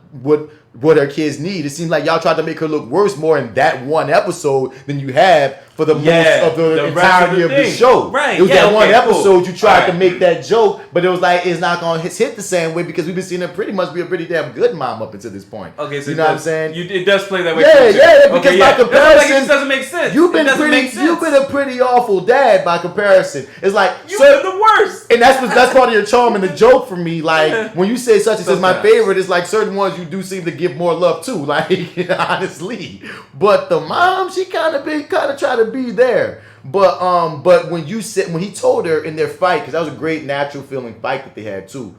what her kids need. It seems like y'all tried to make her look worse more in that one episode than you have for the most of the entirety of the show. Right. It was that one episode you tried to make that joke, but it was like it's not gonna hit the same way because we've been seeing her pretty much be a pretty damn good mom up until this point. Okay, so you know what I'm saying? It does play that way. Yeah, because by comparison, it doesn't make sense. You've been a pretty awful dad by comparison. It's like you've been the worst, and that's part of your charm and the joke for me. Like when you say such and such is my favorite, it's like certain ones you do seem to give more love to. Like honestly, but the mom, she kind of try to be there. But when he told her in their fight, because that was a great natural feeling fight that they had too.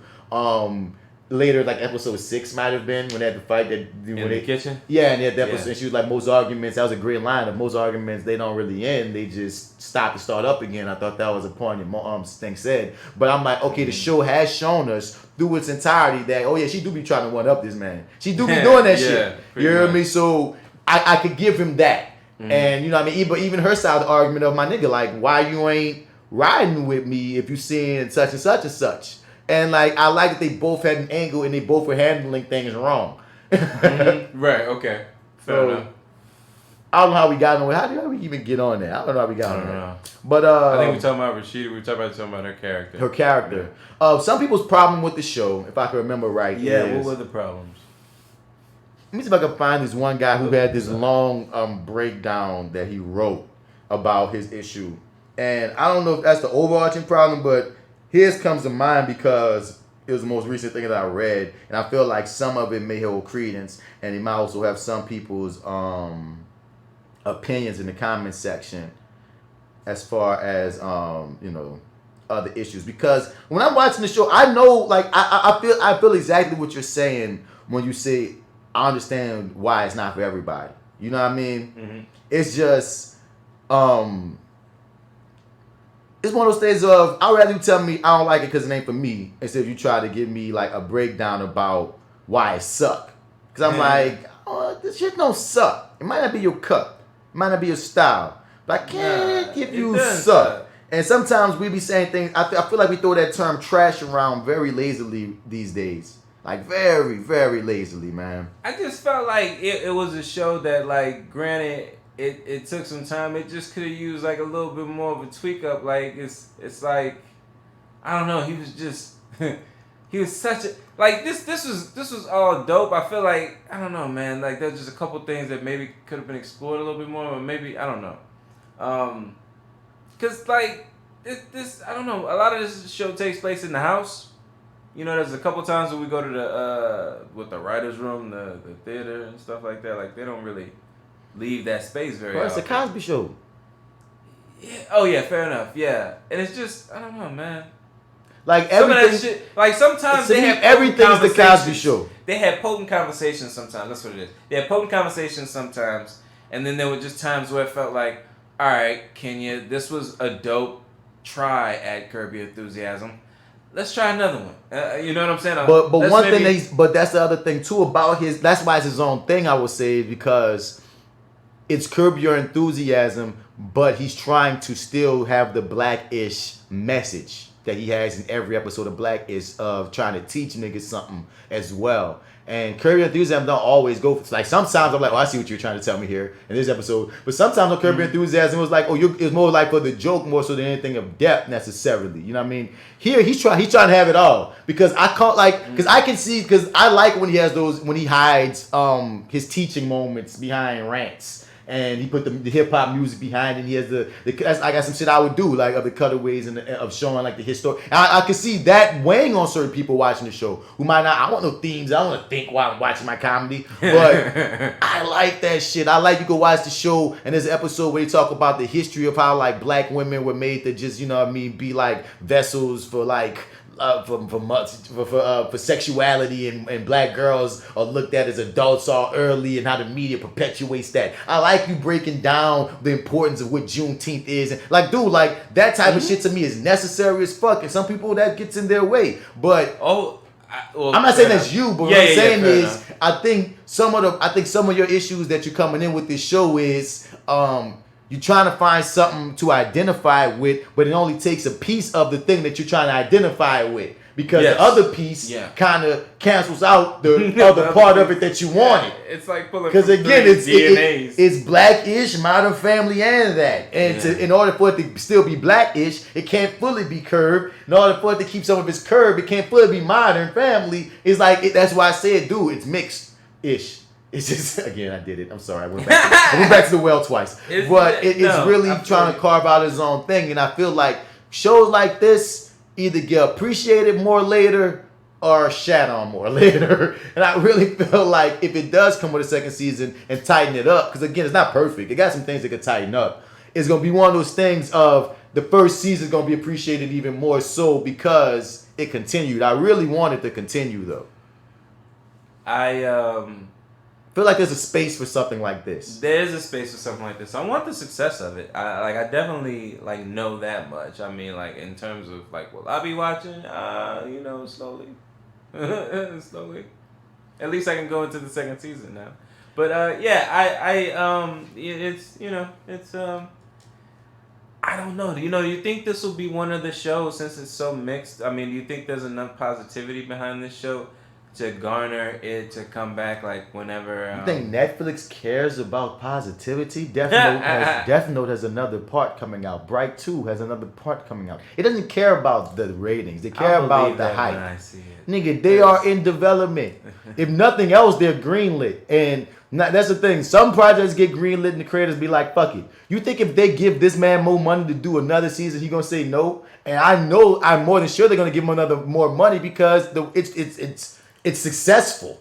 Later, like episode 6 might have been when they had the fight in the kitchen. Yeah, and they had the episode. And she was like, most arguments. That was a great line. Of most arguments, they don't really end. They just stop and start up again. I thought that was a poignant thing said. But I'm like, okay, the show has shown us through its entirety that she do be trying to one up this man. She do be doing that shit. You hear me? So I could give him that. Mm-hmm. And you know what I mean? But even her side of the argument of my nigga, like, why you ain't riding with me if you seeing such and such and such? And like, I like that they both had an angle and they both were handling things wrong. Mm-hmm. Right, okay. Fair enough. I don't know how we got on it. How did we even get on there? I don't know how we got on there. But I think we're talking about Rashida. We're talking about her character. Her character. Some people's problem with the show, if I can remember right. Yeah, what were the problems? Let me see if I can find this one guy who had this long breakdown that he wrote about his issue. And I don't know if that's the overarching problem, but his comes to mind because it was the most recent thing that I read. And I feel like some of it may hold credence. And it might also have some people's opinions in the comment section as far as, other issues. Because when I'm watching the show, I know, like, I feel exactly what you're saying when you say, I understand why it's not for everybody. You know what I mean? Mm-hmm. It's just, it's one of those things of, I'd rather you tell me I don't like it because it ain't for me, instead of you try to give me like a breakdown about why it suck. Because I'm like, this shit don't suck. It might not be your cup. It might not be your style. But I can't give you suck. And sometimes we be saying things, I feel like we throw that term trash around very lazily these days. Like, very, very lazily, man. I just felt like it was a show that, like, granted, it took some time. It just could have used, like, a little bit more of a tweak up. Like, it's like, I don't know. He was just, he was such a, like, this was all dope. I feel like, I don't know, man. Like, there's just a couple things that maybe could have been explored a little bit more. Or maybe, I don't know. Because, like, this, I don't know. A lot of this show takes place in the house. You know, there's a couple times when we go to the writer's room, the theater and stuff like that. Like, they don't really leave that space very often. It's a Cosby Show. Yeah. Oh, yeah, fair enough. Yeah. And it's just, I don't know, man. Like, everything. Some of that shit, like, sometimes they have everything's the Cosby Show. They had potent conversations sometimes. That's what it is. They had potent conversations sometimes. And then there were just times where it felt like, all right, Kenya, this was a dope try at Curb Your Enthusiasm. Let's try another one. You know what I'm saying? But one thing, but that's the other thing too about his. That's why it's his own thing. I would say because it's Curb Your Enthusiasm, but he's trying to still have the black-ish message that he has in every episode of Black-ish of trying to teach niggas something as well. And Curb Your Enthusiasm don't always go for, like, sometimes I'm like, oh, I see what you're trying to tell me here in this episode. But sometimes on Curb Your Enthusiasm, it was like, it's more like for the joke more so than anything of depth necessarily. You know what I mean? Here, he's trying to have it all. Because I can't, like, because I can see, because I like when he has those, when he hides his teaching moments behind rants. and he put the hip hop music behind it. He has I got some shit I would do, like of the cutaways and of showing like the history. I could see that weighing on certain people watching the show who might not. I want no themes. I don't want to think while I'm watching my comedy, but I like that shit. I like you go watch the show, and there's an episode where they talk about the history of how like black women were made to just, you know what I mean, be like vessels for like. For sexuality, and black girls are looked at as adults all early, and how the media perpetuates that. I like you breaking down the importance of what Juneteenth is, and like, dude, like that type of shit to me is necessary as fuck, and some people that gets in their way. But I'm not saying that's you, but what I'm saying is I think some of your issues that you're coming in with this show is you're trying to find something to identify with, but it only takes a piece of the thing that you're trying to identify with. Because the other piece kind of cancels out the other part of it that you wanted. It's like pulling because again, DNAs. It's Black-ish, Modern Family, and that. And in order for it to still be Black-ish, it can't fully be curved. In order for it to keep some of its curve, it can't fully be Modern Family. It's like that's why I said, dude, it's mixed-ish. It's just, again, I did it. I'm sorry. I went back to the well twice. It's really trying to carve out his own thing. And I feel like shows like this either get appreciated more later or shat on more later. And I really feel like if it does come with a second season and tighten it up, because again, it's not perfect. It got some things that could tighten up. It's going to be one of those things of the first season is going to be appreciated even more so because it continued. I really want it to continue, though. I feel like there's a space for something like this. There is a space for something like this. I want the success of it. I definitely like know that much. I mean, like in terms of like, will I be watching? Slowly, slowly. At least I can go into the second season now. But it's I don't know. Do you think this will be one of the shows since it's so mixed? I mean, do you think there's enough positivity behind this show to garner it to come back like whenever? You think Netflix cares about positivity? Death Note has another part coming out. Bright 2 has another part coming out. It doesn't care about the ratings. They care about the hype. I see it. Nigga, they are in development. If nothing else, they're greenlit. And that's the thing. Some projects get greenlit and the creators be like, fuck it. You think if they give this man more money to do another season, he gonna say no? And I'm more than sure they're gonna give him more money because it's successful.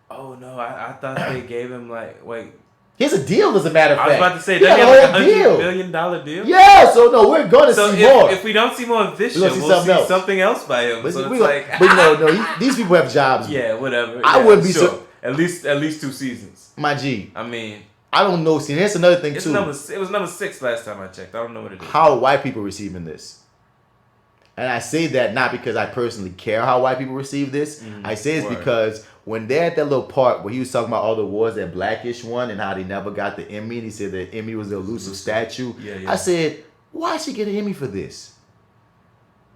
Oh no, I thought they gave him wait. He has a deal, as a matter of fact. I was about to say, doesn't he have like $100 million deal? Yeah, so no, we're going to see more. If we don't see more of this show, we'll see something else by him. But these people have jobs. Yeah, whatever. I wouldn't be sure. At least 2 seasons. My G. I mean, I don't know. See, here's another thing too. It was number 6 last time I checked. I don't know what it is. How are white people receiving this? And I say that not because I personally care how white people receive this. I say it's because when they're at that little part where he was talking about all the awards that Blackish won and how they never got the Emmy, and he said that Emmy was the elusive statue. I said, why should she get an Emmy for this?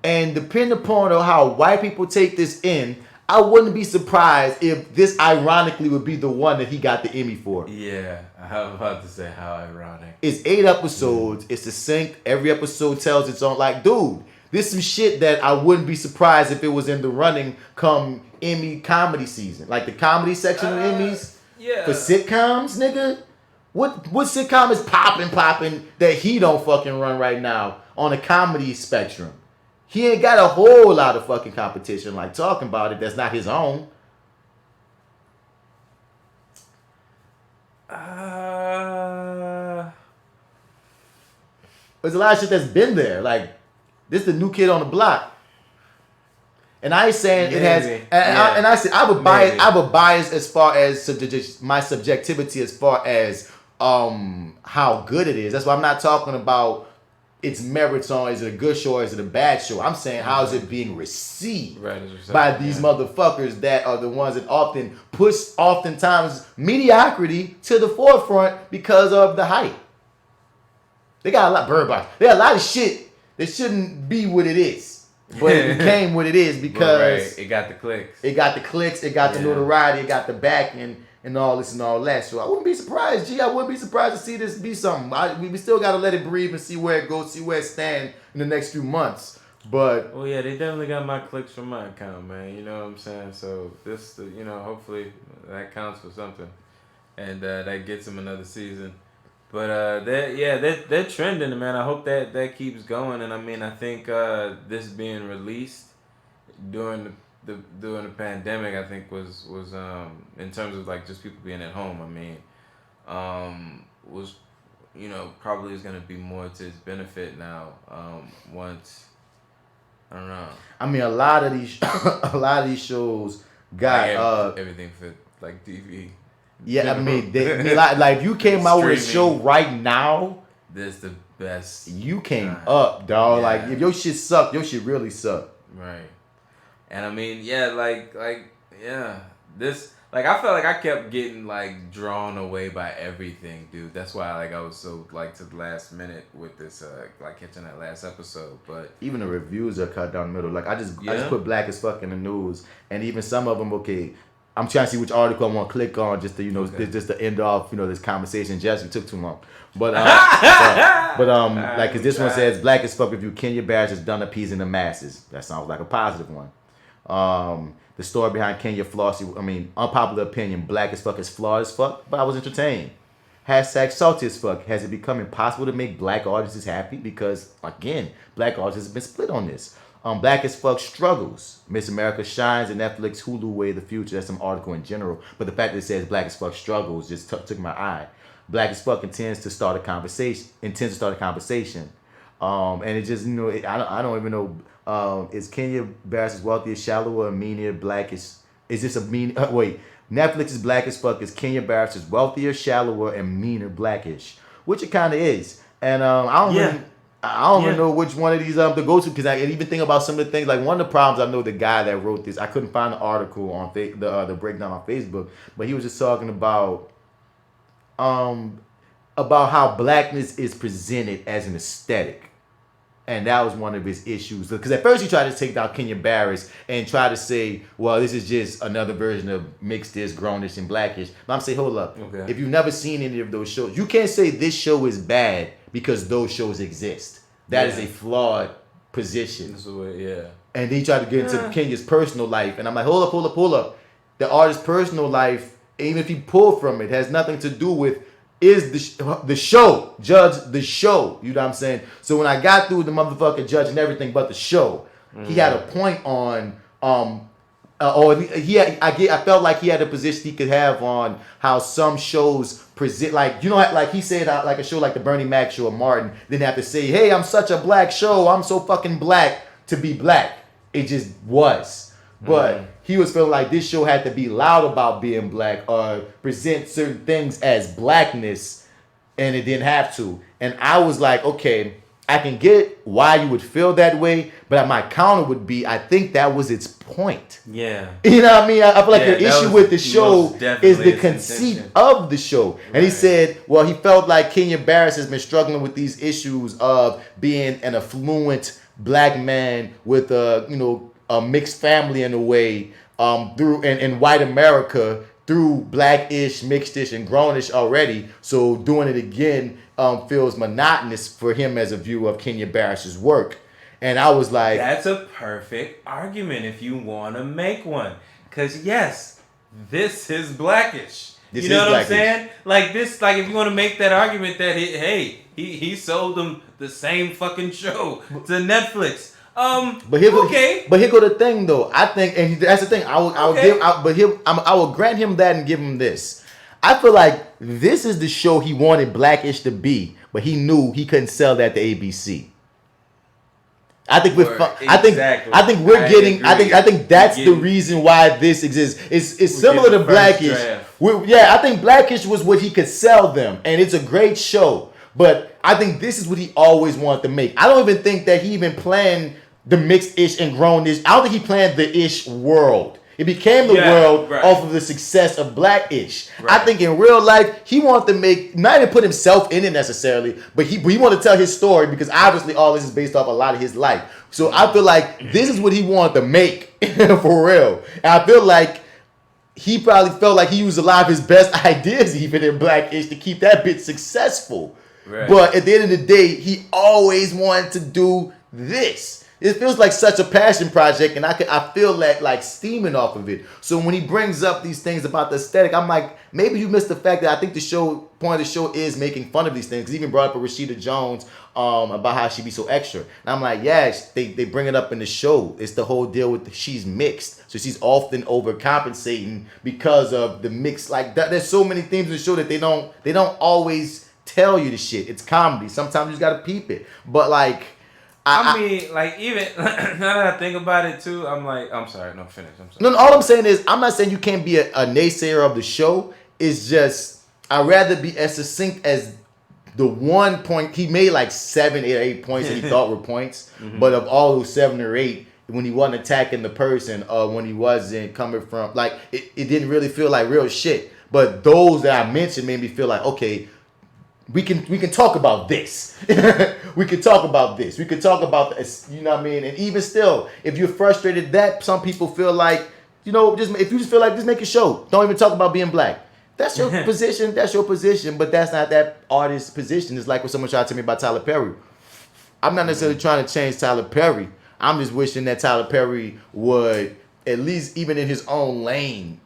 And depending upon how white people take this in, I wouldn't be surprised if this ironically would be the one that he got the Emmy for. Yeah, I was about to say how ironic. It's 8 episodes. It's succinct. Every episode tells its own. Like, dude, this is some shit that I wouldn't be surprised if it was in the running come Emmy comedy season. Like the comedy section of Emmys for sitcoms, nigga. What sitcom is popping that he don't fucking run right now on a comedy spectrum? He ain't got a whole lot of fucking competition like talking about it that's not his own. There's a lot of shit that's been there. Like, this is the new kid on the block. And I ain't saying it has. And I said I have a bias as far as my subjectivity as far as how good it is. That's why I'm not talking about its merits on is it a good show or is it a bad show. I'm saying how is it being received by these motherfuckers that are the ones that often push oftentimes mediocrity to the forefront because of the hype. They got a lot Bird Box. They got a lot of shit that shouldn't be what it is. But it became what it is because it got the clicks. It got the clicks, it got the notoriety, it got the backing and all this and all that. So I wouldn't be surprised, G. I wouldn't be surprised to see this be something. We still got to let it breathe and see where it goes, see where it stands in the next few months. But well, yeah, they definitely got my clicks from my account, man. You know what I'm saying? So this, hopefully that counts for something, and that gets them another season. But they're trending, man. I hope that keeps going. And I mean, I think this being released during the pandemic, I think was in terms of like just people being at home. I mean, was probably is gonna be more to its benefit now. Once I don't know. I mean, a lot of these shows got everything for like TV. Yeah, I mean, like if you came out with a show right now, this the best. You came up, dog. Yeah. Like if your shit sucked, your shit really sucked. Right. And I mean, this I felt like I kept getting like drawn away by everything, dude. That's why I was so to the last minute with this catching that last episode. But even the reviews are cut down the middle. Like I just put Black as Fuck in the news, and even some of them, okay. I'm trying to see which article I want to click on just to just to end off this conversation. Jess, we took too long, but cause this one says Black as Fuck review Kenya Barris has done appeasing the masses. That sounds like a positive one. The story behind Kenya Flossie, unpopular opinion, Black as Fuck is flawed as fuck, but I was entertained. Hashtag salty as fuck. Has it become impossible to make black audiences happy? Because again, black audiences have been split on this. Black as Fuck struggles. Miss America shines and Netflix Hulu way of the future. That's some article in general. But the fact that it says Black as Fuck struggles just took my eye. Black as Fuck intends to start a conversation. And it just, I don't even know. Is Kenya Barris wealthier, shallower, meaner, blackish? Is this a mean? Netflix's Black as Fuck is Kenya Barris is wealthier, shallower, and meaner, blackish. Which it kind of is. And I don't even know which one of these to go to, because I even think about some of the things. Like one of the problems, I know the guy that wrote this, I couldn't find the article on the breakdown on Facebook, but he was just talking about how blackness is presented as an aesthetic. And that was one of his issues. Because at first he tried to take down Kenya Barris and try to say, well, this is just another version of mixedish, grownish, and blackish. But I'm saying, hold up. Okay. If you've never seen any of those shows, you can't say this show is bad because those shows exist. That is a flawed position. And then he tried to get into Kenya's personal life. And I'm like, hold up. The artist's personal life, even if he pulled from it, has nothing to do with the show. Judge the show. You know what I'm saying? So when I got through the motherfucker judging everything but the show, he had a point on I felt like he had a position he could have on how some shows present, like he said, like a show like the Bernie Mac show or Martin didn't have to say, hey, I'm such a black show, I'm so fucking black to be black. It just was. But he was feeling like this show had to be loud about being black or present certain things as blackness, and it didn't have to. And I was like, okay, I can get why you would feel that way, but my counter would be, I think that was its point. Yeah. You know what I mean? I feel like the issue with the show is the conceit of the show. Right. And he said, well, he felt like Kenya Barris has been struggling with these issues of being an affluent black man with a mixed family in a way, through in white America, through blackish, mixedish, and grownish already. So doing it again feels monotonous for him as a view of Kenya Barris's work. And I was like, that's a perfect argument if you want to make one. Because yes, this is blackish. You know what I'm saying? Like this, like if you want to make that argument that he sold them the same fucking show to Netflix. But here go the thing though. I think, and that's the thing. I will grant him that and give him this. I feel like this is the show he wanted blackish to be, but he knew he couldn't sell that to ABC. I think that's the reason why this exists. It's similar to Blackish. I think Blackish was what he could sell them, and it's a great show. But I think this is what he always wanted to make. I don't even think that he even planned the mixed-ish and grown-ish. I don't think he planned the ish world. It became the world off of the success of Blackish. Right. I think in real life, he wanted to make, not even put himself in it necessarily, but he wanted to tell his story because obviously all this is based off a lot of his life. So I feel like this is what he wanted to make, for real. And I feel like he probably felt like he used a lot of his best ideas even in Blackish to keep that bit successful. Right. But at the end of the day, he always wanted to do this. It feels like such a passion project, and I feel like steaming off of it. So when he brings up these things about the aesthetic, I'm like, maybe you missed the fact that I think the point of the show is making fun of these things. He even brought up a Rashida Jones about how she be so extra, and I'm like, yeah, they bring it up in the show. It's the whole deal with she's mixed, so she's often overcompensating because of the mix. Like there's so many themes in the show that they don't always tell you the shit. It's comedy. Sometimes you just gotta peep it, but like. I mean, like, even now that I think about it too, I'm like, I'm sorry, no, finish. I'm sorry. No, all I'm saying is, I'm not saying you can't be a naysayer of the show. It's just, I'd rather be as succinct as the 1 point. He made like 7, 8 points that he thought were points, but of all those 7 or 8, when he wasn't attacking the person, or when he wasn't coming from, like, it didn't really feel like real shit. But those that I mentioned made me feel like, okay, we can talk about this. We can talk about this. We can talk about this. You know what I mean? And even still, if you're frustrated, that some people feel like, you know, if you just feel like, just make a show. Don't even talk about being black. That's your position. That's your position. But that's not that artist's position. It's like when someone tried to tell me about Tyler Perry. I'm not necessarily trying to change Tyler Perry. I'm just wishing that Tyler Perry would, at least even in his own lane,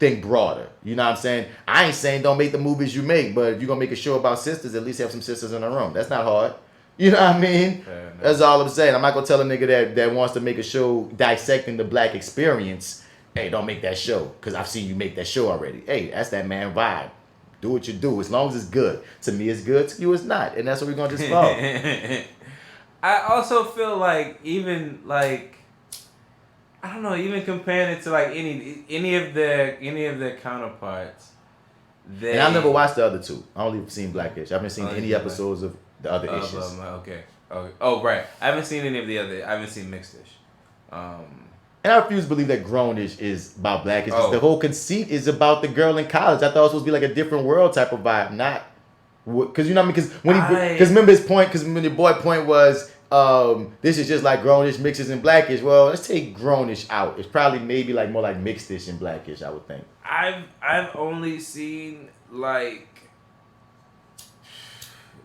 think broader. You know what I'm saying? I ain't saying don't make the movies you make, but if you're gonna make a show about sisters, at least have some sisters in the room. That's not hard. You know what I mean? That's all I'm saying. I'm not gonna tell a nigga that wants to make a show dissecting the black experience, hey, don't make that show, because I've seen you make that show already. Hey, that's that man vibe. Do what you do. As long as it's good. To me it's good, to you it's not. And that's what we're gonna just follow. I also feel like, even like, I don't know, even comparing it to like any of their counterparts. And I've never watched the other two. I only seen Blackish. I haven't seen any episodes of the other issues. Okay. Oh, right. I haven't seen any of the other. I haven't seen Mixed-ish. And I refuse to believe that Grownish is about Blackish. The whole conceit is about the girl in college. I thought it was supposed to be like a different world type of vibe, not because you know what I mean. Because remember his point. Because when the boy point was. This is just like Grownish, Mixes, and Blackish. Well, let's take Grownish out. It's probably maybe like more like Mixed-ish and Blackish, I would think. I've only seen like,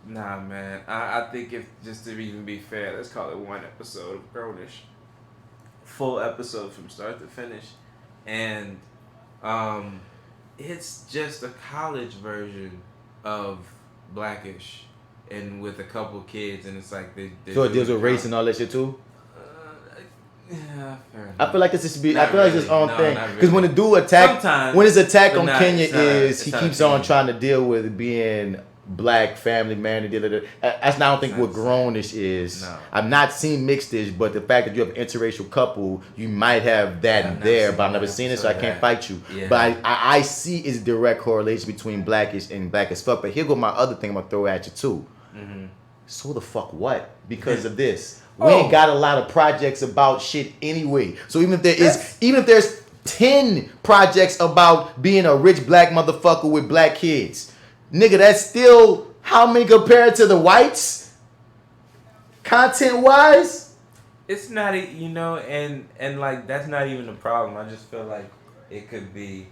nah, man. I think if just to even be fair, let's call it 1 episode of Grownish, full episode from start to finish, and it's just a college version of Blackish. And with a couple kids, and it's like they so it deals with race and all that shit too. Yeah, fair enough. I feel like this is I feel like it's his own thing. Because really. when the dude attack, when his attack on Kenya he keeps on trying to deal with being black family man. That's not, I don't think what Grownish is. No. I've not seen Mixed-ish, but the fact that you have an interracial couple, you might have that in there. But I've never seen it, so I can't fight you. Yeah. But I see is a direct correlation between Blackish and Black as Fuck. But here go my other thing I'm gonna throw at you too. Mm-hmm. So the fuck what? Because of this, we ain't got a lot of projects about shit anyway. So even if there's 10 projects about being a rich black motherfucker with black kids, nigga, that's still how many compared to the whites? Content wise, it's not, you know, and like that's not even a problem. I just feel like it could be,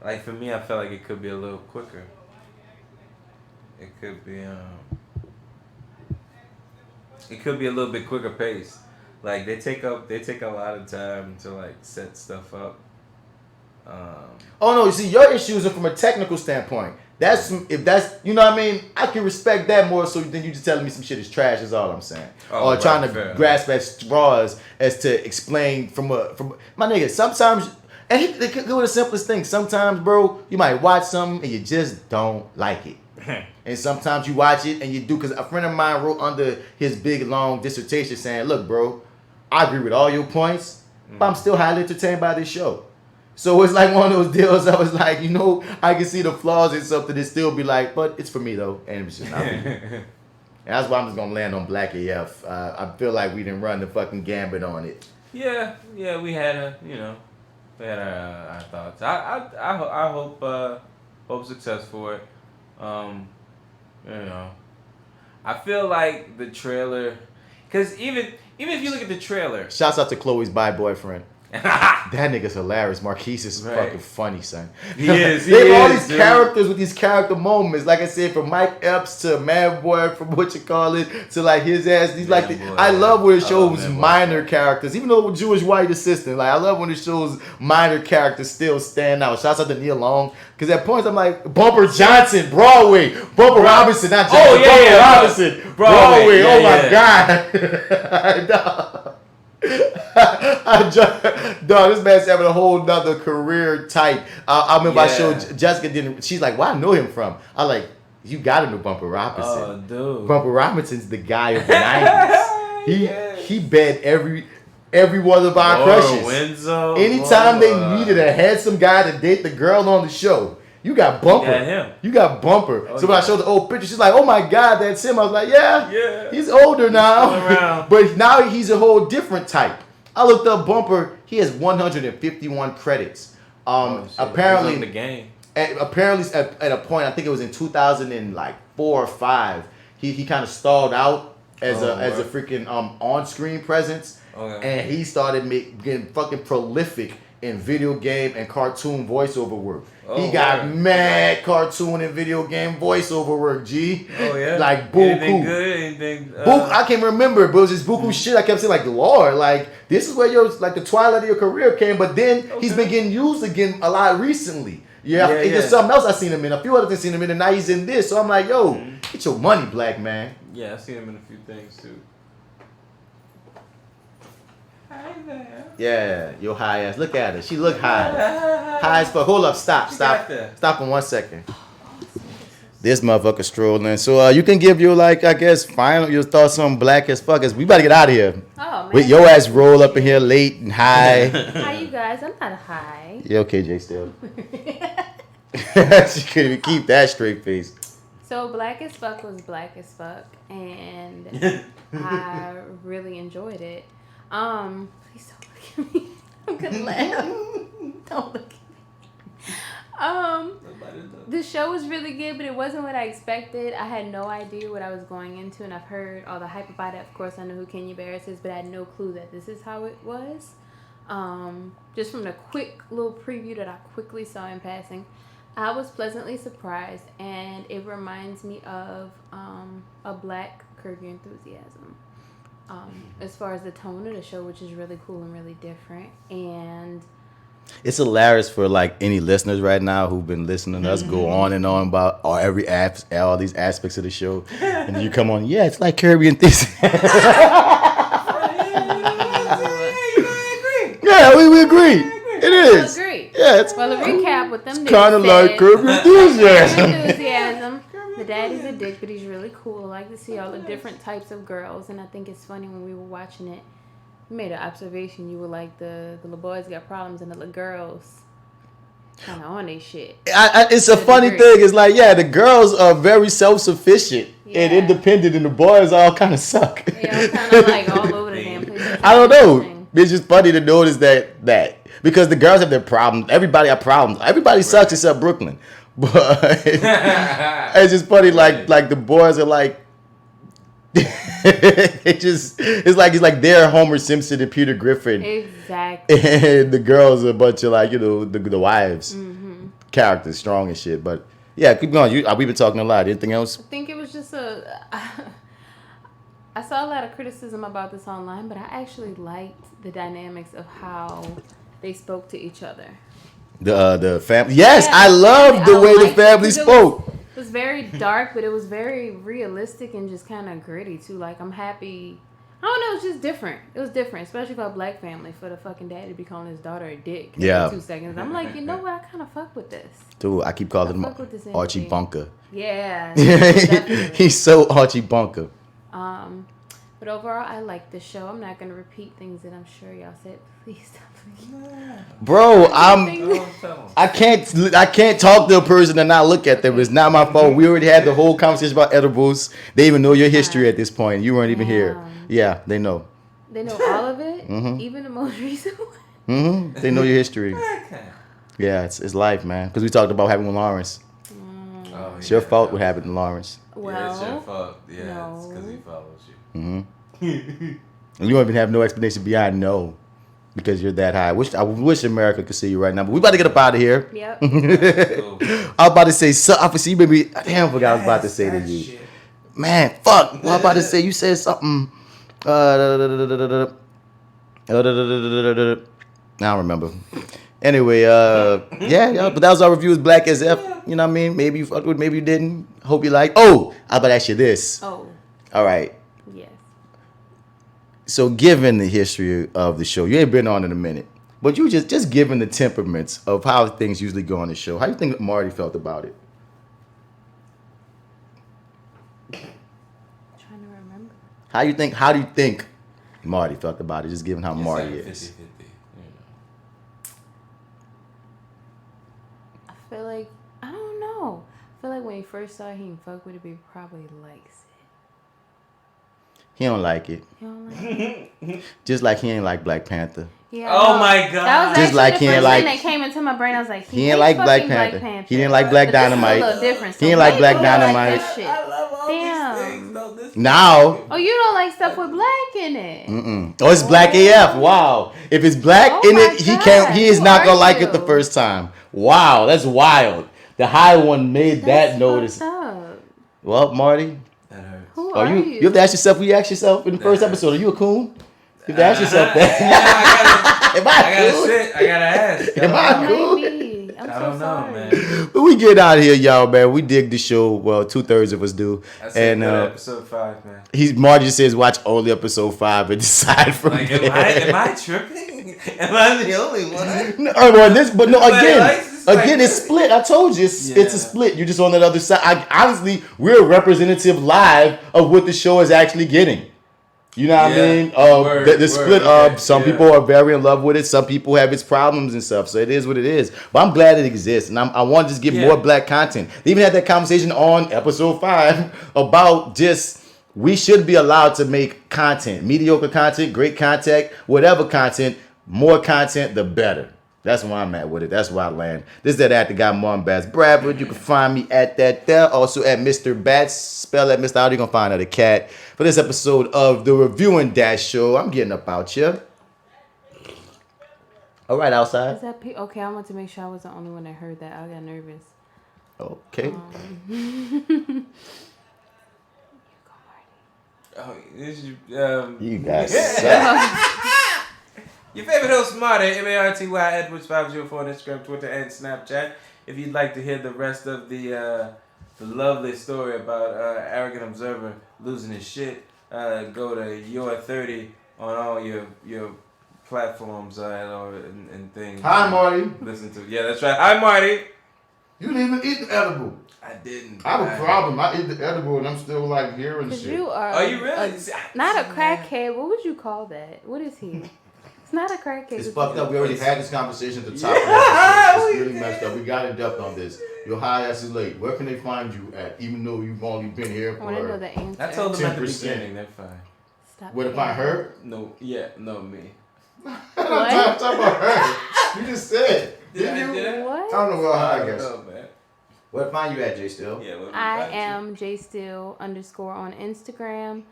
like for me, I feel like it could be a little quicker. It could be a little bit quicker pace. Like they take a lot of time to like set stuff up. Oh no, you see, your issues are from a technical standpoint. If that's you know what I mean, I can respect that more so than you just telling me some shit is trash is all I'm saying. Or trying to grasp at straws as to explain from my nigga, sometimes and they could go with the simplest thing. Sometimes, bro, you might watch something and you just don't like it. And sometimes you watch it and you do, because a friend of mine wrote under his big long dissertation saying, look, bro, I agree with all your points, but I'm still highly entertained by this show. So it's like one of those deals. I was like, you know, I can see the flaws in something and still be like, but it's for me though, and it's just not me. And that's why I'm just gonna land on blackAF. I feel like we didn't run the fucking gambit on it. Yeah, we had our thoughts. I hope success for it. You know, I feel like the trailer, because even if you look at the trailer, shouts out to Chloe's bi boyfriend. That nigga's hilarious. Marquise is fucking funny, son. He is. They have all these characters with these character moments. Like I said, from Mike Epps to Man Boy, from what you call it, to like his ass. These like I love when it shows minor characters, even though Jewish white assistant. Like I love when it shows minor characters still stand out. Shouts out to Neil Long, because at points I'm like Bumper Johnson, Broadway, Bumper Robinson, not Johnson, Bumper Robinson, Broadway. Oh my God. Dog, this man's having a whole nother career type. I remember I showed Jessica, she's like, where I know him from? I like, you gotta know Bumper Robinson. Oh, dude. Bumper Robinson's the guy of the 90s. He bed every one of our crushes. Windsor, anytime they needed a handsome guy to date the girl on the show, you got Bumper. You got Bumper. So when I showed the old picture, she's like, oh my God, that's him. I was like, yeah. He's older now. But now he's a whole different type. I looked up Bumper. He has 151 credits. Apparently, the game. Apparently, at a point, I think it was in 2004 or 5, he kind of stalled out as a freaking on-screen presence. And he started getting fucking prolific in video game and cartoon voiceover work. He got mad cartoon and video game voiceover work, G. Oh, yeah? Like, Buku. Anything good? Anything... I can't remember, but it was just Buku shit. I kept saying, like, Lord, like, this is where the twilight of your career came, but then he's been getting used again a lot recently. There's something else I seen him in. A few other things seen him in, and now he's in this. So I'm like, yo, get your money, black man. Yeah, I've seen him in a few things, too. Hi there. Yeah, your high ass. Look at her. She look high. High as fuck. Hold up. Stop for 1 second. This motherfucker strolling. So you can give your, like, I guess, your thoughts on Black as Fuck. We about to get out of here. Oh, man. With your ass roll up in here late and high. Hi, you guys. I'm not high. Yeah, okay, J.Steel. She couldn't even keep that straight face. So Black as Fuck was Black as Fuck, and I really enjoyed it. Please don't look at me. I'm gonna laugh. Don't look at me. The show was really good, but it wasn't what I expected. I had no idea what I was going into, and I've heard all the hype about it. Of course, I know who Kenya Barris is, but I had no clue that this is how it was. Just from the quick little preview that I quickly saw in passing, I was pleasantly surprised, and it reminds me of a Black Curb Your Enthusiasm. As far as the tone of the show, which is really cool and really different. And it's hilarious for like any listeners right now who've been listening to us go on and on about all these aspects of the show, and then you come on, it's like Curb Your Enthusiasm. Yeah, we agree. It is. I agree. Yeah, it's well, to recap with them. Kind of like Curb Your Enthusiasm. The daddy's a dick, but he's really cool. I like to see all the different types of girls, and I think it's funny when we were watching it. You made an observation. You were like, the little boys got problems, and the little girls kind of on their shit. It's a funny thing. It's like, the girls are very self-sufficient and independent, and the boys all kind of suck. Yeah, kind of like all over the damn place. I don't know. It's just funny to notice that because the girls have their problems. Everybody have problems. Everybody sucks except Brooklyn. But it's just funny, like the boys are like, it's like they're Homer Simpson and Peter Griffin. Exactly. And the girls are a bunch of like, the wives, characters, strong and shit. But yeah, keep going. We've been talking a lot. Anything else? I think it was just I saw a lot of criticism about this online, but I actually liked the dynamics of how they spoke to each other. The family. Yes, I love the way the family spoke. It was very dark, but it was very realistic and just kind of gritty too. Like, I'm happy. I don't know. It was just different. It was different, especially for a Black family, for the fucking daddy to be calling his daughter a dick. Yeah. 2 seconds. I'm like, you know what? I kind of fuck with this. Dude, I keep calling him Archie Bunker. Yeah. He's so Archie Bunker. But overall, I like the show. I'm not gonna repeat things that I'm sure y'all said. Please stop. Bro, I can't talk to a person and not look at them. It's not my fault. We already had the whole conversation about edibles. They even know your history at this point. You weren't even here. Yeah, they know. They know all of it, even the most recent one. They know your history. Yeah, it's life, man. Because we talked about having with Lawrence. It's your fault what happened to Lawrence. Well, it's your fault. Yeah, it's because he follows you. You don't even have no explanation beyond no. because you're that high. I wish America could see you right now, but we about to get up out of here. Yep. I was about to say something. I see, maybe damn, I forgot I was about to say to you. Shit. Man, fuck. What I was about to say? You said something. I don't remember. Anyway, yeah, but that was our review. As black as F. You know what I mean? Maybe you fucked with, maybe you didn't. Hope you liked. Oh, I about to ask you this. Oh. All right. Yes. So, given the history of the show, you ain't been on in a minute, but you just given the temperaments of how things usually go on the show, how do you think Marty felt about it? Trying to remember. How do you think Marty felt about it? Just given how Marty is. 50-50, I feel like, I don't know. I feel like when he first saw it, he didn't fuck with it, but he probably likes it. He don't like it. He don't like it. Just like he ain't like Black Panther. Yeah, oh my God. That was just like the he first ain't like. thing that came into my brain. I was like, he ain't like Black Panther. He didn't like Black Dynamite. This is a little different. He ain't like Black Dynamite. Like shit. Damn. Now. Oh, you don't like stuff with black in it. Oh, it's black AF. Wow. If it's black in it, he is not gonna like it the first time. Wow, that's wild. The high one made that notice. Well, Marty. That hurts. Who are you? You have to ask yourself. You ask yourself in the first episode. Are you a coon? You have to ask yourself that. Am I cool? I gotta ask. Am I cool? I don't know, man. But we get out of here, y'all, man. We dig the show. Well, 2/3 of us do. That's and episode 5, man. Marty just says watch only episode 5 and decide from like, there. am I tripping? Am I the only one? Again, it's split. I told you, it's a split. You're just on that other side. Honestly, we're a representative live of what the show is actually getting. You know what I mean? The split up. Some people are very in love with it. Some people have its problems and stuff. So it is what it is. But I'm glad it exists, and I want to just get more black content. They even had that conversation on episode 5 about just we should be allowed to make content, mediocre content, great content, whatever content. More content, the better. That's where I'm at with it. That's where I land. This is that actor guy, Martin Bats Bradford. You can find me at that there. Also at Mr. Bats. Spell that Mr. How you gonna find out a cat for this episode of the Reviewing Dat Show. I'm getting up out here. All right, outside. Is that okay? I want to make sure I was the only one that heard that. I got nervous. Okay. You guys suck. Your favorite host, Marty, MartyEdwards 504 on Instagram, Twitter, and Snapchat. If you'd like to hear the rest of the lovely story about Arrogant Observer losing his shit, go to Your30 on all your platforms and things. Hi, Marty. Listen to that's right. Hi, Marty. You didn't even eat the edible. I didn't. I have a problem. I eat the edible and I'm still like hearing shit. You are. Are you really? Not a crackhead. What would you call that? What is he? It's not a crackhead. It's fucked up. We already had this conversation at the top of the episode. It's really messed up. We got in depth on this. Your high ass is late. Where can they find you at? Even though you've only been here for 10%. I told them at the beginning. They're fine. Stop. Where to find her? No. Yeah. No, me. I'm talking about her. You just said. Did you? What? I don't know where I guess. Oh, man. Where to find you at, J.Steel? Yeah. I am J.Steel _ on Instagram,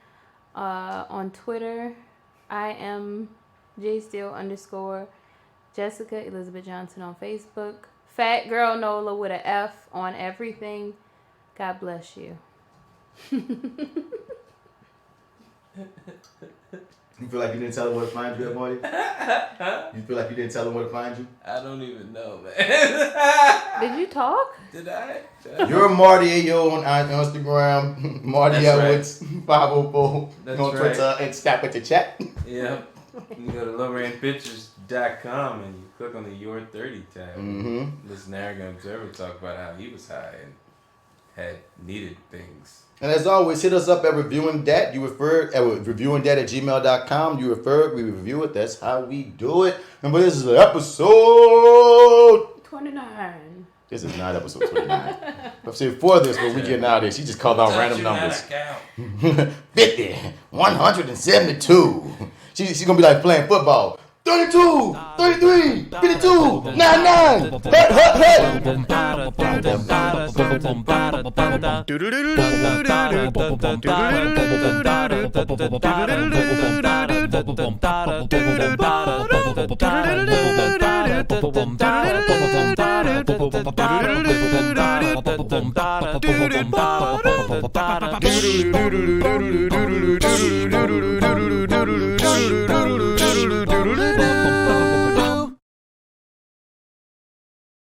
on Twitter. I am J.Steel _ Jessica Elizabeth Johnson on Facebook. Fat Girl Nola with an F on everything. God bless you. You feel like you didn't tell them where to find you at, Marty? You feel like you didn't tell them where to find you? I don't even know, man. Did you talk? Did I? You're Marty on Instagram. MartyEdwards 504 That's on Twitter and snap at the chat. Yeah. You go to lowrainpictures.com and you click on the Your30 tab. Listen to Arrogant Observer talk about how he was high and had needed things. And as always, hit us up at Reviewing Dat. You refer at reviewingdat@gmail.com. You refer it, we review it. That's how we do it. Remember, this is episode 29. This is not episode 29. I'm saying for this, but we getting out of here. She just called out random numbers. 50, 172. She's gonna be like playing football. 32, 33, 52, 99. Hut, hut.